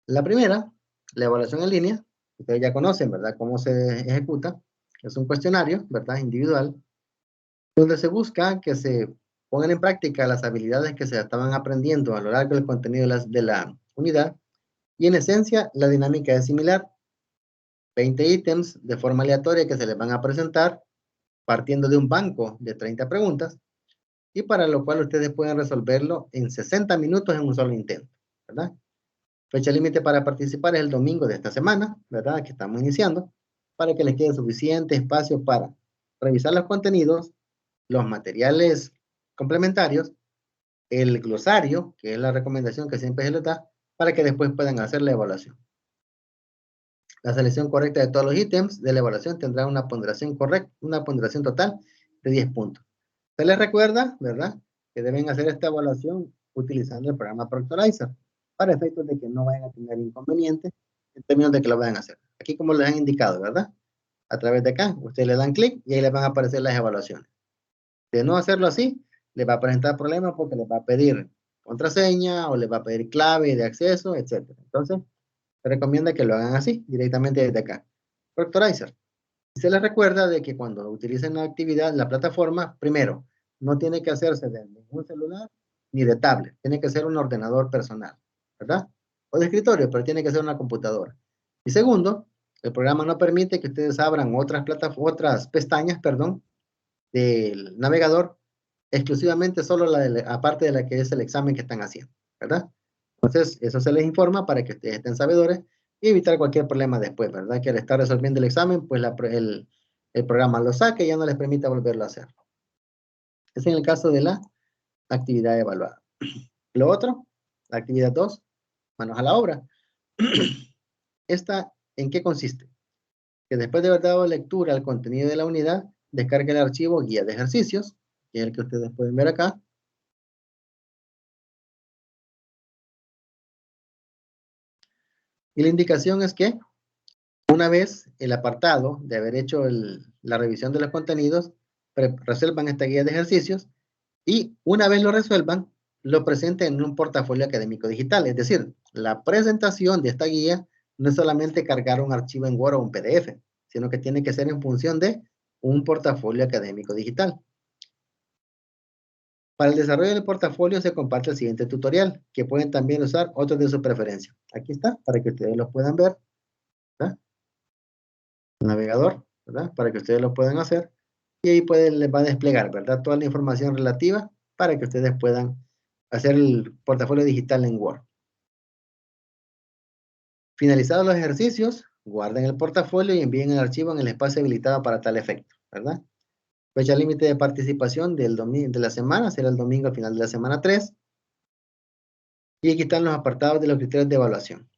La primera, la evaluación en línea. Ustedes ya conocen, ¿verdad?, cómo se ejecuta. Es un cuestionario, ¿verdad?, individual, donde se busca que se pongan en práctica las habilidades que se estaban aprendiendo a lo largo del contenido de la unidad. Y en esencia, la dinámica es similar. 20 ítems de forma aleatoria que se les van a presentar partiendo de un banco de 30 preguntas y para lo cual ustedes pueden resolverlo en 60 minutos en un solo intento, ¿verdad? Fecha límite para participar es el domingo de esta semana, ¿verdad? Que estamos iniciando, para que les quede suficiente espacio para revisar los contenidos, los materiales complementarios, el glosario, que es la recomendación que siempre se les da, para que después puedan hacer la evaluación. La selección correcta de todos los ítems de la evaluación tendrá una ponderación correcta, una ponderación total de 10 puntos. Se les recuerda, ¿verdad?, que deben hacer esta evaluación utilizando el programa Proctorizer para efectos de que no vayan a tener inconvenientes en términos de que lo vayan a hacer. Aquí como les han indicado, ¿verdad? A través de acá, ustedes le dan clic y ahí les van a aparecer las evaluaciones. De no hacerlo así, les va a presentar problemas porque les va a pedir contraseña o les va a pedir clave de acceso, etc. Entonces, se recomienda que lo hagan así, directamente desde acá. Proctorizer. Se les recuerda de que cuando utilicen la actividad, la plataforma, primero, no tiene que hacerse de ningún celular ni de tablet. Tiene que ser un ordenador personal, ¿verdad? O de escritorio, pero tiene que ser una computadora. Y segundo, el programa no permite que ustedes abran otras pestañas, perdón, del navegador, exclusivamente solo aparte de la que es el examen que están haciendo, ¿verdad? Entonces, eso se les informa para que ustedes estén sabedores y evitar cualquier problema después, ¿verdad? Que al estar resolviendo el examen, pues el programa lo saque y ya no les permita volverlo a hacer. Es en el caso de la actividad evaluada. Lo otro, la actividad 2, manos a la obra. ¿Esta en qué consiste? Que después de haber dado lectura al contenido de la unidad, descargue el archivo guía de ejercicios, que es el que ustedes pueden ver acá. Y la indicación es que una vez el apartado de haber hecho la revisión de los contenidos, resuelvan esta guía de ejercicios y una vez lo resuelvan, lo presenten en un portafolio académico digital. Es decir, la presentación de esta guía no es solamente cargar un archivo en Word o un PDF, sino que tiene que ser en función de un portafolio académico digital. Para el desarrollo del portafolio se comparte el siguiente tutorial, que pueden también usar otros de su preferencia. Aquí está, para que ustedes lo puedan ver, ¿verdad? El navegador, ¿verdad? Para que ustedes lo puedan hacer. Y ahí les va a desplegar, ¿verdad? Toda la información relativa para que ustedes puedan hacer el portafolio digital en Word. Finalizados los ejercicios, guarden el portafolio y envíen el archivo en el espacio habilitado para tal efecto, ¿verdad? Fecha límite de participación de la semana será el domingo al final de la semana 3. Y aquí están los apartados de los criterios de evaluación.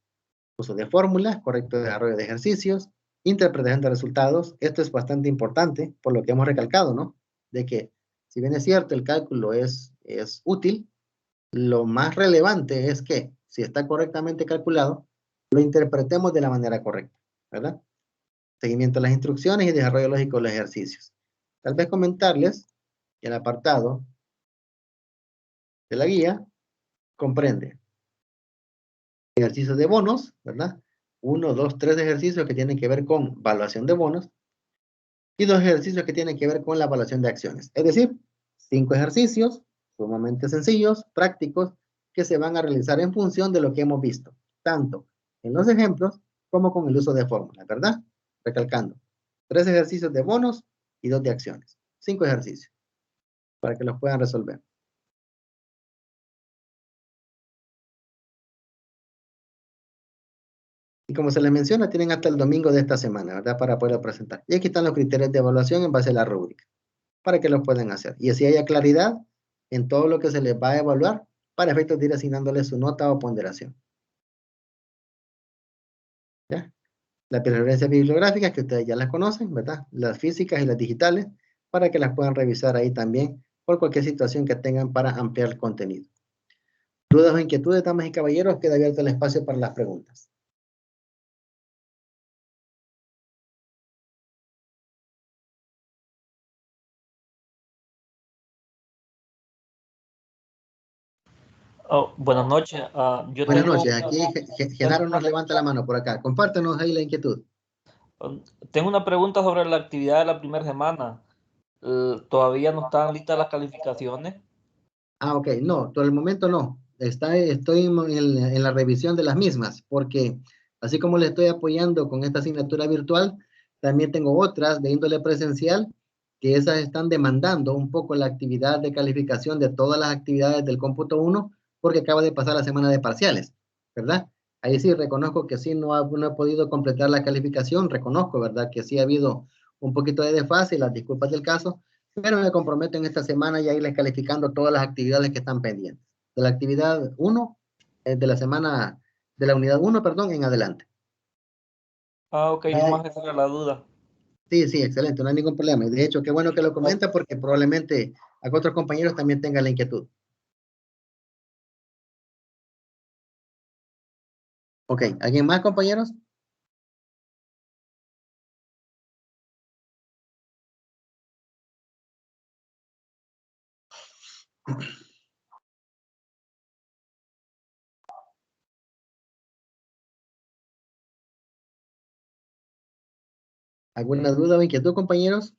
Uso de fórmulas, correcto desarrollo de ejercicios, interpretación de resultados. Esto es bastante importante por lo que hemos recalcado, ¿no? De que, si bien es cierto, el cálculo es útil, lo más relevante es que, si está correctamente calculado, lo interpretemos de la manera correcta, ¿verdad? Seguimiento de las instrucciones y desarrollo lógico de los ejercicios. Tal vez comentarles que el apartado de la guía comprende ejercicios de bonos, ¿verdad? 1, 2, 3 ejercicios que tienen que ver con evaluación de bonos y 2 ejercicios que tienen que ver con la evaluación de acciones. Es decir, 5 ejercicios sumamente sencillos, prácticos, que se van a realizar en función de lo que hemos visto, tanto en los ejemplos como con el uso de fórmulas, ¿verdad? Recalcando, 3 ejercicios de bonos y 2 de acciones. 5 ejercicios para que los puedan resolver. Y como se les menciona, tienen hasta el domingo de esta semana, ¿verdad? Para poder presentar. Y aquí están los criterios de evaluación en base a la rúbrica, para que los puedan hacer. Y así haya claridad en todo lo que se les va a evaluar, para efectos de ir asignándoles su nota o ponderación. ¿Ya? Las preferencias bibliográficas, que ustedes ya las conocen, ¿verdad? Las físicas y las digitales, para que las puedan revisar ahí también, por cualquier situación que tengan para ampliar el contenido. Dudas o inquietudes, damas y caballeros, queda abierto el espacio para las preguntas. Oh, buenas noches. Buenas noches. Aquí Genaro nos levanta la mano por acá. Compártenos ahí la inquietud. Tengo una pregunta sobre la actividad de la primera semana. Todavía no están listas las calificaciones. Ah, ok, no, por el momento no. Estoy en la revisión de las mismas, porque así como le estoy apoyando con esta asignatura virtual, también tengo otras de índole presencial, que esas están demandando un poco la actividad de calificación de todas las actividades del cómputo 1, porque acaba de pasar la semana de parciales, ¿verdad? Ahí sí reconozco que sí no he podido completar la calificación, reconozco, ¿verdad? Que sí ha habido un poquito de desfase, las disculpas del caso, pero me comprometo en esta semana ya irles calificando todas las actividades que están pendientes. De la actividad 1, de la semana, de la unidad 1, perdón, en adelante. Ah, ok, Ay, nomás esa era la duda. sí, sí, excelente, no hay ningún problema. Y de hecho, qué bueno que lo comenta porque probablemente a otros compañeros también tengan la inquietud. Ok, ¿alguien más, compañeros? ¿Alguna duda o inquietud, compañeros?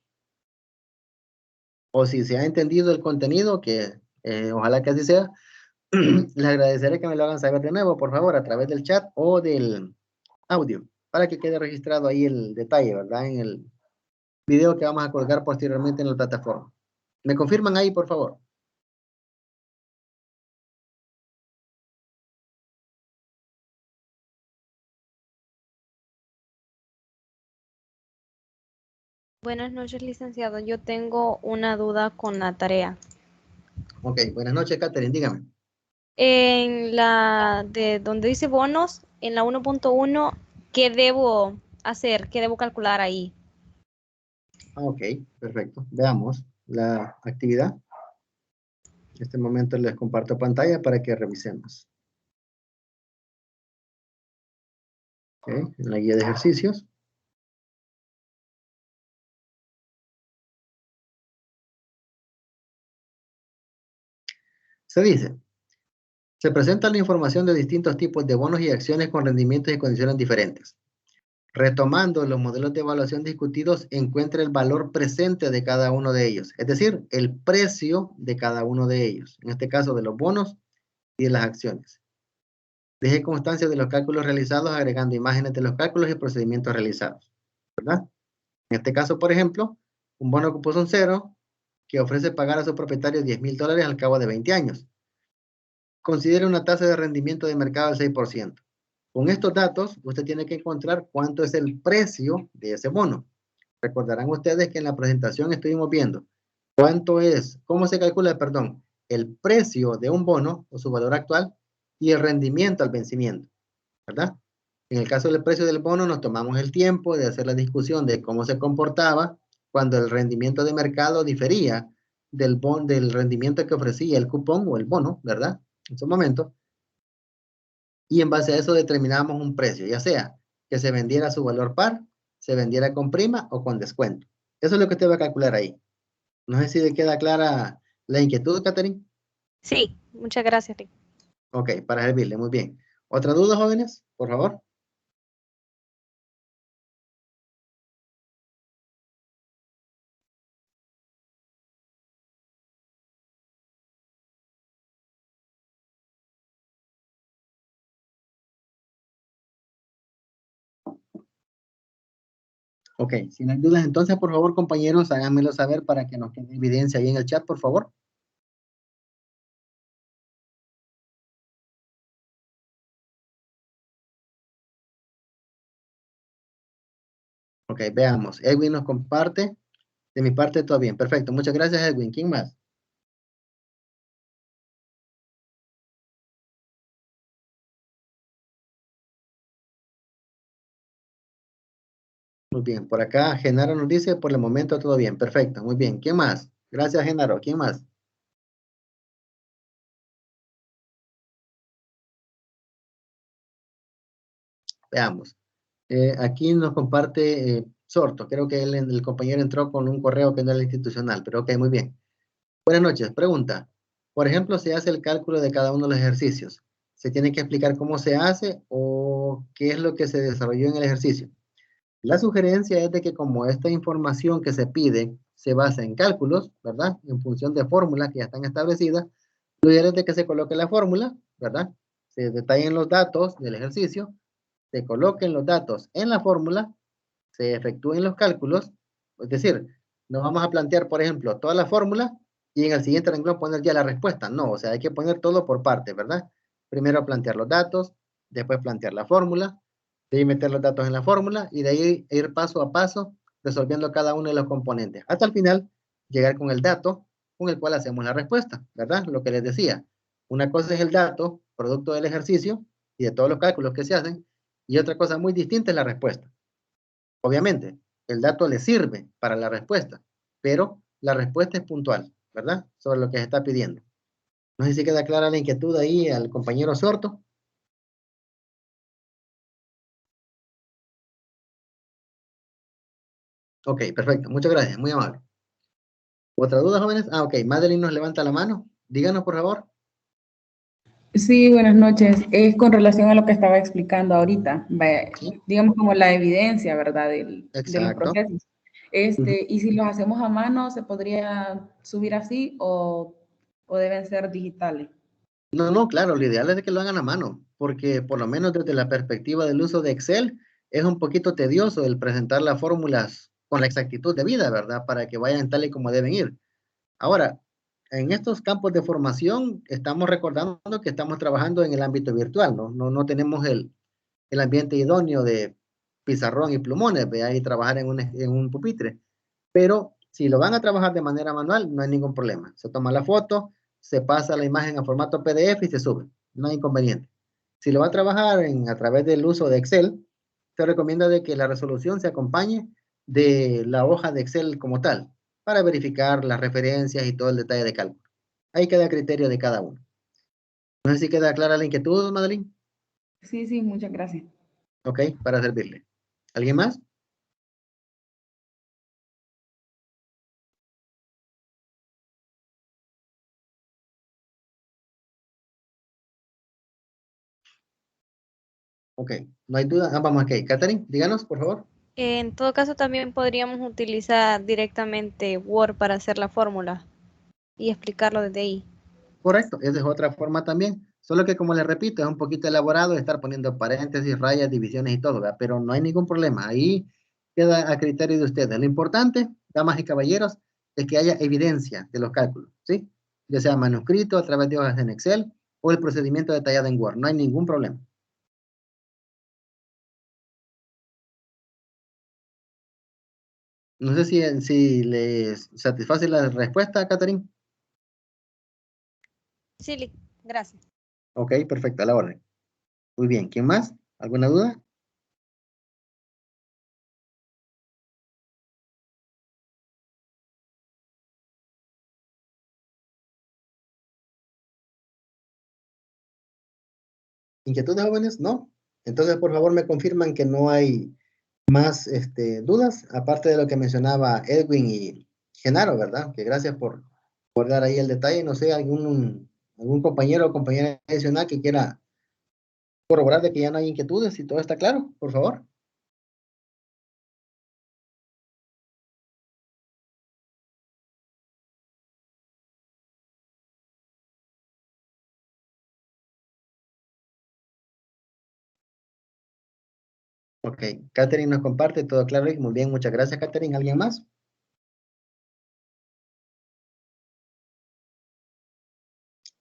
O si se ha entendido el contenido, que ojalá que así sea, les agradeceré que me lo hagan saber de nuevo, por favor, a través del chat o del audio, para que quede registrado ahí el detalle, ¿verdad? En el video que vamos a colgar posteriormente en la plataforma. ¿Me confirman ahí, por favor? Buenas noches, licenciado. Yo tengo una duda con la tarea. Ok, buenas noches, Catherine, dígame. En la de donde dice bonos, en la 1.1, ¿qué debo hacer? ¿Qué debo calcular ahí? Ok, perfecto. Veamos la actividad. En este momento les comparto pantalla para que revisemos. Ok, en la guía de ejercicios. Se dice, se presenta la información de distintos tipos de bonos y acciones con rendimientos y condiciones diferentes. Retomando los modelos de evaluación discutidos, encuentra el valor presente de cada uno de ellos, es decir, el precio de cada uno de ellos, en este caso de los bonos y de las acciones. Deje constancia de los cálculos realizados agregando imágenes de los cálculos y procedimientos realizados, ¿verdad? En este caso, por ejemplo, un bono que puso un cero que ofrece pagar a su propietario $10,000 al cabo de 20 años. Considere una tasa de rendimiento de mercado del 6%. Con estos datos, usted tiene que encontrar cuánto es el precio de ese bono. Recordarán ustedes que en la presentación estuvimos viendo cómo se calcula, perdón, el precio de un bono o su valor actual y el rendimiento al vencimiento, ¿verdad? En el caso del precio del bono, nos tomamos el tiempo de hacer la discusión de cómo se comportaba cuando el rendimiento de mercado difería del rendimiento que ofrecía el cupón o el bono, ¿verdad? En su momento. Y en base a eso determinamos un precio, ya sea que se vendiera a su valor par, se vendiera con prima o con descuento. Eso es lo que usted va a calcular ahí. No sé si le queda clara la inquietud, Catherine. Sí, muchas gracias, Rick. Ok, para servirle, muy bien. ¿Otra duda, jóvenes? Por favor. Ok, si no hay dudas, entonces, por favor, compañeros, háganmelo saber para que nos quede evidencia ahí en el chat, por favor. Ok, veamos. Edwin nos comparte. De mi parte, todo bien. Perfecto. Muchas gracias, Edwin. ¿Quién más? Muy bien. Por acá, Genaro nos dice, por el momento todo bien. Perfecto. Muy bien. ¿Quién más? Gracias, Genaro. ¿Quién más? Veamos. Aquí nos comparte Sorto. Creo que el compañero entró con un correo que no era institucional, pero ok, muy bien. Buenas noches. Pregunta. Por ejemplo, se hace el cálculo de cada uno de los ejercicios. ¿Se tiene que explicar cómo se hace o qué es lo que se desarrolló en el ejercicio? La sugerencia es de que como esta información que se pide se basa en cálculos, ¿verdad? En función de fórmulas que ya están establecidas, Lo ideal es de que se coloque la fórmula, ¿verdad? Se detallen los datos del ejercicio, se coloquen los datos en la fórmula, se efectúen los cálculos, es decir, no vamos a plantear, por ejemplo, toda la fórmula y en el siguiente renglón poner ya la respuesta. No, o sea, hay que poner todo por partes, ¿verdad? Primero plantear los datos, después plantear la fórmula, de ahí meter los datos en la fórmula y de ahí ir paso a paso resolviendo cada uno de los componentes. Hasta el final, llegar con el dato con el cual hacemos la respuesta, ¿verdad? Lo que les decía. Una cosa es el dato, producto del ejercicio y de todos los cálculos que se hacen, y otra cosa muy distinta es la respuesta. Obviamente, el dato le sirve para la respuesta, pero la respuesta es puntual, ¿verdad? Sobre lo que se está pidiendo. No sé si queda clara la inquietud ahí al compañero Sorto. Ok, perfecto. Muchas gracias. Muy amable. ¿Otra duda, jóvenes? Ah, ok. Madeline nos levanta la mano. Díganos, por favor. Sí, buenas noches. Es con relación a lo que estaba explicando ahorita, Sí. digamos como la evidencia, ¿verdad? De los Exacto. procesos. Y si los hacemos a mano, ¿se podría subir así o deben ser digitales? No, no, claro, lo ideal es de que lo hagan a mano, porque por lo menos desde la perspectiva del uso de Excel, es un poquito tedioso el presentar las fórmulas con la exactitud debida, ¿verdad? Para que vayan tal y como deben ir. Ahora, en estos campos de formación, estamos recordando que estamos trabajando en el ámbito virtual, ¿no? No tenemos el ambiente idóneo de pizarrón y plumones, ¿ve? Y trabajar en un pupitre. Pero si lo van a trabajar de manera manual, no hay ningún problema. Se toma la foto, se pasa la imagen a formato PDF y se sube. No hay inconveniente. Si lo va a trabajar a través del uso de Excel, se recomienda de que la resolución se acompañe de la hoja de Excel como tal, para verificar las referencias y todo el detalle de cálculo. Ahí queda a criterio de cada uno. No sé si queda clara la inquietud, Madeline. Sí, sí, muchas gracias. Ok, para servirle. ¿Alguien más? Ok, no hay duda. Ah, vamos, ok. Catherine, díganos, por favor. En todo caso, también podríamos utilizar directamente Word para hacer la fórmula y explicarlo desde ahí. Correcto, esa es otra forma también. Solo que, como les repito, es un poquito elaborado estar poniendo paréntesis, rayas, divisiones y todo, ¿verdad? Pero no hay ningún problema. Ahí queda a criterio de ustedes. Lo importante, damas y caballeros, es que haya evidencia de los cálculos, ¿sí? Ya sea manuscrito, a través de hojas en Excel o el procedimiento detallado en Word. No hay ningún problema. No sé si les satisface la respuesta, Catherine. Sí, gracias. Ok, perfecto, a la orden. Muy bien, ¿quién más? ¿Alguna duda? ¿Inquietudes, jóvenes? ¿No? Entonces, por favor, me confirman que no hay más dudas, aparte de lo que mencionaba Edwin y Genaro, ¿verdad? Que gracias por dar ahí el detalle. No sé, algún compañero o compañera adicional que quiera corroborar de que ya no hay inquietudes y todo está claro, por favor. Ok, Catherine nos comparte todo claro y muy bien, muchas gracias, Catherine. ¿Alguien más?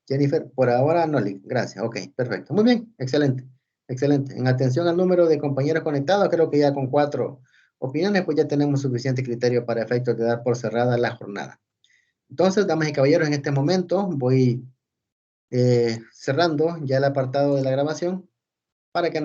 Jennifer, por ahora no, gracias. Ok, perfecto. Muy bien, excelente, excelente. En atención al número de compañeros conectados, creo que ya con 4 opiniones, pues ya tenemos suficiente criterio para efectos de dar por cerrada la jornada. Entonces, damas y caballeros, en este momento voy cerrando ya el apartado de la grabación para que